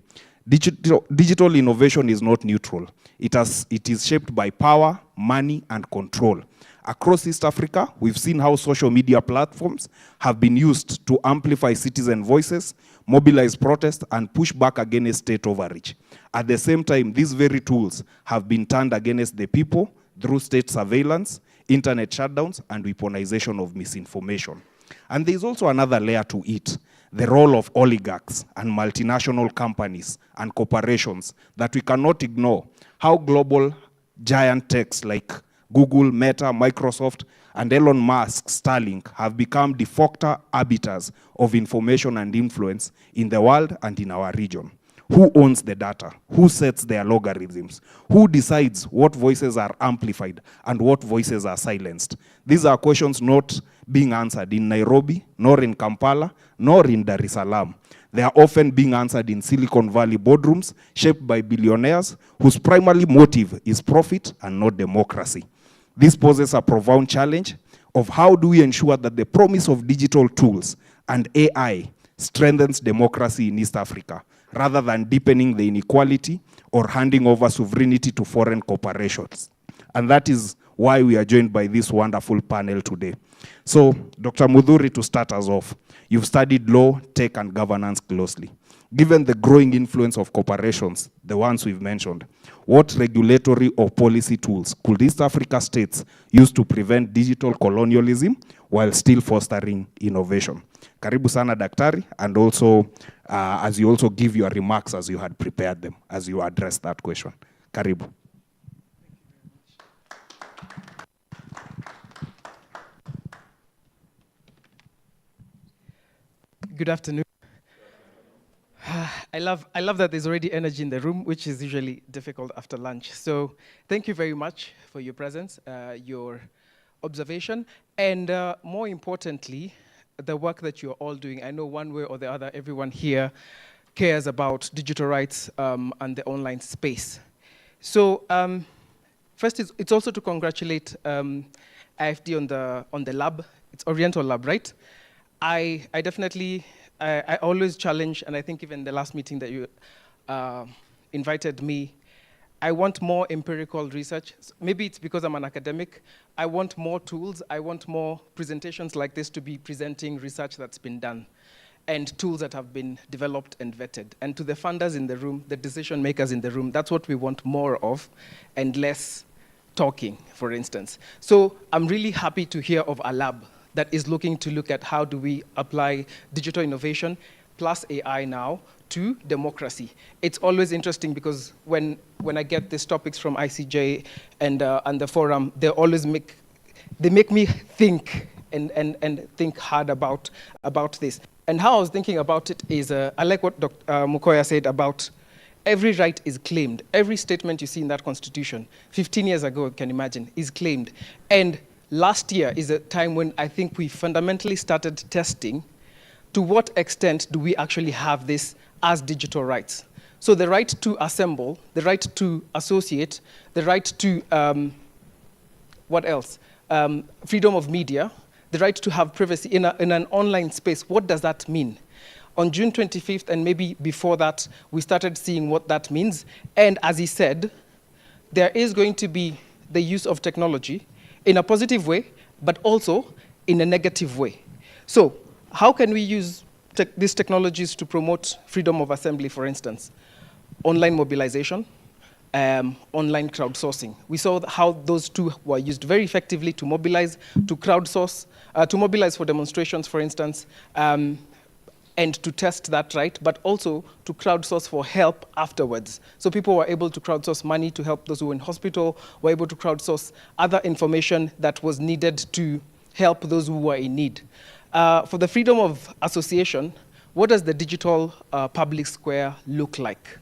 Digital innovation is not neutral. It is shaped by power, money, and control. Across East Africa, we've seen how social media platforms have been used to amplify citizen voices, mobilize protest, and push back against state overreach. At the same time, these very tools have been turned against the people through state surveillance, internet shutdowns, and weaponization of misinformation. And there's also another layer to it, the role of oligarchs and multinational companies and corporations that we cannot ignore. How global giant techs like Google, Meta, Microsoft, and Elon Musk's Starlink have become de facto arbiters of information and influence in the world and in our region. Who owns the data? Who sets their logarithms? Who decides what voices are amplified and what voices are silenced? These are questions not being answered in Nairobi, nor in Kampala, nor in Dar es Salaam. They are often being answered in Silicon Valley boardrooms shaped by billionaires whose primary motive is profit and not democracy. This poses a profound challenge of how do we ensure that the promise of digital tools and AI strengthens democracy in East Africa, rather than deepening the inequality or handing over sovereignty to foreign corporations. And that is why we are joined by this wonderful panel today. So, Dr. Mudhuri, to start us off, you've studied law, tech, and governance closely. Given the growing influence of corporations, the ones we've mentioned, what regulatory or policy tools could East Africa states use to prevent digital colonialism while still fostering innovation? Karibu sana, Daktari, and also as you also give your remarks as you had prepared them, as you address that question. Karibu. Good afternoon. I love that there's already energy in the room, which is usually difficult after lunch. So thank you very much for your presence, your observation, and more importantly, the work that you're all doing. I know one way or the other, everyone here cares about digital rights and the online space. So first, it's also to congratulate IFD on the lab. It's Oriental Lab, right? I definitely, I always challenge, and I think even the last meeting that you invited me, I want more empirical research. Maybe it's because I'm an academic. I want more tools. I want more presentations like this to be presenting research that's been done and tools that have been developed and vetted. And to the funders in the room, the decision makers in the room, that's what we want more of and less talking, for instance. So I'm really happy to hear of a lab that is looking to look at how do we apply digital innovation plus AI now to democracy. It's always interesting because when I get these topics from ICJ and the forum, they always make me think and think hard about this. And how I was thinking about it is, I like what Dr. Mukoya said about every right is claimed. Every statement you see in that constitution, 15 years ago, you can imagine, is claimed. And last year is a time when I think we fundamentally started testing to what extent do we actually have this as digital rights. So the right to assemble, the right to associate, the right to, what else? Freedom of media, the right to have privacy in an online space. What does that mean? On June 25th, and maybe before that, we started seeing what that means. And as he said, there is going to be the use of technology in a positive way, but also in a negative way. So how can we use these technologies to promote freedom of assembly, for instance? Online mobilization, online crowdsourcing. We saw how those two were used very effectively to mobilize, to crowdsource, to mobilize for demonstrations, for instance, and to test that right, but also to crowdsource for help afterwards. So people were able to crowdsource money to help those who were in hospital, were able to crowdsource other information that was needed to help those who were in need. For the freedom of association, what does the digital public square look like?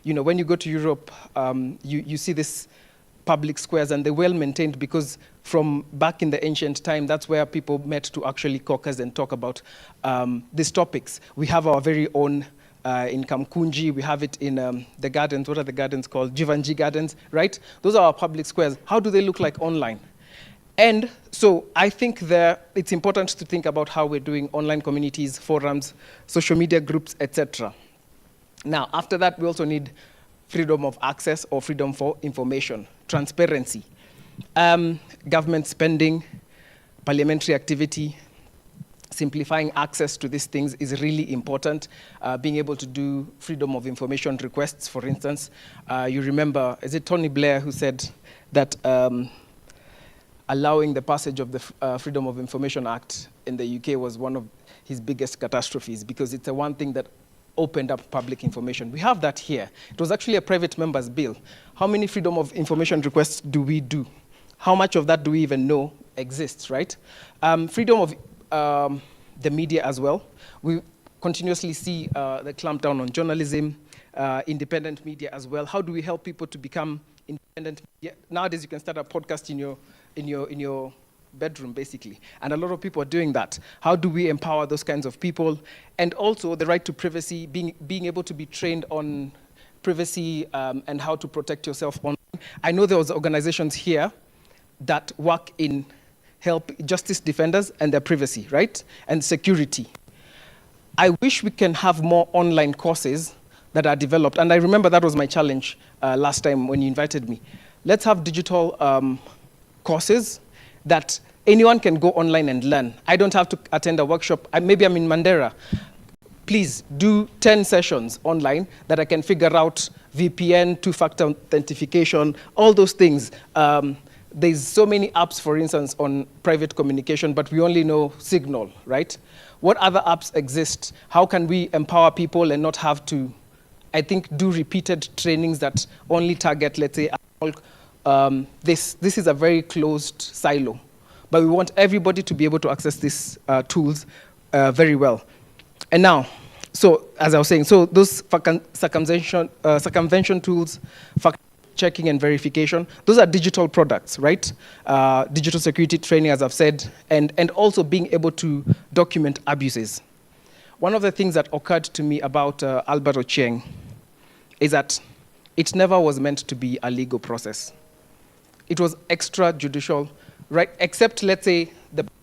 You know, when you go to Europe, you see this public squares, and they're well maintained because from back in the ancient time, that's where people met to actually caucus and talk about these topics. We have our very own in Kamkunji, we have it in the gardens. What are the gardens called? Jivanji Gardens, right? Those are our public squares. How do they look like online? And so I think it's important to think about how we're doing online communities, forums, social media groups, etc. Now, after that, we also need freedom of access or freedom for information, transparency, government spending, parliamentary activity, simplifying access to these things is really important. Being able to do freedom of information requests, for instance. You remember, is it Tony Blair who said that allowing the passage of the Freedom of Information Act in the UK was one of his biggest catastrophes because it's the one thing that opened up public information. We have that here. It was actually a private member's bill. How many freedom of information requests do we do? How much of that do we even know exists, right? Freedom of the media as well. We continuously see the clampdown on journalism, independent media as well. How do we help people to become independent media? Nowadays, you can start a podcast in your bedroom, basically. And a lot of people are doing that. How do we empower those kinds of people? And also the right to privacy, being able to be trained on privacy and how to protect yourself online. I know there was organizations here that work in help justice defenders and their privacy, right? And security. I wish we can have more online courses that are developed. And I remember that was my challenge last time when you invited me. Let's have digital courses that anyone can go online and learn. I don't have to attend a workshop. Maybe I'm in Mandera. Please do 10 sessions online that I can figure out VPN, two-factor authentication, all those things. There's so many apps, for instance, on private communication, but we only know Signal, right? What other apps exist? How can we empower people and not have to, I think, do repeated trainings that only target, let's say, this is a very closed silo, but we want everybody to be able to access these tools very well. And now, so as I was saying, so those circumvention tools, checking and verification. Those are digital products, right? Digital security training, as I've said, and also being able to document abuses. One of the things that occurred to me about Albert Ochieng is that it never was meant to be a legal process. It was extrajudicial, right? Except, let's say,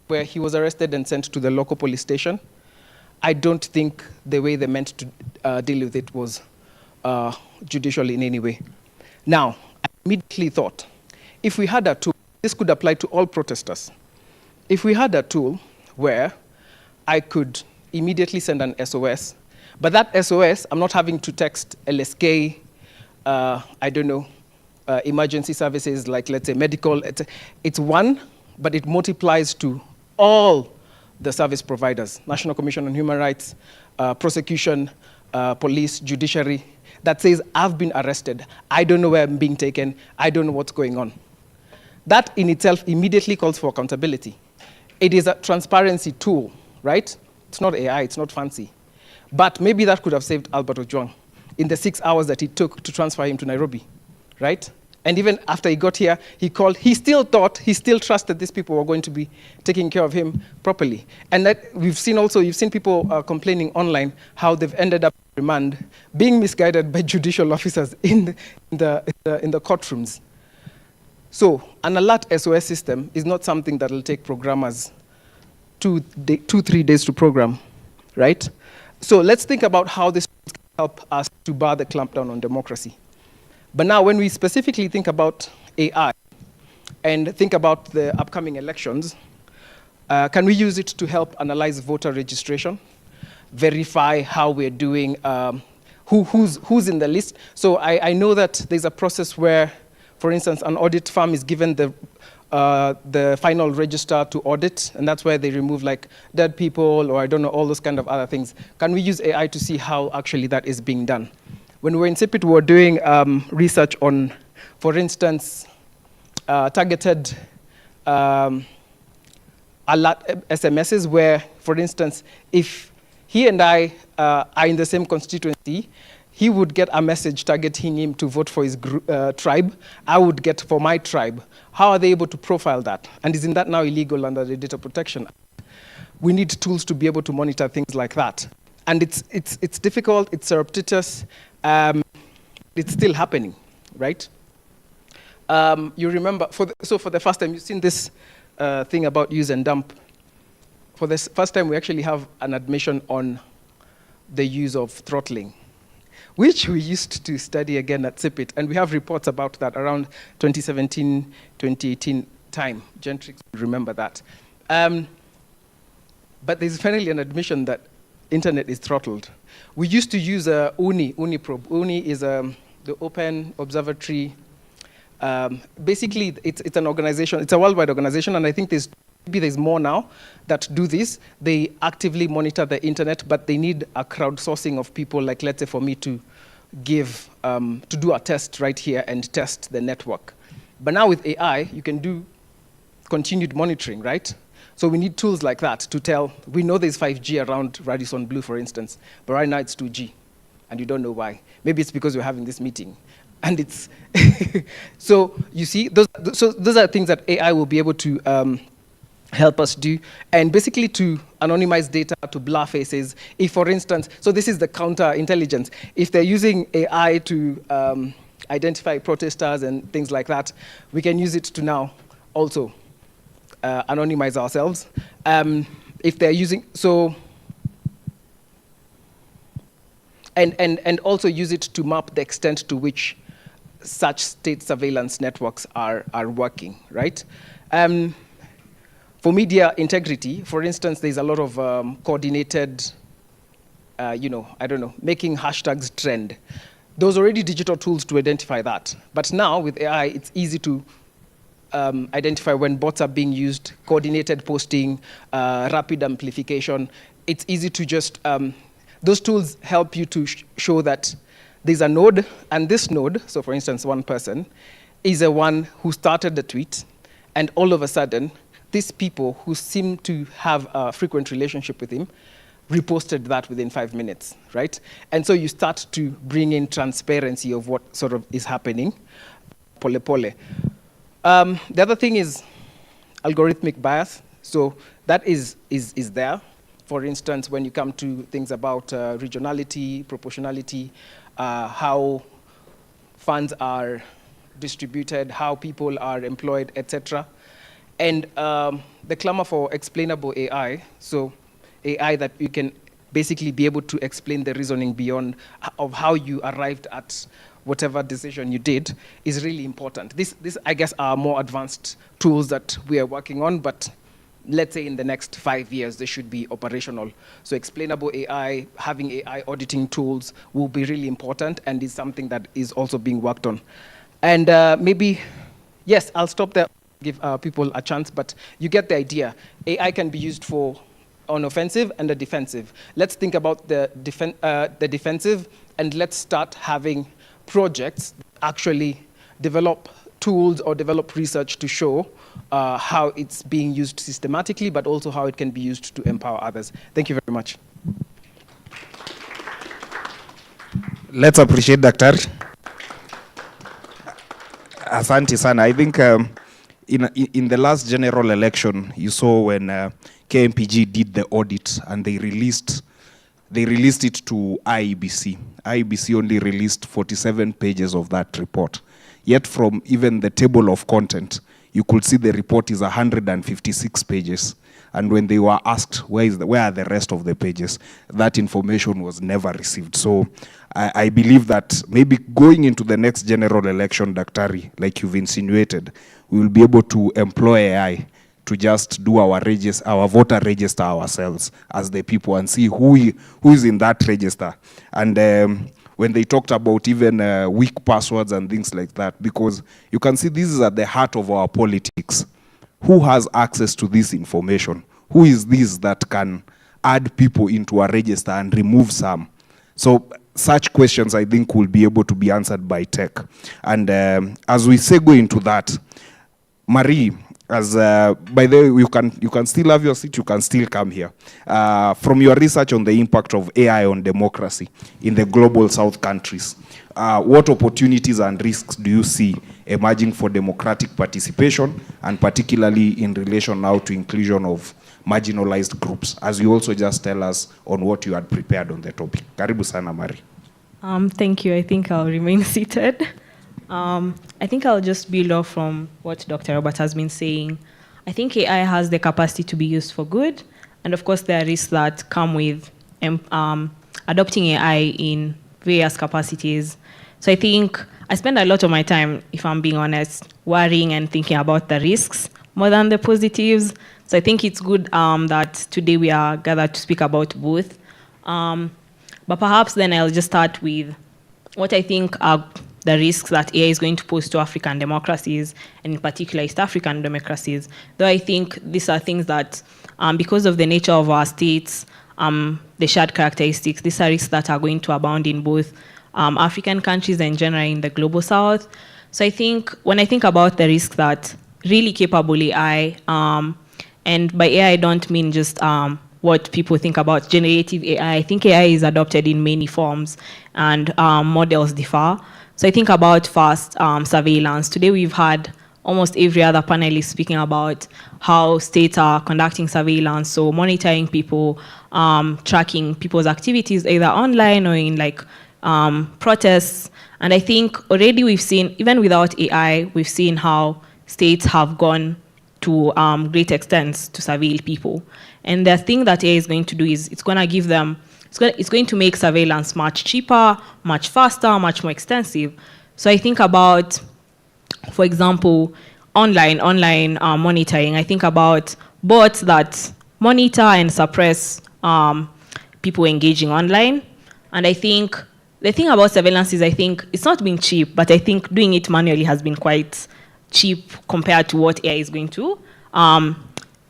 where he was arrested and sent to the local police station. I don't think the way they meant to deal with it was judicial in any way. Now, I immediately thought, if we had a tool, this could apply to all protesters. If we had a tool where I could immediately send an SOS, but that SOS, I'm not having to text LSK, I don't know, emergency services like, let's say, medical. It's one, but it multiplies to all the service providers, National Commission on Human Rights, prosecution, police, judiciary, that says, I've been arrested. I don't know where I'm being taken. I don't know what's going on. That in itself immediately calls for accountability. It is a transparency tool, right? It's not AI, it's not fancy. But maybe that could have saved Albert Ojwang in the 6 hours that it took to transfer him to Nairobi, right? And even after he got here, he still thought, he still trusted these people were going to be taking care of him properly. And that you've seen people complaining online how they've ended up in remand, being misguided by judicial officers in the courtrooms. So an alert SOS system is not something that will take programmers 2-3 days to program, right? So let's think about how this can help us to bar the clampdown on democracy. But now when we specifically think about AI and think about the upcoming elections, can we use it to help analyze voter registration, verify how we're doing, who's in the list? So I know that there's a process where, for instance, an audit firm is given the final register to audit, and that's where they remove like dead people or I don't know, all those kind of other things. Can we use AI to see how actually that is being done? When we were in CIPIT, we were doing research on, for instance, targeted alert SMSs where, for instance, if he and I are in the same constituency, he would get a message targeting him to vote for his tribe. I would get for my tribe. How are they able to profile that? And isn't that now illegal under the Data Protection Act? We need tools to be able to monitor things like that. And it's difficult, it's surreptitious, it's still happening, right? You remember, for the first time, you've seen this thing about use and dump. For the first time, we actually have an admission on the use of throttling, which we used to study again at CIPIT, and we have reports about that around 2017, 2018 time. Gentrix will remember that. But there's finally an admission that internet is throttled. We used to use UNI probe. UNI is the Open Observatory. Basically, it's an organization. It's a worldwide organization, and I think maybe there's more now that do this. They actively monitor the internet, but they need a crowdsourcing of people, like let's say for me to do a test right here and test the network. But now with AI, you can do continued monitoring, right? So we need tools like that to tell, we know there's 5G around Radisson Blu, for instance, but right now it's 2G, and you don't know why. Maybe it's because we're having this meeting. And it's, so you see, those are things that AI will be able to help us do, and basically to anonymize data, to blur faces. If, for instance, so this is the counterintelligence. If they're using AI to identify protesters and things like that, we can use it to now also anonymize ourselves. If they're using, so, and also use it to map the extent to which such state surveillance networks are working, right? For media integrity, for instance, there's a lot of coordinated, I don't know, making hashtags trend. Those are already digital tools to identify that. But now with AI, it's easy to identify when bots are being used, coordinated posting, rapid amplification. It's easy to just, those tools help you to show that there's a node, and this node, so for instance, one person, is the one who started the tweet, and all of a sudden, these people who seem to have a frequent relationship with him reposted that within 5 minutes, right? And so you start to bring in transparency of what sort of is happening. pole pole. The other thing is algorithmic bias. So that is there. For instance, when you come to things about regionality, proportionality, how funds are distributed, how people are employed, etc. And the clamor for explainable AI, so AI that you can basically be able to explain the reasoning beyond of how you arrived at whatever decision you did, is really important. This I guess, are more advanced tools that we are working on, but let's say in the next 5 years, they should be operational. So explainable AI, having AI auditing tools will be really important, and is something that is also being worked on. And maybe, yes, I'll stop there, give people a chance, but you get the idea. AI can be used for an offensive and a defensive. Let's think about the defensive, and let's start having projects actually develop tools or develop research to show how it's being used systematically, but also how it can be used to empower others. Thank you very much. Let's appreciate Dr. Asante sana. I think in the last general election, you saw when KMPG did the audit and they released it to IEBC. IEBC only released 47 pages of that report. Yet from even the table of content, you could see the report is 156 pages. And when they were asked, where are the rest of the pages, that information was never received. So I believe that maybe going into the next general election, Daktari, like you've insinuated, we will be able to employ AI to just do our voter register ourselves as the people and see who is in that register. And when they talked about even weak passwords and things like that, because you can see this is at the heart of our politics. Who has access to this information? Who is this that can add people into a register and remove some? So such questions, I think, will be able to be answered by tech. And as we segue into that, Marie, by the way, you can still have your seat, you can still come here. From your research on the impact of AI on democracy in the global South countries, what opportunities and risks do you see emerging for democratic participation, and particularly in relation now to inclusion of marginalized groups, as you also just tell us on what you had prepared on the topic? Karibu sana, Mari. Thank you. I think I'll remain seated. I think I'll just build off from what Dr. Robert has been saying. I think AI has the capacity to be used for good, and of course there are risks that come with adopting AI in various capacities. So I think I spend a lot of my time, if I'm being honest, worrying and thinking about the risks more than the positives. So I think it's good that today we are gathered to speak about both. But perhaps then I'll just start with what I think are the risks that AI is going to pose to African democracies, and in particular East African democracies. Though I think these are things that, because of the nature of our states, the shared characteristics, these are risks that are going to abound in both African countries and generally in the global South. So I think when I think about the risks that really capable AI, and by AI I don't mean just what people think about generative AI. I think AI is adopted in many forms, and models differ. So I think about first surveillance. Today we've had almost every other panelist speaking about how states are conducting surveillance, so monitoring people, tracking people's activities either online or in protests. And I think already we've seen, even without AI, we've seen how states have gone to great extents to surveil people. And the thing that AI is going to do is it's going to give them, it's going to make surveillance much cheaper, much faster, much more extensive. So I think about, for example, online monitoring. I think about bots that monitor and suppress people engaging online. And I think the thing about surveillance is I think it's not been cheap, but I think doing it manually has been quite cheap compared to what AI is going to.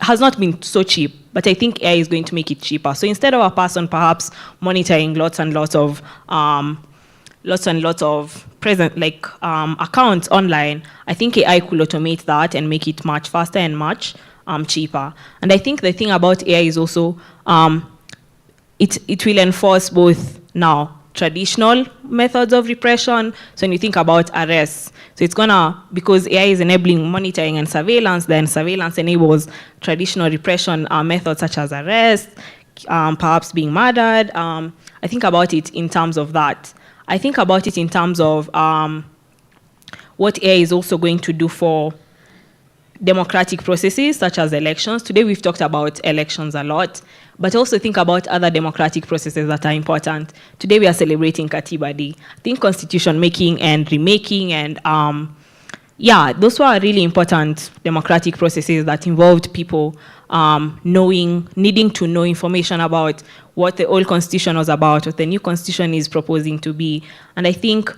Has not been so cheap, but I think AI is going to make it cheaper. So instead of a person perhaps monitoring lots and lots of accounts online, I think AI could automate that and make it much faster and much cheaper. And I think the thing about AI is also it will enforce both now traditional methods of repression. So when you think about arrests, so it's gonna, because AI is enabling monitoring and surveillance, then surveillance enables traditional repression methods such as arrest, perhaps being murdered. I think about it in terms of that. I think about it in terms of what AI is also going to do for democratic processes such as elections. Today we've talked about elections a lot, but also think about other democratic processes that are important. Today we are celebrating Katiba Day. I think constitution making and remaking and yeah, those were really important democratic processes that involved people needing to know information about what the old constitution was about, what the new constitution is proposing to be. And I think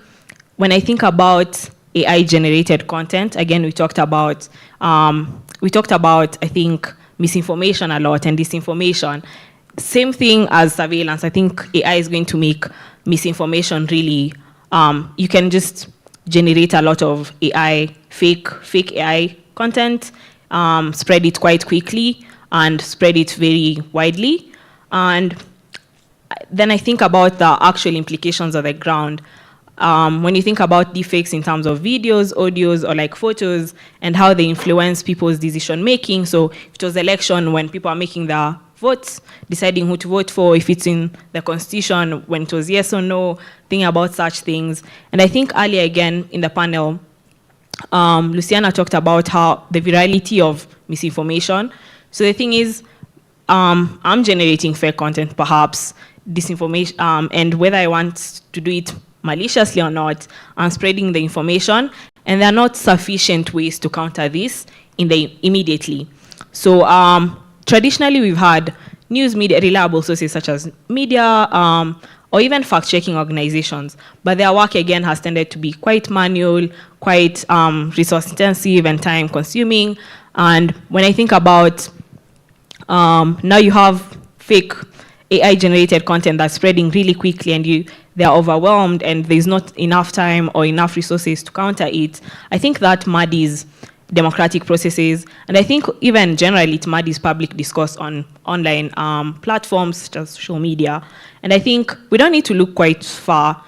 when I think about AI-generated content, again, we talked about, I think, misinformation a lot and disinformation. Same thing as surveillance. I think AI is going to make misinformation really, you can just generate a lot of AI, fake AI content, spread it quite quickly, and spread it very widely. And then I think about the actual implications on the ground. When you think about deepfakes in terms of videos, audios, or like photos, and how they influence people's decision making. So if it was election, when people are making their votes, deciding who to vote for, if it's in the constitution, when it was yes or no, thinking about such things. And I think earlier again in the panel, Luciana talked about how the virality of misinformation. So the thing is, I'm generating fake content, perhaps disinformation, and whether I want to do it maliciously or not, I'm spreading the information, and there are not sufficient ways to counter this immediately. So traditionally, we've had news media, reliable sources such as media, or even fact-checking organizations, but their work again has tended to be quite manual, quite resource-intensive and time-consuming. And when I think about now you have fake AI-generated content that's spreading really quickly, and they're overwhelmed, and there's not enough time or enough resources to counter it. I think that muddies democratic processes, and I think even generally it muddies public discourse on online platforms such as social media. And I think we don't need to look quite far.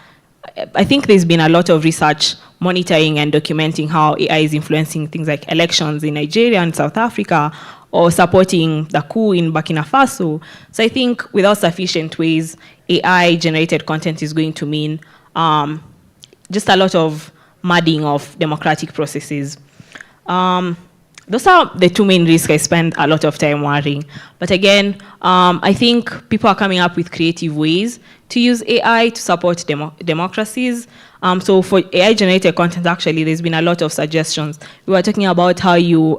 I think there's been a lot of research monitoring and documenting how AI is influencing things like elections in Nigeria and South Africa, or supporting the coup in Burkina Faso. So I think without sufficient ways, AI-generated content is going to mean just a lot of muddying of democratic processes. Those are the two main risks I spend a lot of time worrying. But again, I think people are coming up with creative ways to use AI to support democracies. So for AI-generated content, actually, there's been a lot of suggestions. We were talking about how you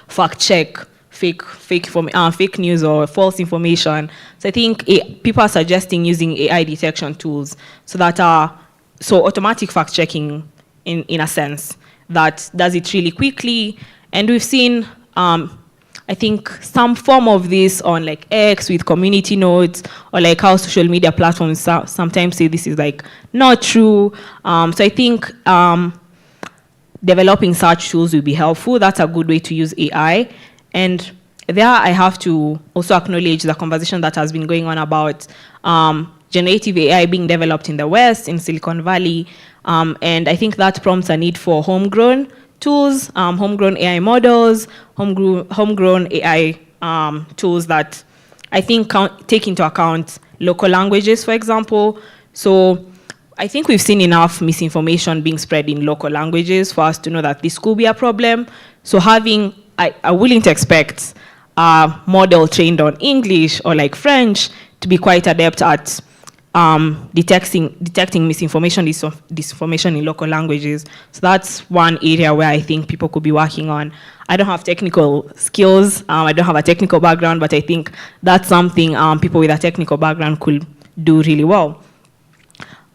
fact-check fake news or false information. So I think people are suggesting using AI detection tools so that automatic fact-checking in a sense that does it really quickly. And we've seen, I think, some form of this on like X with community notes, or like how social media platforms sometimes say this is like not true. So I think developing such tools will be helpful. That's a good way to use AI. And there I have to also acknowledge the conversation that has been going on about generative AI being developed in the West, in Silicon Valley. And I think that prompts a need for homegrown tools, homegrown AI models, homegrown AI tools that I think take into account local languages, for example. So I think we've seen enough misinformation being spread in local languages for us to know that this could be a problem. So having, I'm willing to expect a model trained on English or like French to be quite adept at detecting misinformation, disinformation in local languages. So that's one area where I think people could be working on. I don't have technical skills. I don't have a technical background, but I think that's something people with a technical background could do really well.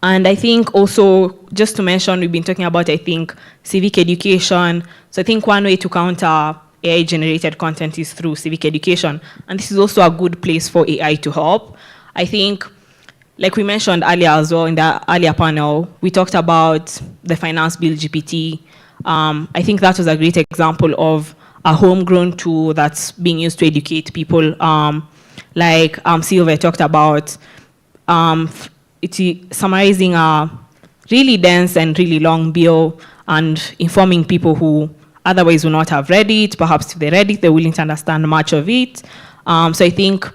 And I think also, just to mention, we've been talking about, I think, civic education. So I think one way to counter AI-generated content is through civic education. And this is also a good place for AI to help. I think, like we mentioned earlier as well in the earlier panel, we talked about the finance bill GPT. I think that was a great example of a homegrown tool that's being used to educate people. Like Sylvia talked about, summarizing a really dense and really long bill and informing people who otherwise would not have read it. Perhaps if they read it, they're willing to understand much of it. So I think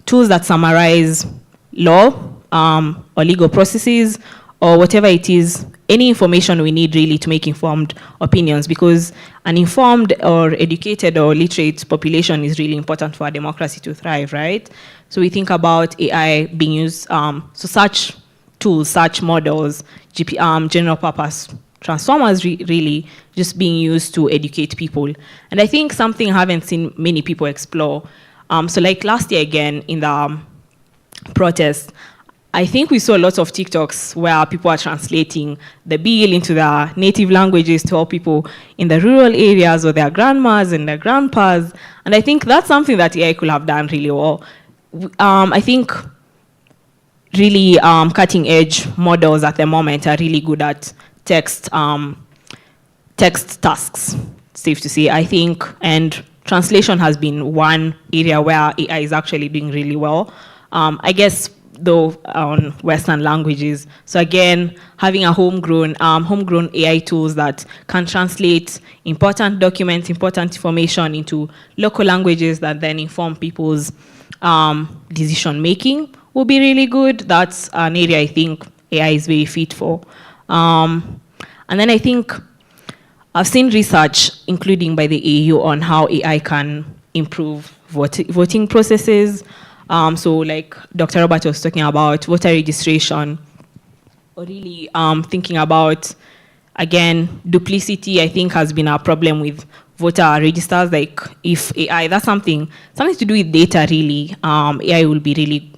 tools that summarize law or legal processes or whatever it is, any information we need really to make informed opinions, because an informed or educated or literate population is really important for our democracy to thrive, right? So we think about AI being used, so such tools, such models, general purpose transformers really just being used to educate people. And I think something I haven't seen many people explore. So like last year again in the protest, I think we saw lots of TikToks where people are translating the bill into their native languages to help people in the rural areas or their grandmas and their grandpas. And I think that's something that AI could have done really well. I think really cutting edge models at the moment are really good at text tasks, safe to say, I think. And translation has been one area where AI is actually doing really well. I guess though on Western languages. So again, having a homegrown AI tools that can translate important documents, important information into local languages that then inform people's decision making will be really good. That's an area I think AI is very fit for. And then I think I've seen research, including by the EU, on how AI can improve voting processes. So like Dr. Robert was talking about voter registration, or really thinking about, again, duplicity, I think has been a problem with voter registers. Like if AI, that's something to do with data really, AI will be really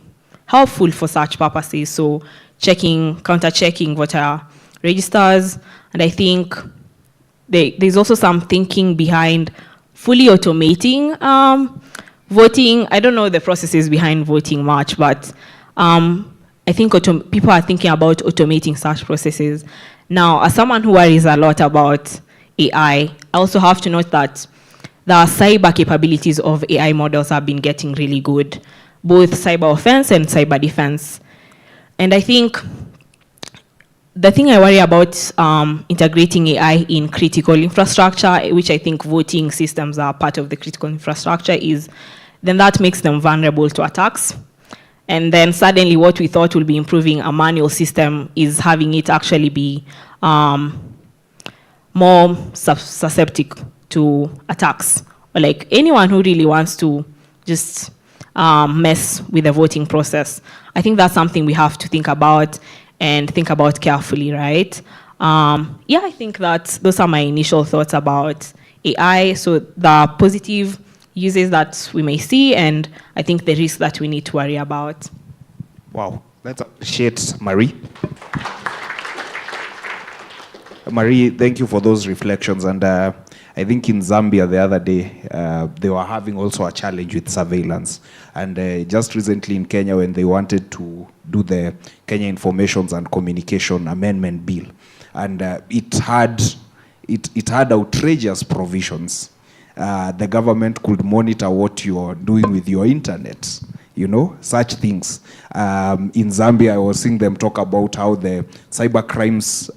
helpful for such purposes. So counter-checking voter registers. And I think there's also some thinking behind fully automating voting. I don't know the processes behind voting much, but I think people are thinking about automating such processes. Now, as someone who worries a lot about AI, I also have to note that the cyber capabilities of AI models have been getting really good, both cyber offense and cyber defense. And I think the thing I worry about integrating AI in critical infrastructure, which I think voting systems are part of the critical infrastructure, is then that makes them vulnerable to attacks. And then suddenly what we thought will be improving a manual system is having it actually be more susceptible to attacks. Or like anyone who really wants to just mess with the voting process. I think that's something we have to think about and think about carefully, right? Yeah, I think that those are my initial thoughts about AI. So the positive uses that we may see, and I think the risks that we need to worry about. Wow, let's appreciate Marie. Marie, thank you for those reflections. And I think in Zambia the other day, they were having also a challenge with surveillance. And just recently in Kenya, when they wanted to do the Kenya Informations and Communication Amendment Bill, and it had outrageous provisions. The government could monitor what you're doing with your internet, such things. In Zambia, I was seeing them talk about how the cyber crimes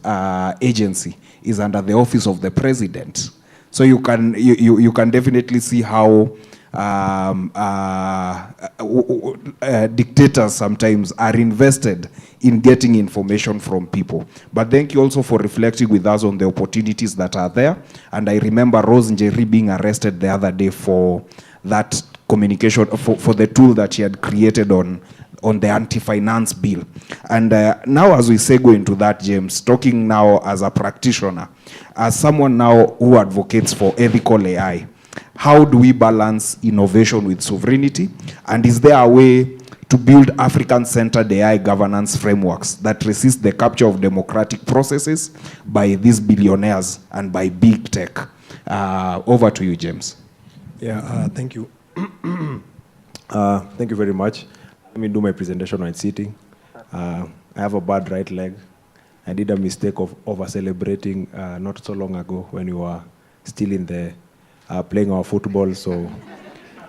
agency is under the office of the president. So you can definitely see how dictators sometimes are invested in getting information from people. But thank you also for reflecting with us on the opportunities that are there. And I remember Rose Njeri being arrested the other day for that communication, for the tool that she had created on the anti-finance bill. And now as we segue into that, James, talking now as a practitioner, as someone now who advocates for ethical AI, how do we balance innovation with sovereignty? And is there a way to build African-centered AI governance frameworks that resist the capture of democratic processes by these billionaires and by big tech? Over to you, James. Yeah, thank you. Thank you very much. Let me do my presentation while sitting. I have a bad right leg. I did a mistake of over-celebrating not so long ago when we were still in the playing our football. So,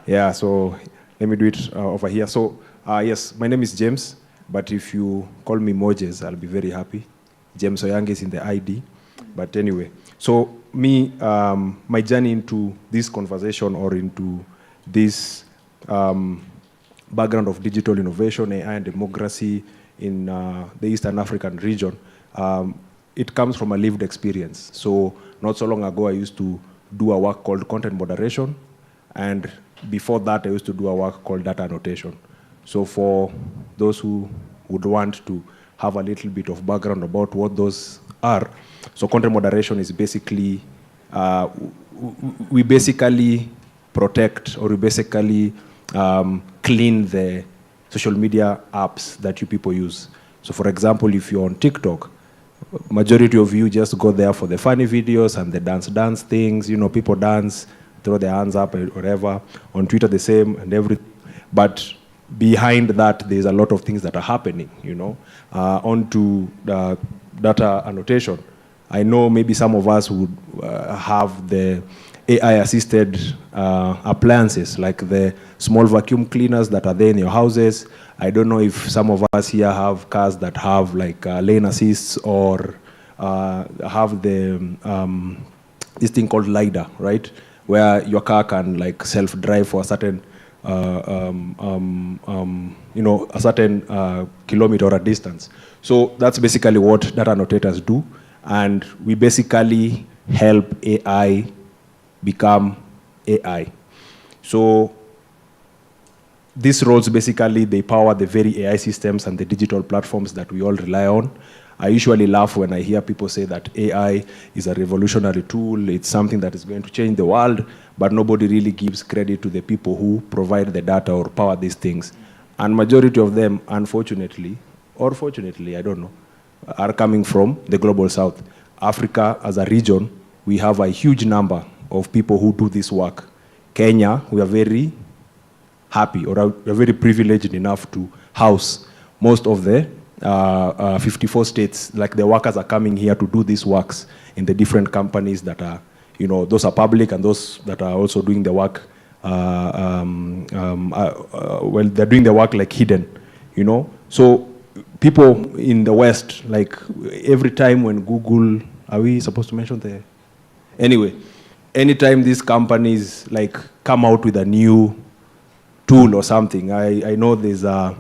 yeah, so let me do it over here. So, yes, my name is James. But if you call me Mojes, I'll be very happy. James Oyang is in the ID. But anyway, so me, my journey into this conversation or into this background of digital innovation, AI and democracy in the Eastern African region, it comes from a lived experience. So not so long ago, I used to do a work called content moderation. And before that, I used to do a work called data annotation. So for those who would want to have a little bit of background about what those are, so content moderation is basically, we basically protect or we basically clean the social media apps that you people use. So for example, if you're on TikTok, majority of you just go there for the funny videos and the dance things, you know, people dance, throw their hands up or whatever. On Twitter, the same and everything. But behind that, there's a lot of things that are happening, you know. On to the data annotation. I know maybe some of us would have the AI-assisted appliances, like the small vacuum cleaners that are there in your houses. I don't know if some of us here have cars that have like lane assists or have the this thing called LiDAR, right? Where your car can like self-drive for a certain, you know, a certain kilometer or a distance. So that's basically what data annotators do. And we basically help AI become AI. So these roles basically, they power the very AI systems and the digital platforms that we all rely on. I usually laugh when I hear people say that AI is a revolutionary tool, it's something that is going to change the world, but nobody really gives credit to the people who provide the data or power these things. And majority of them, unfortunately, or fortunately, I don't know, are coming from the global south. Africa as a region, we have a huge number of people who do this work. Kenya, we are very happy or we are very privileged enough to house most of the 54 states. Like the workers are coming here to do these works in the different companies that are, you know, those are public and those that are also doing the work, well, they're doing the work like hidden, you know. So people in the West, like every time when Google, are we supposed to mention the, anyway, anytime these companies like come out with a new tool or something, I know there's a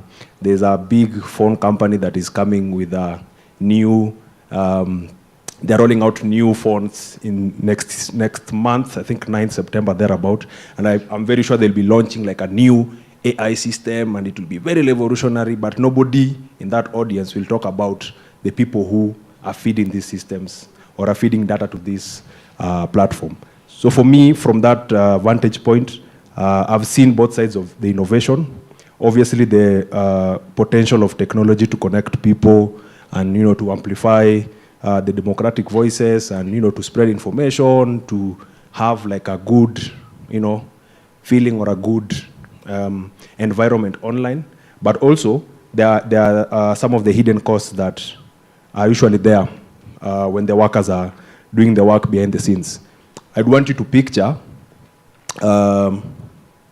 big phone company that is coming with a new, they're rolling out new phones in next month, I think 9th September, thereabout. And I'm very sure they'll be launching like a new AI system and it will be very revolutionary, but nobody in that audience will talk about the people who are feeding these systems or are feeding data to this platform. So for me, from that vantage point, I've seen both sides of the innovation. Obviously, the potential of technology to connect people and, you know, to amplify the democratic voices and, you know, to spread information, to have like a good, you know, feeling or a good environment online. But also, there are some of the hidden costs that are usually there when the workers are doing the work behind the scenes. I'd want you to picture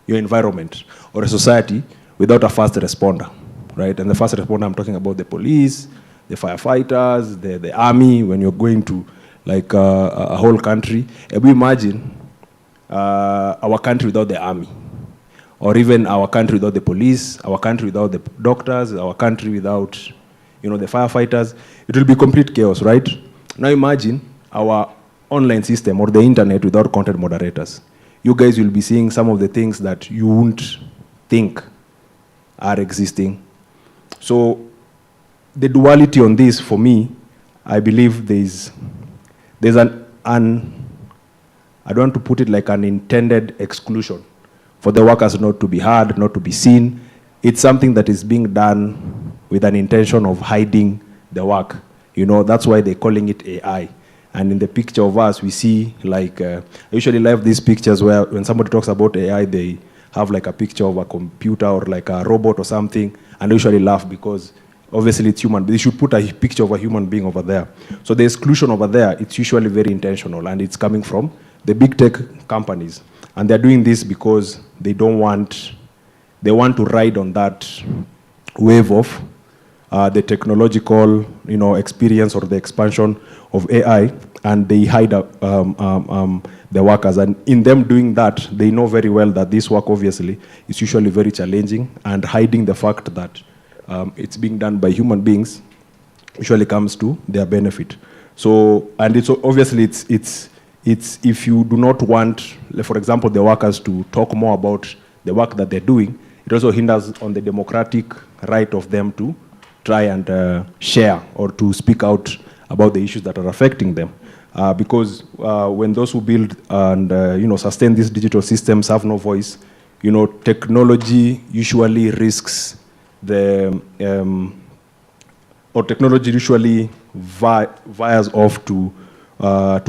your environment or a society without a first responder, right? And the first responder, I'm talking about the police, the firefighters, the army, when you're going to like a whole country. And we imagine our country without the army, or even our country without the police, our country without the doctors, our country without, you know, the firefighters. It will be complete chaos, right? Now imagine our online system or the internet without content moderators. You guys will be seeing some of the things that you wouldn't think are existing. So the duality on this, for me, I believe there's an I don't want to put it like an intended exclusion for the workers not to be heard, not to be seen. It's something that is being done with an intention of hiding the work. You know, that's why they're calling it AI. And in the picture of us, we see like, I usually love these pictures where when somebody talks about AI, they have like a picture of a computer or like a robot or something, and they usually laugh because obviously it's human. They should put a picture of a human being over there. So the exclusion over there, it's usually very intentional, and it's coming from the big tech companies. And they're doing this because they want to ride on that wave of the technological, experience or the expansion of AI, and they hide the workers. And in them doing that, they know very well that this work obviously is usually very challenging, and hiding the fact that it's being done by human beings usually comes to their benefit. So, and it's obviously it's if you do not want, for example, the workers to talk more about the work that they're doing, it also hinders on the democratic right of them to try and share or to speak out about the issues that are affecting them. Because when those who build and sustain these digital systems have no voice, technology usually risks the or technology usually vires off to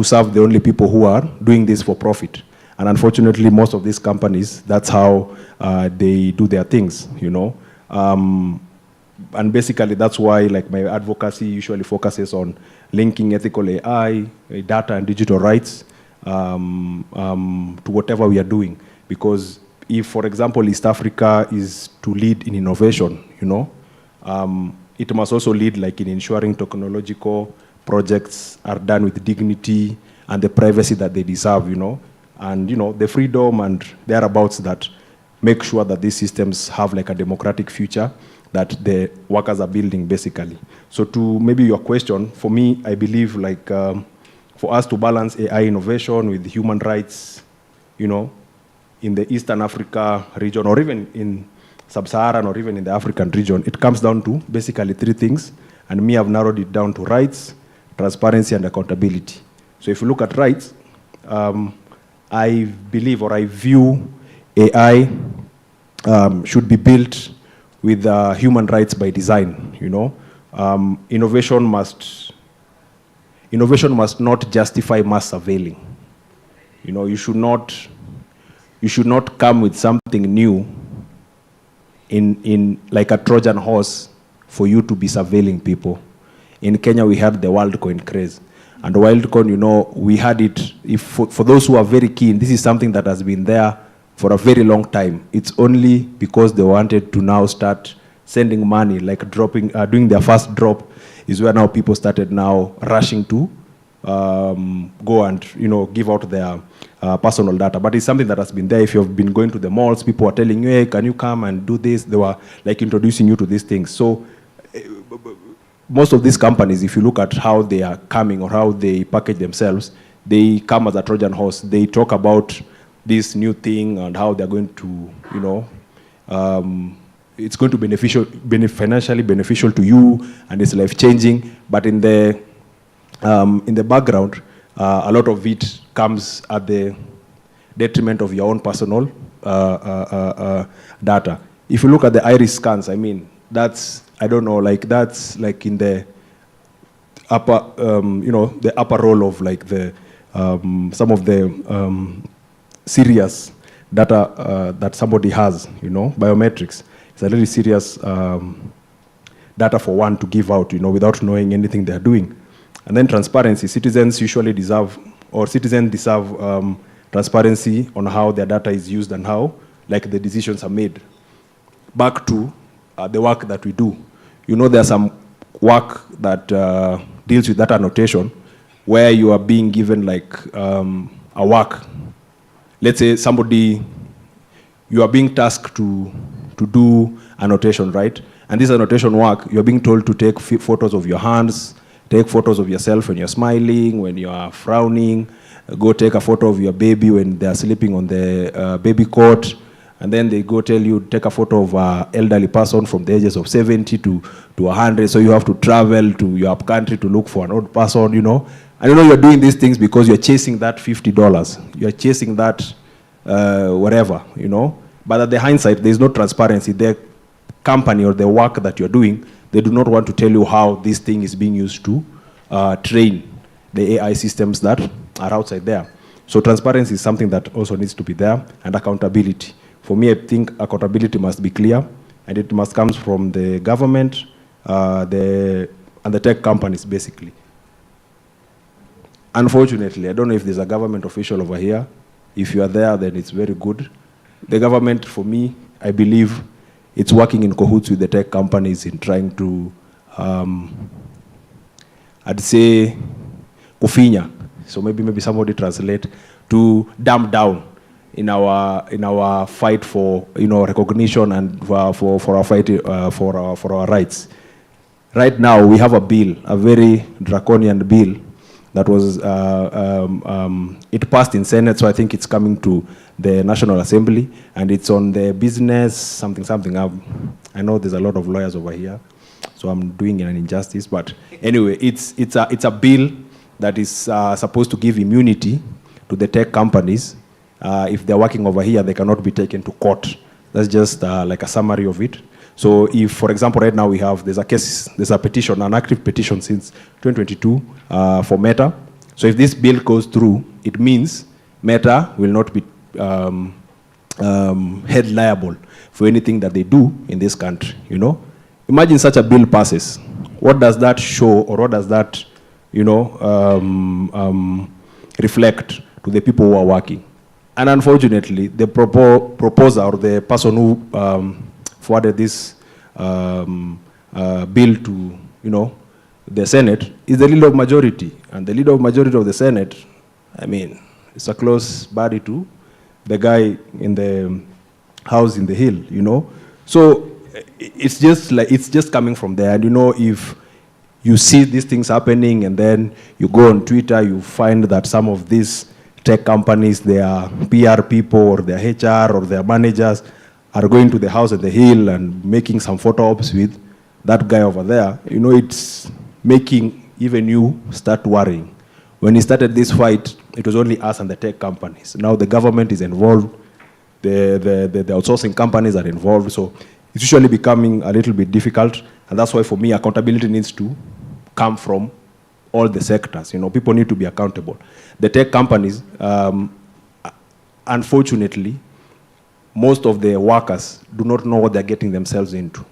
serve the only people who are doing this for profit. And unfortunately, most of these companies, that's how they do their things, and basically that's why, like, my advocacy usually focuses on linking ethical AI, data and digital rights to whatever we are doing. Because if, for example, East Africa is to lead in innovation, it must also lead, like, in ensuring technological projects are done with dignity and the privacy that they deserve, and the freedom and thereabouts that make sure that these systems have, like, a democratic future that the workers are building, basically. So to maybe your question, for me, I believe, like, for us to balance AI innovation with human rights, in the Eastern Africa region, or even in Sub-Saharan, or even in the African region, it comes down to basically three things. And me, I've narrowed it down to rights, transparency, and accountability. So if you look at rights, I believe, or I view AI should be built with human rights by design. Innovation must not justify mass surveilling. You should not come with something new in like a Trojan horse for you to be surveilling people. In Kenya, we had the WorldCoin craze. And WorldCoin, we had it, for those who are very keen, this is something that has been there for a very long time. It's only because they wanted to now start sending money, like doing their first drop, is where now people started now rushing to go and give out their personal data. But it's something that has been there. If you've been going to the malls, people are telling you, hey, can you come and do this? They were like introducing you to these things. So most of these companies, if you look at how they are coming or how they package themselves, they come as a Trojan horse. They talk about this new thing and how they're going to, it's going to be financially beneficial to you, and it's life-changing. But in the background, a lot of it comes at the detriment of your own personal data. If you look at the iris scans, I mean, that's, I don't know, like, that's like in the upper, the upper role of, like, the some of the serious data that somebody has, biometrics. It's a really serious data for one to give out, without knowing anything they're doing. And then transparency. Citizens usually deserve transparency on how their data is used and how, like, the decisions are made. Back to the work that we do. There's some work that deals with data annotation, where you are being given, like, a work. Let's say you are being tasked to do annotation, right? And this annotation work, you're being told to take photos of your hands, take photos of yourself when you're smiling, when you are frowning, go take a photo of your baby when they're sleeping on the baby cot, and then they go tell you, take a photo of an elderly person from the ages of 70 to 100, so you have to travel to your country to look for an old person, And you're doing these things because you're chasing that $50. You're chasing that whatever, But at the hindsight, there's no transparency. The company or the work that you're doing, they do not want to tell you how this thing is being used to train the AI systems that are outside there. So transparency is something that also needs to be there, and accountability. For me, I think accountability must be clear, and it must come from the government and the tech companies, basically. Unfortunately, I don't know if there's a government official over here. If you are there, then it's very good. The government, for me, I believe it's working in cahoots with the tech companies in trying to I'd say kufinya. So maybe somebody translate to dumb down in our fight for recognition and for our fight for our rights. Right now we have a bill, a very draconian bill that was it passed in Senate, so I think it's coming to the National Assembly, and it's on the business something. I know there's a lot of lawyers over here, so I'm doing an injustice, but anyway, it's a bill that is supposed to give immunity to the tech companies. If they're working over here, they cannot be taken to court. That's just like a summary of it. So if, for example, right now there's a petition, an active petition since 2022 for Meta. So if this bill goes through, it means Meta will not be held liable for anything that they do in this country, Imagine such a bill passes. What does that show, or what does that, reflect to the people who are working? And unfortunately, the proposer, or the person who forwarded this bill to, the Senate, is the leader of majority. And the leader of majority of the Senate, it's a close buddy to the guy in the house in the hill, So it's just coming from there. And if you see these things happening and then you go on Twitter, you find that some of these tech companies, their PR people or their HR or their managers are going to the house at the hill and making some photo ops with that guy over there, it's making even you start worrying. When he started this fight, it was only us and the tech companies. Now the government is involved, the outsourcing companies are involved, so it's usually becoming a little bit difficult, and that's why for me accountability needs to come from all the sectors. People need to be accountable. The tech companies, unfortunately, most of the workers do not know what they're getting themselves into.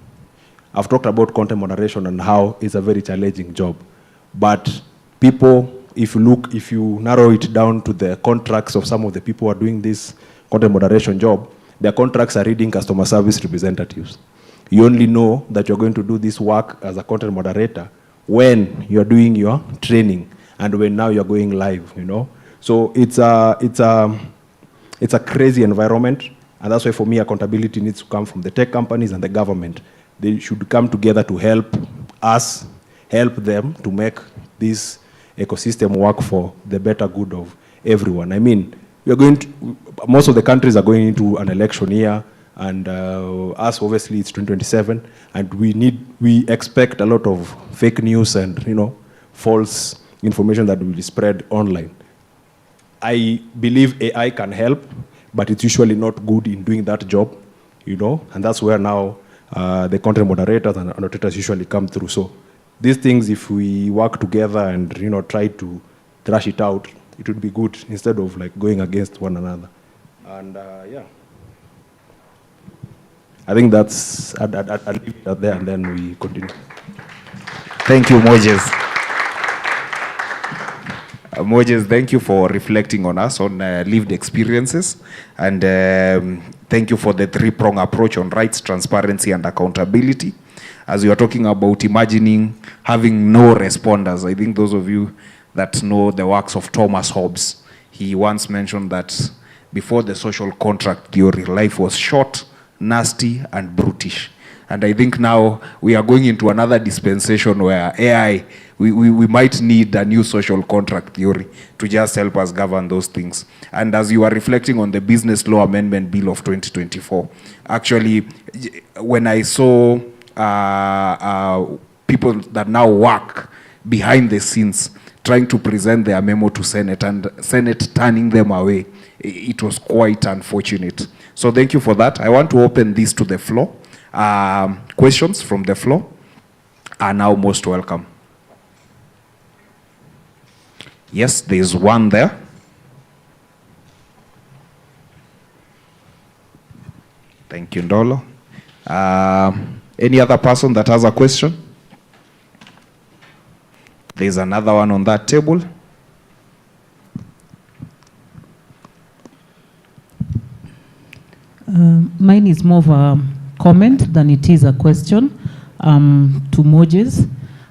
I've talked about content moderation and how it's a very challenging job. But people, if you narrow it down to the contracts of some of the people who are doing this content moderation job, their contracts are reading customer service representatives. You only know that you're going to do this work as a content moderator when you're doing your training and when now you're going live, So it's a crazy environment, and that's why for me accountability needs to come from the tech companies and the government. They should come together to help us, help them to make this ecosystem work for the better good of everyone. Most of the countries are going into an election year, and us obviously it's 2027, and we expect a lot of fake news and false information that will be spread online. I believe AI can help, but it's usually not good in doing that job, and that's where now the content moderators and annotators usually come through. So these things, if we work together and try to thrash it out, it would be good instead of going against one another. And I think that's I'll leave it there and then we continue. Thank you, Moses. Moses, thank you for reflecting on us on lived experiences, and thank you for the three-pronged approach on rights, transparency, and accountability. As you are talking about imagining having no responders, I think those of you that know the works of Thomas Hobbes, he once mentioned that before the social contract theory, life was short, nasty, and brutish. And I think now we are going into another dispensation where AI, we might need a new social contract theory to just help us govern those things. And as you are reflecting on the Business Law Amendment Bill of 2024, actually, when I saw people that now work behind the scenes trying to present their memo to Senate and Senate turning them away, it was quite unfortunate. So thank you for that. I want to open this to the floor. Questions from the floor are now most welcome. Yes, there's one there. Thank you, Ndolo. Any other person that has a question? There's another one on that table. Mine is more of a comment than it is a question. to mergers.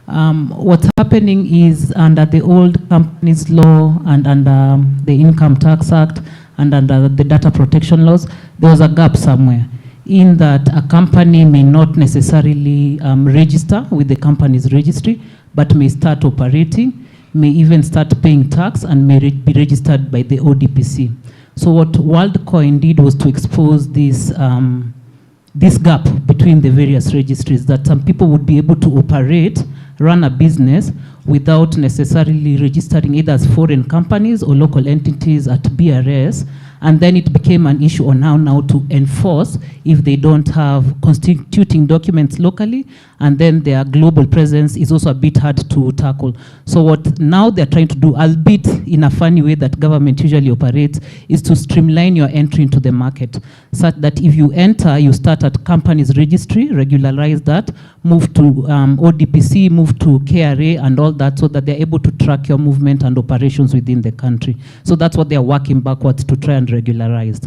What's happening is under the old companies law and under the Income Tax Act and under the data protection laws, there was a gap somewhere in that a company may not necessarily register with the company's registry, but may start operating, may even start paying tax, and may be registered by the ODPC. So what WorldCoin did was to expose this gap between the various registries, that some people would be able to operate, run a business without necessarily registering either as foreign companies or local entities at BRS. And then it became an issue on how now to enforce if they don't have constituting documents locally, and then their global presence is also a bit hard to tackle. So what now they're trying to do, albeit in a funny way that government usually operates, is to streamline your entry into the market, such that if you enter, you start at companies registry, regularize that, move to ODPC, move to KRA and all that, so that they're able to track your movement and operations within the country. So that's what they're working backwards to try and regularize.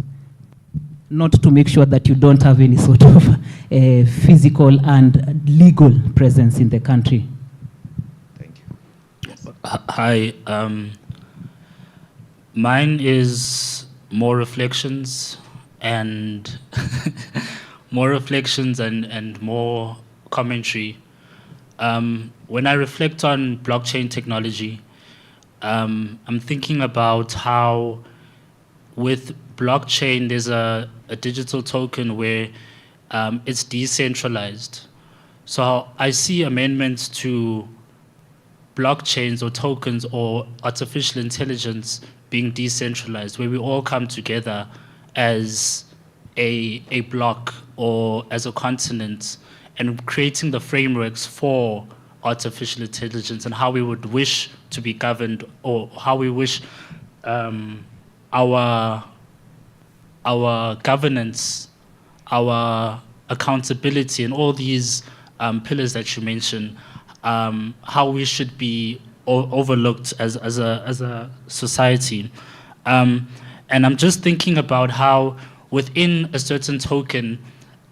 Not to make sure that you don't have any sort of physical and legal presence in the country. Thank you. Hi. Mine is more reflections and more reflections and more commentary. When I reflect on blockchain technology, I'm thinking about how with blockchain there's a digital token where it's decentralized. So I see amendments to blockchains or tokens or artificial intelligence being decentralized, where we all come together as a block or as a continent, and creating the frameworks for artificial intelligence and how we would wish to be governed, or how we wish our governance, our accountability, and all these pillars that you mentioned, how we should be overlooked as a society. And I'm just thinking about how within a certain token,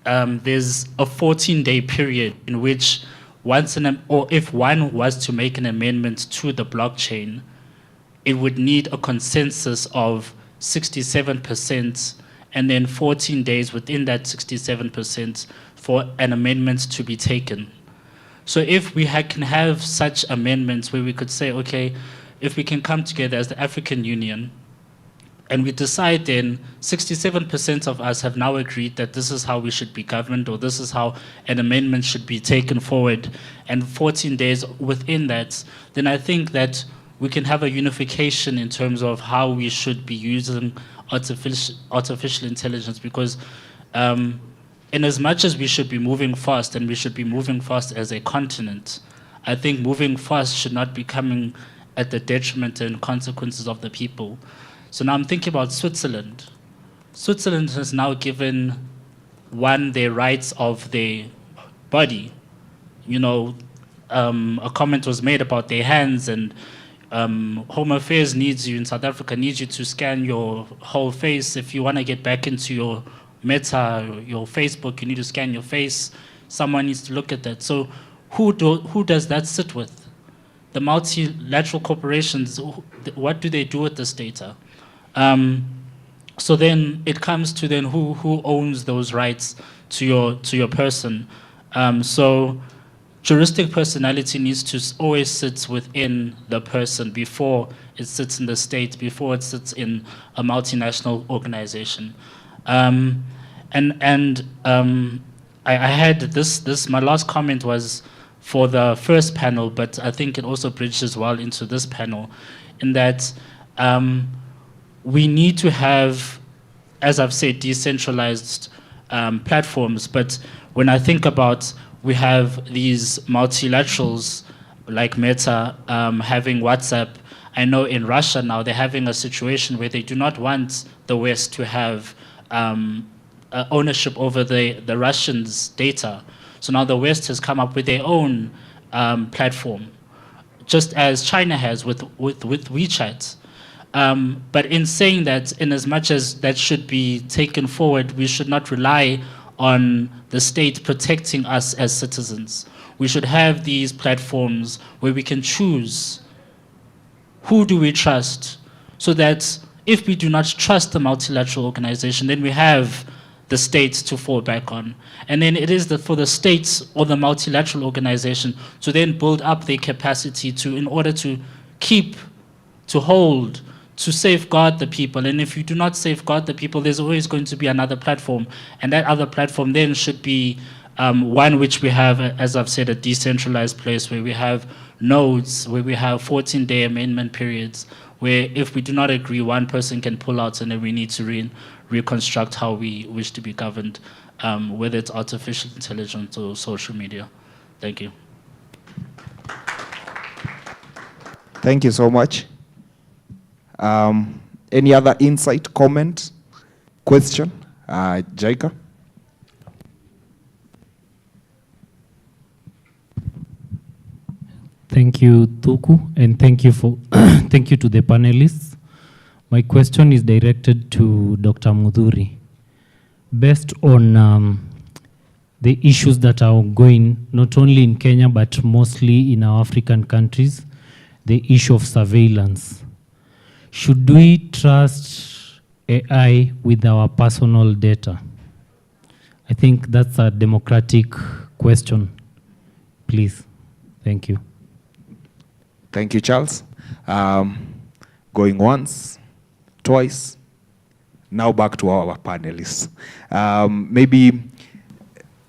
there's a 14-day period in which if one was to make an amendment to the blockchain, it would need a consensus of 67%, and then 14 days within that 67% for an amendment to be taken. So if we can have such amendments where we could say, okay, if we can come together as the African Union, and we decide then 67% of us have now agreed that this is how we should be governed, or this is how an amendment should be taken forward, and 14 days within that, then I think that we can have a unification in terms of how we should be using artificial intelligence, because in as much as we should be moving fast, and we should be moving fast as a continent, I think moving fast should not be coming at the detriment and consequences of the people. So now I'm thinking about Switzerland. Switzerland has now given their rights of their body. You know, a comment was made about their hands, and Home Affairs needs you in South Africa, needs you to scan your whole face. If you want to get back into your Meta, your Facebook, you need to scan your face. Someone needs to look at that. So who does that sit with? The multilateral corporations, what do they do with this data? So then it comes to then who owns those rights to your person. So juristic personality needs to always sit within the person before it sits in the state, before it sits in a multinational organization. I had this, my last comment was for the first panel, but I think it also bridges well into this panel, in that we need to have, as I've said, decentralized platforms. But when I think about, we have these multilaterals like Meta having WhatsApp. I know in Russia now they're having a situation where they do not want the West to have ownership over the Russians' data. So now the West has come up with their own platform, just as China has with WeChat. But in saying that, in as much as that should be taken forward, we should not rely on the state protecting us as citizens. We should have these platforms where we can choose who do we trust, so that if we do not trust the multilateral organization, then we have the states to fall back on. And then it is for the states or the multilateral organization to then build up their capacity in order to keep, to hold, to safeguard the people. And if you do not safeguard the people, there's always going to be another platform. And that other platform then should be one which we have, as I've said, a decentralized place where we have nodes, where we have 14-day amendment periods, where if we do not agree, one person can pull out and then we need to reconstruct how we wish to be governed, whether it's artificial intelligence or social media. Thank you. Thank you so much. Any other insight, comment, question? Jaika? Thank you, Tuku, and thank you thank you to the panelists. My question is directed to Dr. Mudhuri. Based on the issues that are ongoing, not only in Kenya, but mostly in our African countries, the issue of surveillance. Should we trust AI with our personal data? I think that's a democratic question. Please. Thank you. Thank you, Charles. Going once, twice. Now back to our panelists. Maybe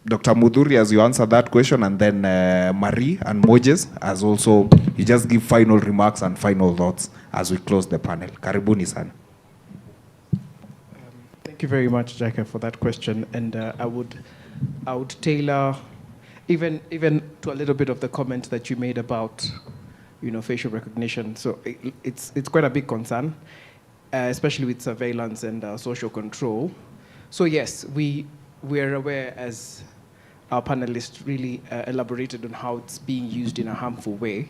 Dr. Mudhuri, as you answer that question, and then Marie and Mojes, as also, you just give final remarks and final thoughts as we close the panel. Karibuni sana. Thank you very much, Jaika, for that question. And I would tailor even to a little bit of the comment that you made about, facial recognition. So it's quite a big concern, especially with surveillance and social control. So yes, we're aware, as our panelists really elaborated on how it's being used in a harmful way.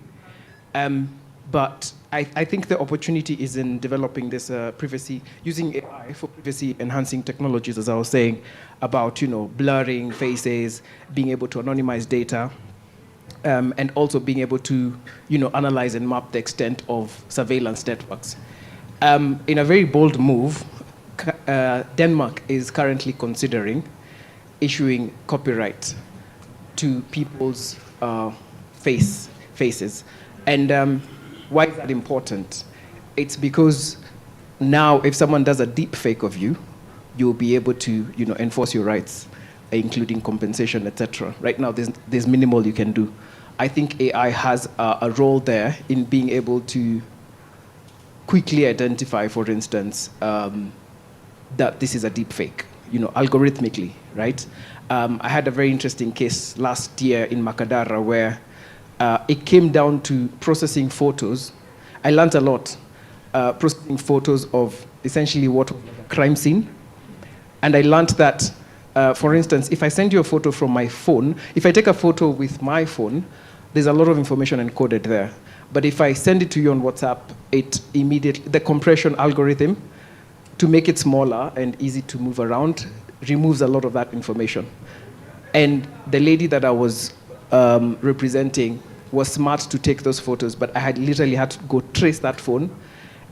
But I think the opportunity is in developing this privacy, using AI for privacy-enhancing technologies, as I was saying, about blurring faces, being able to anonymize data, and also being able to analyze and map the extent of surveillance networks. In a very bold move, Denmark is currently considering issuing copyright to people's faces. And why is that important? It's because now if someone does a deep fake of you, you'll be able to enforce your rights, including compensation, etc. Right now, there's minimal you can do. I think AI has a role there in being able to quickly identify, for instance, that this is a deep fake, algorithmically, right? I had a very interesting case last year in Makadara where it came down to processing photos. I learned a lot, processing photos of essentially what was a crime scene. And I learned that, for instance, if I send you a photo from my phone, if I take a photo with my phone, there's a lot of information encoded there. But if I send it to you on WhatsApp, the compression algorithm, to make it smaller and easy to move around, removes a lot of that information. And the lady that I was representing was smart to take those photos, but I had literally had to go trace that phone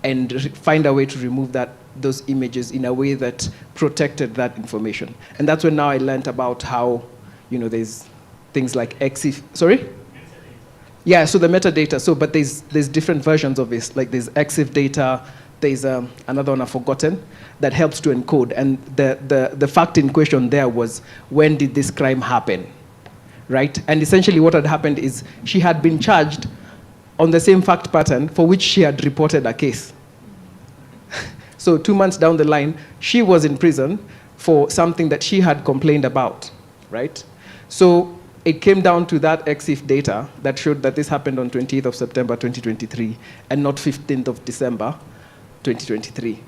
and find a way to remove those images in a way that protected that information. And that's when now I learned about how, there's things like EXIF, sorry? Yeah, so the metadata. So, but there's different versions of this. Like there's EXIF data. There's another one I've forgotten that helps to encode. And the fact in question there was, when did this crime happen, right? And essentially what had happened is she had been charged on the same fact pattern for which she had reported a case. So 2 months down the line, she was in prison for something that she had complained about, right? So it came down to that EXIF data that showed that this happened on 28th of September 2023 and not 15th of December 2023.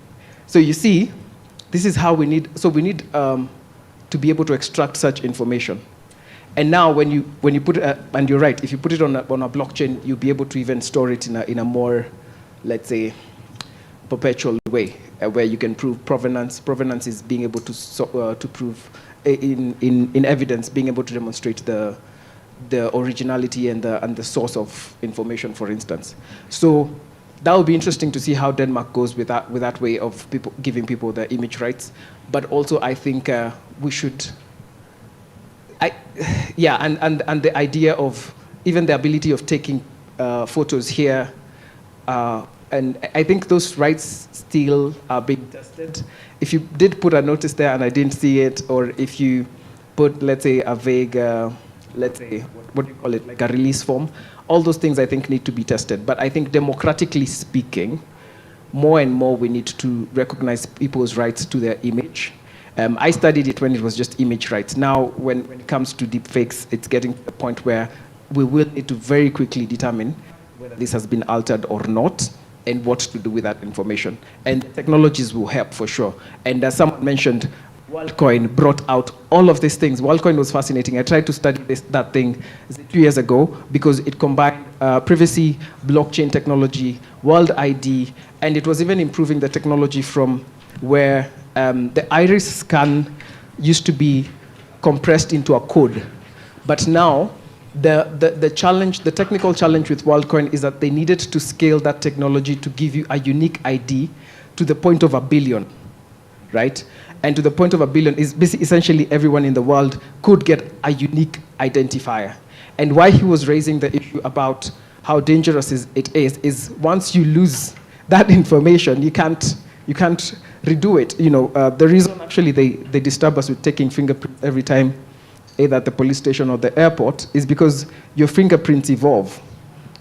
So you see, this is how we need to be able to extract such information. And now when you put it, and you're right, if you put it on a blockchain, you'll be able to even store it in a more, let's say, perpetual way, where you can prove provenance. Provenance is being able to prove in evidence, being able to demonstrate the originality and the source of information, for instance. So that would be interesting to see how Denmark goes with that way of giving people the image rights. But also, I think we should, and the idea of even the ability of taking photos here, and I think those rights still are being tested. If you did put a notice there and I didn't see it, or if you put, let's say, a vague, let's say, what do you call it, like a release form, all those things I think need to be tested. But I think democratically speaking, more and more we need to recognize people's rights to their image. I studied it when it was just image rights. Now, when it comes to deepfakes, it's getting to the point where we will need to very quickly determine whether this has been altered or not, and what to do with that information. And technologies will help for sure. And as someone mentioned, WorldCoin brought out all of these things. WorldCoin was fascinating. I tried to study that thing 2 years ago because it combined privacy, blockchain technology, World ID, and it was even improving the technology from where the iris scan used to be compressed into a code. But now, the challenge, the technical challenge with WorldCoin is that they needed to scale that technology to give you a unique ID to the point of 1 billion, right? And to the point of 1 billion is basically essentially everyone in the world could get a unique identifier. And why he was raising the issue about how dangerous it is once you lose that information, you can't redo it. You know, the reason actually they disturb us with taking fingerprints every time, either at the police station or the airport, is because your fingerprints evolve.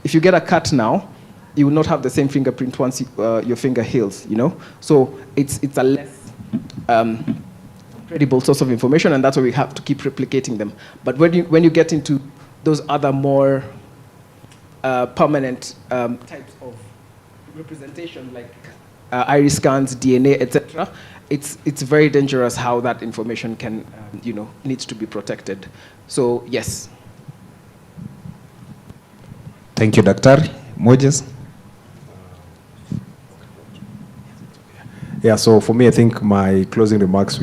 If you get a cut now, you will not have the same fingerprint once your finger heals, you know? So it's a less credible source of information, and that's why we have to keep replicating them. But when you get into those other more permanent types of representation, like iris scans, DNA, etc., it's very dangerous how that information can, needs to be protected. So, yes. Thank you, Dr. Moses. Yeah, so for me, I think my closing remarks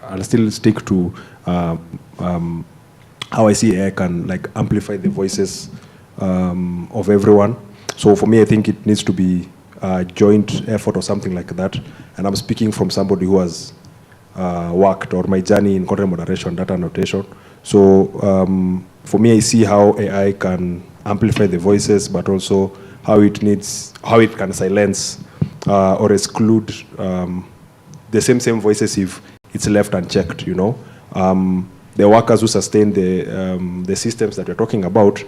I'll still stick to how I see AI can amplify the voices of everyone. So for me, I think it needs to be a joint effort or something like that. And I'm speaking from somebody who has worked, or my journey in content moderation, data annotation. So for me, I see how AI can amplify the voices, but also how it can silence or exclude the same voices if it's left unchecked, you know. The workers who sustain the systems that we're talking about,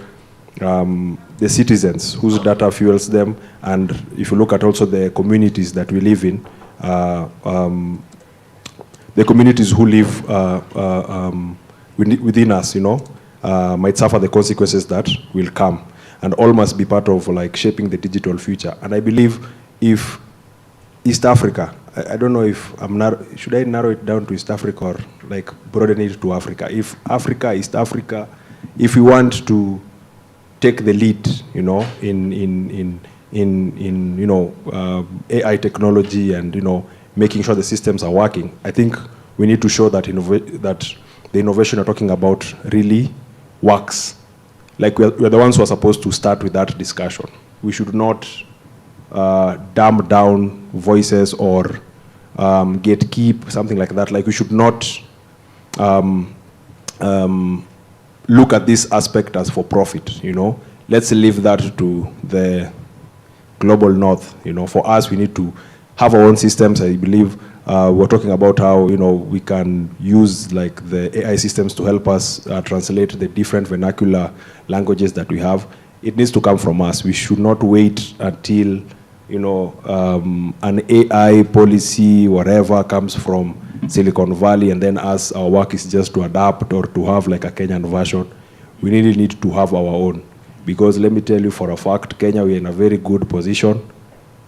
the citizens whose data fuels them, and if you look at also the communities that we live in, the communities who live within us, you know, might suffer the consequences that will come, and all must be part of shaping the digital future. And I believe if East Africa, I don't know if should I narrow it down to East Africa or broaden it to Africa? If Africa, East Africa, if we want to take the lead, you know, in AI technology and making sure the systems are working, I think we need to show that that the innovation we're talking about really works. We're the ones who are supposed to start with that discussion. We should not dumb down voices or gatekeep, something like that. We should not look at this aspect as for profit, you know. Let's leave that to the global north, you know. For us, we need to have our own systems. I believe we're talking about how, we can use the AI systems to help us translate the different vernacular languages that we have. It needs to come from us. We should not wait until an AI policy, whatever, comes from Silicon Valley, and then our work is just to adapt or to have a Kenyan version. We really need to have our own, because let me tell you for a fact, Kenya, we're in a very good position.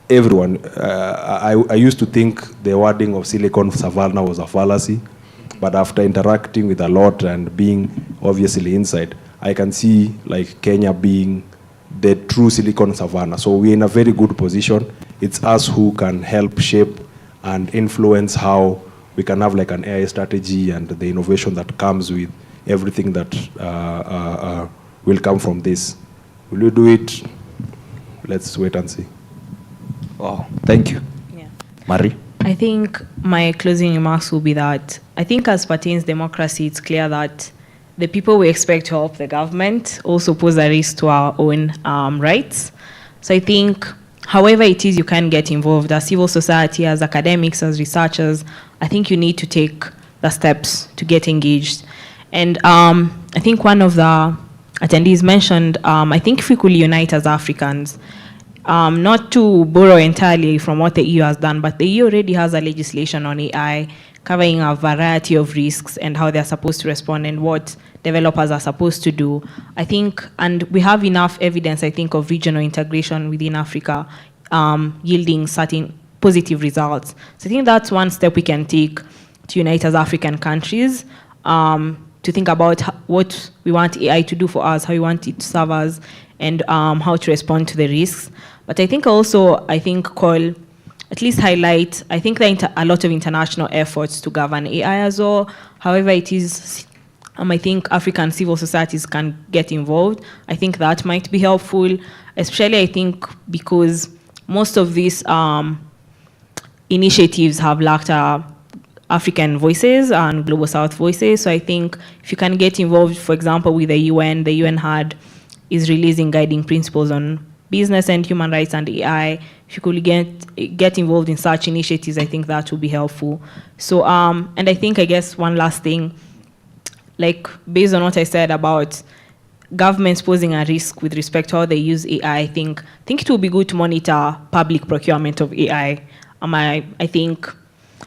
Everyone, I used to think the wording of Silicon Savannah was a fallacy, but after interacting with a lot and being obviously inside, I can see Kenya being the true Silicon Savannah. So we're in a very good position. It's us who can help shape and influence how we can have like an AI strategy and the innovation that comes with everything that will come from this. Will you do it? Let's wait and see. Wow, thank you. Yeah. Marie? I think my closing remarks will be that I think as pertains democracy, it's clear that the people we expect to help the government also pose a risk to our own rights. So I think however it is you can get involved as civil society, as academics, as researchers, I think you need to take the steps to get engaged. And I think one of the attendees mentioned, I think if we could unite as Africans, not to borrow entirely from what the EU has done, but the EU already has a legislation on AI covering a variety of risks and how they're supposed to respond and what developers are supposed to do. I think, and we have enough evidence, I think, of regional integration within Africa yielding certain positive results. So I think that's one step we can take to unite as African countries, to think about what we want AI to do for us, how we want it to serve us, and how to respond to the risks. But I think also, at least highlight, I think there are a lot of international efforts to govern AI as well. However it is, I think African civil societies can get involved. I think that might be helpful, especially I think because most of these initiatives have lacked African voices and Global South voices. So I think if you can get involved, for example, with the UN is releasing guiding principles on business and human rights and AI. If you could get involved in such initiatives, I think that would be helpful. So, and I think, I guess one last thing, like based on what I said about governments posing a risk with respect to how they use AI, I think it will be good to monitor public procurement of AI. I think,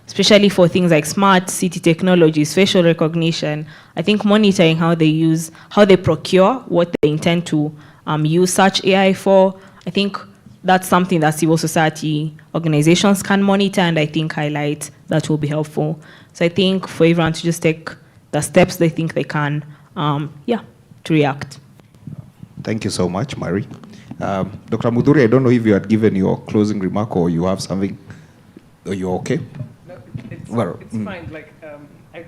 especially for things like smart city technologies, facial recognition, I think monitoring how they procure, what they intend to use such AI for, I think that's something that civil society organizations can monitor and I think highlight that will be helpful. So I think for everyone to just take the steps they think they can, to react. Thank you so much, Marie. Dr. Muduri, I don't know if you had given your closing remark or you have something. Are you okay? No, it's fine. Like, I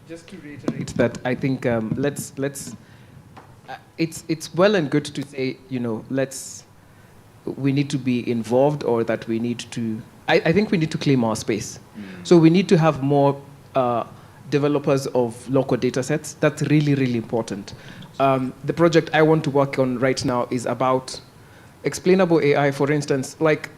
just to reiterate that I think it's well and good to say, we need to be involved or that we need to, I think we need to claim our space. So we need to have more developers of local data sets. That's really, really important. The project I want to work on right now is about explainable AI, for instance. Like,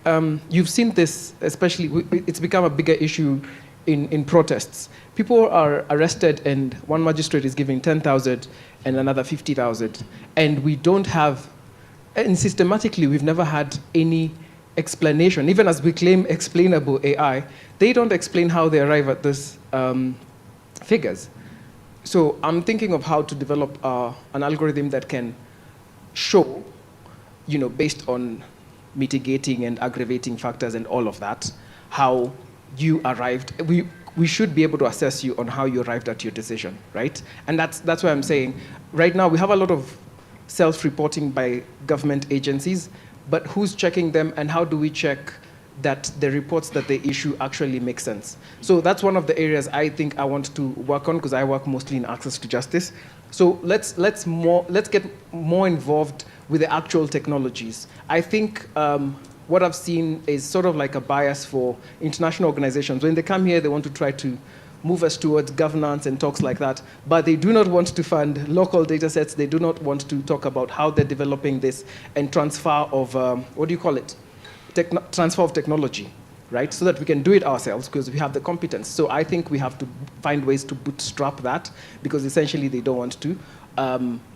you've seen this, especially, it's become a bigger issue in protests. People are arrested and one magistrate is giving 10,000 and another 50,000. And we don't have, and systematically, we've never had any explanation. Even as we claim explainable AI, they don't explain how they arrive at this figures. So I'm thinking of how to develop an algorithm that can show, based on mitigating and aggravating factors and all of that, how you arrived. We should be able to assess you on how you arrived at your decision, right? And that's why I'm saying, right now we have a lot of self-reporting by government agencies, but who's checking them and how do we check that the reports that they issue actually make sense? So that's one of the areas I think I want to work on because I work mostly in access to justice. So let's get more involved with the actual technologies. I think what I've seen is sort of like a bias for international organizations. When they come here, they want to try to move us towards governance and talks like that, but they do not want to fund local data sets. They do not want to talk about how they're developing this and transfer of, transfer of technology, right? So that we can do it ourselves because we have the competence. So I think we have to find ways to bootstrap that because essentially they don't want to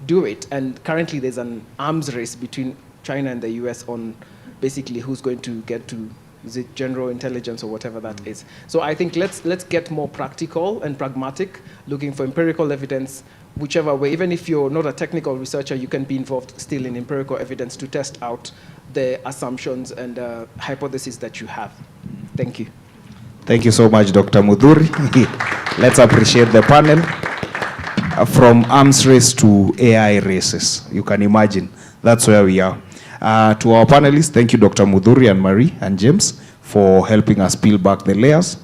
do it. And currently there's an arms race between China and the US on basically who's going to get to, is it general intelligence or whatever that is. So I think let's get more practical and pragmatic, looking for empirical evidence, whichever way. Even if you're not a technical researcher, you can be involved still in empirical evidence to test out the assumptions and hypotheses that you have. Thank you. Thank you so much, Dr. Muduri. Let's appreciate the panel. From arms race to AI races, you can imagine. That's where we are. To our panelists, thank you, Dr. Muduri and Marie and James, for helping us peel back the layers.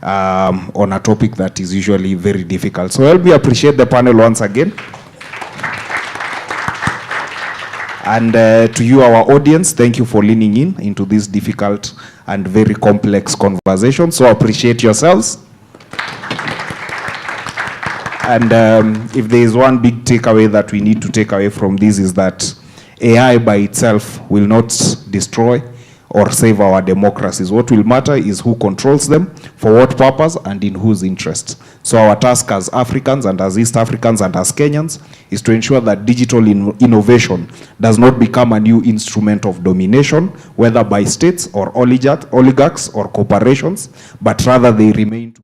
on a topic that is usually very difficult. So help me appreciate the panel once again. And to you, our audience, thank you for leaning into this difficult and very complex conversation. So appreciate yourselves. And if there is one big takeaway that we need to take away from this is that AI by itself will not destroy or save our democracies. What will matter is who controls them, for what purpose, and in whose interest. So our task as Africans and as East Africans and as Kenyans is to ensure that digital innovation does not become a new instrument of domination, whether by states or oligarchs or corporations, but rather they remain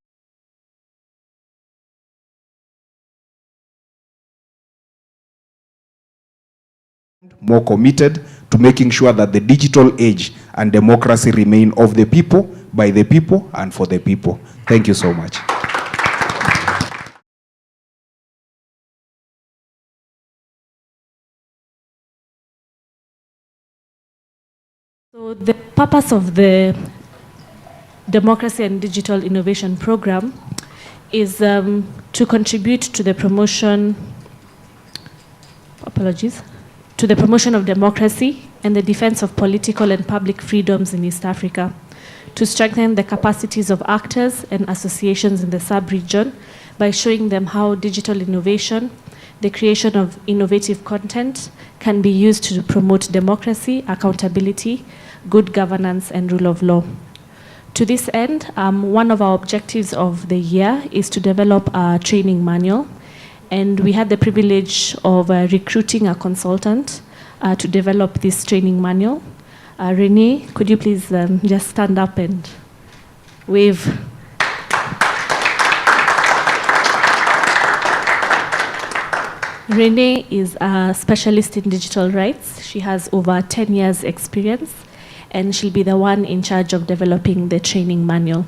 more committed to making sure that the digital age and democracy remain of the people, by the people, and for the people. Thank you so much. So the purpose of the Democracy and Digital Innovation Program is to contribute to the promotion, to the promotion of democracy and the defense of political and public freedoms in East Africa, to strengthen the capacities of actors and associations in the sub-region by showing them how digital innovation, the creation of innovative content, can be used to promote democracy, accountability, good governance, and rule of law. To this end, one of our objectives of the year is to develop a training manual, and we had the privilege of recruiting a consultant to develop this training manual. Renee, could you please just stand up and wave? Renee is a specialist in digital rights. She has over 10 years experience, and she'll be the one in charge of developing the training manual.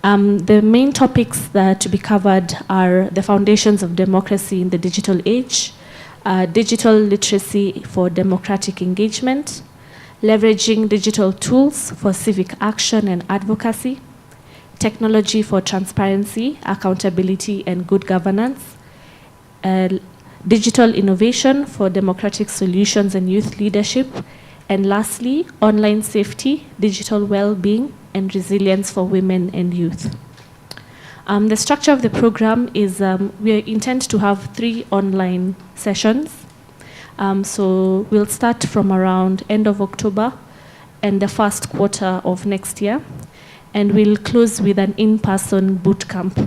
The main topics that to be covered are the foundations of democracy in the digital age, digital literacy for democratic engagement, leveraging digital tools for civic action and advocacy, technology for transparency, accountability, and good governance, digital innovation for democratic solutions and youth leadership, and lastly, online safety, digital well-being, and resilience for women and youth. The structure of the program is we intend to have 3 online sessions. So we'll start from around end of October and the first quarter of next year, and we'll close with an in-person boot camp.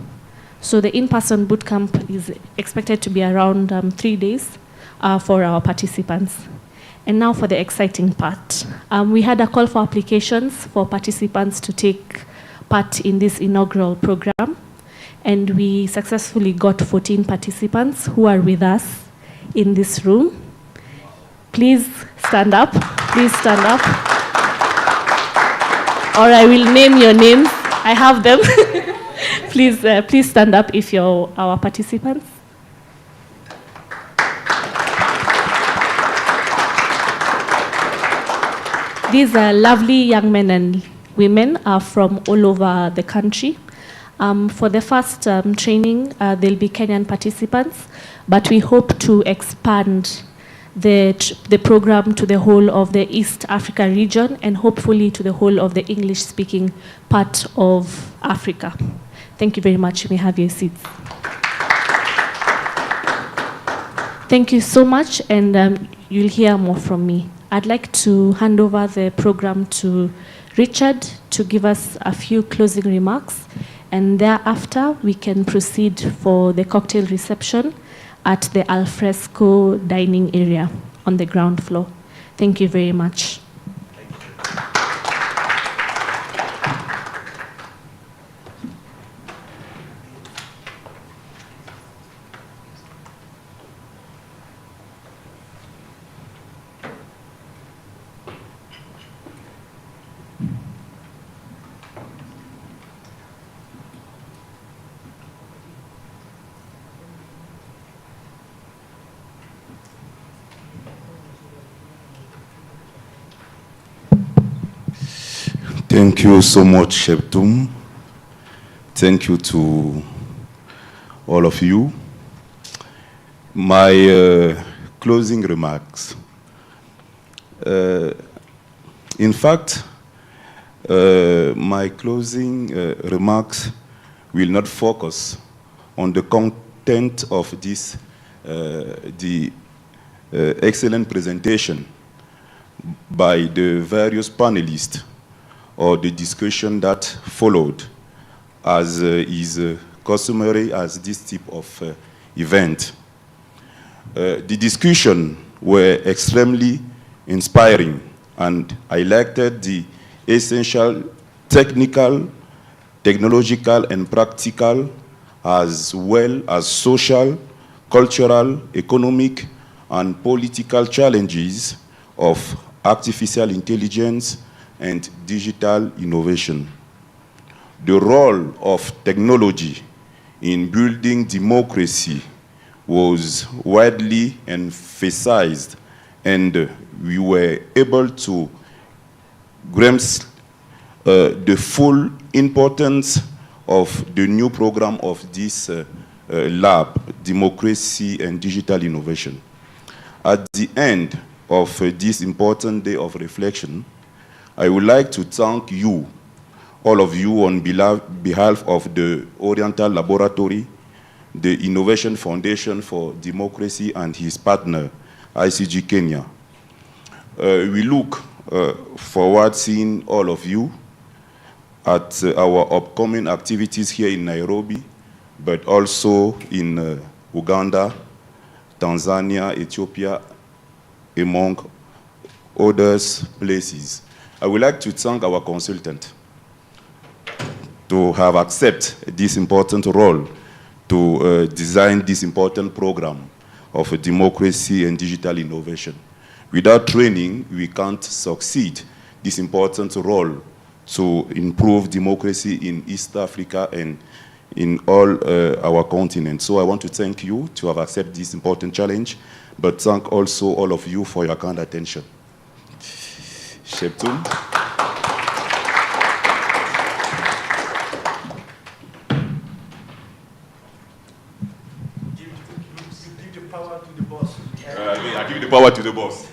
So the in-person boot camp is expected to be around 3 days for our participants. And now for the exciting part. We had a call for applications for participants to take part in this inaugural program, and we successfully got 14 participants who are with us in this room. Please stand up. Please stand up. Or I will name your names. I have them. Please stand up if you're our participants. These are lovely young men and women from all over the country. For the first training, there'll be Kenyan participants, but we hope to expand the program to the whole of the East Africa region and hopefully to the whole of the English-speaking part of Africa. Thank you very much. You may have your seats. Thank you so much, and you'll hear more from me. I'd like to hand over the program to Richard to give us a few closing remarks, and thereafter we can proceed for the cocktail reception at the alfresco dining area on the ground floor. Thank you very much. Thank you so much, Sheptum. Thank you to all of you. My closing remarks. In fact, my closing remarks will not focus on the content of this, the excellent presentation by the various panelists or the discussion that followed, as is customary as this type of event. The discussion were extremely inspiring, and highlighted the essential technical, technological, and practical, as well as social, cultural, economic, and political challenges of artificial intelligence and digital innovation. The role of technology in building democracy was widely emphasized, and we were able to grasp the full importance of the new program of this lab, Democracy and Digital Innovation. At the end of this important day of reflection, I would like to thank you, all of you, on behalf of the Oriental Laboratory, the Innovation Foundation for Democracy, and his partner, ICG Kenya. We look forward to seeing all of you at our upcoming activities here in Nairobi, but also in Uganda, Tanzania, Ethiopia, among others places. I would like to thank our consultant to have accepted this important role to design this important program of democracy and digital innovation. Without training, we can't succeed this important role to improve democracy in East Africa and in all our continent. So I want to thank you to have accepted this important challenge, but thank also all of you for your kind attention. Sheptum. I give the power to the boss.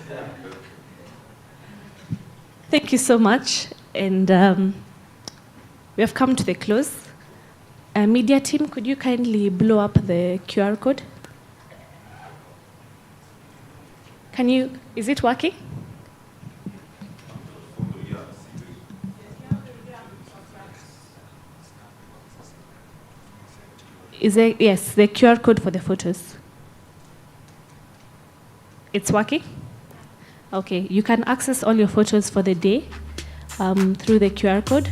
Thank you so much. And we have come to the close. Media team, could you kindly blow up the QR code? Can you, is it working? Is there, yes, the QR code for the photos. It's working? Okay, you can access all your photos for the day through the QR code.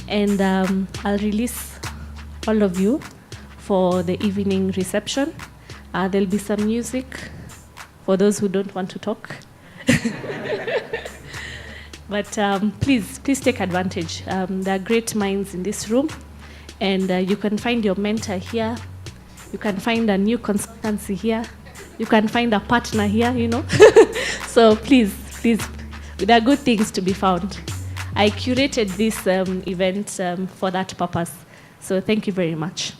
And I'll release all of you for the evening reception. There'll be some music for those who don't want to talk. But please take advantage. There are great minds in this room, and you can find your mentor here. You can find a new consultancy here. You can find a partner here, you know. So please, there are good things to be found. I curated this event for that purpose. So thank you very much.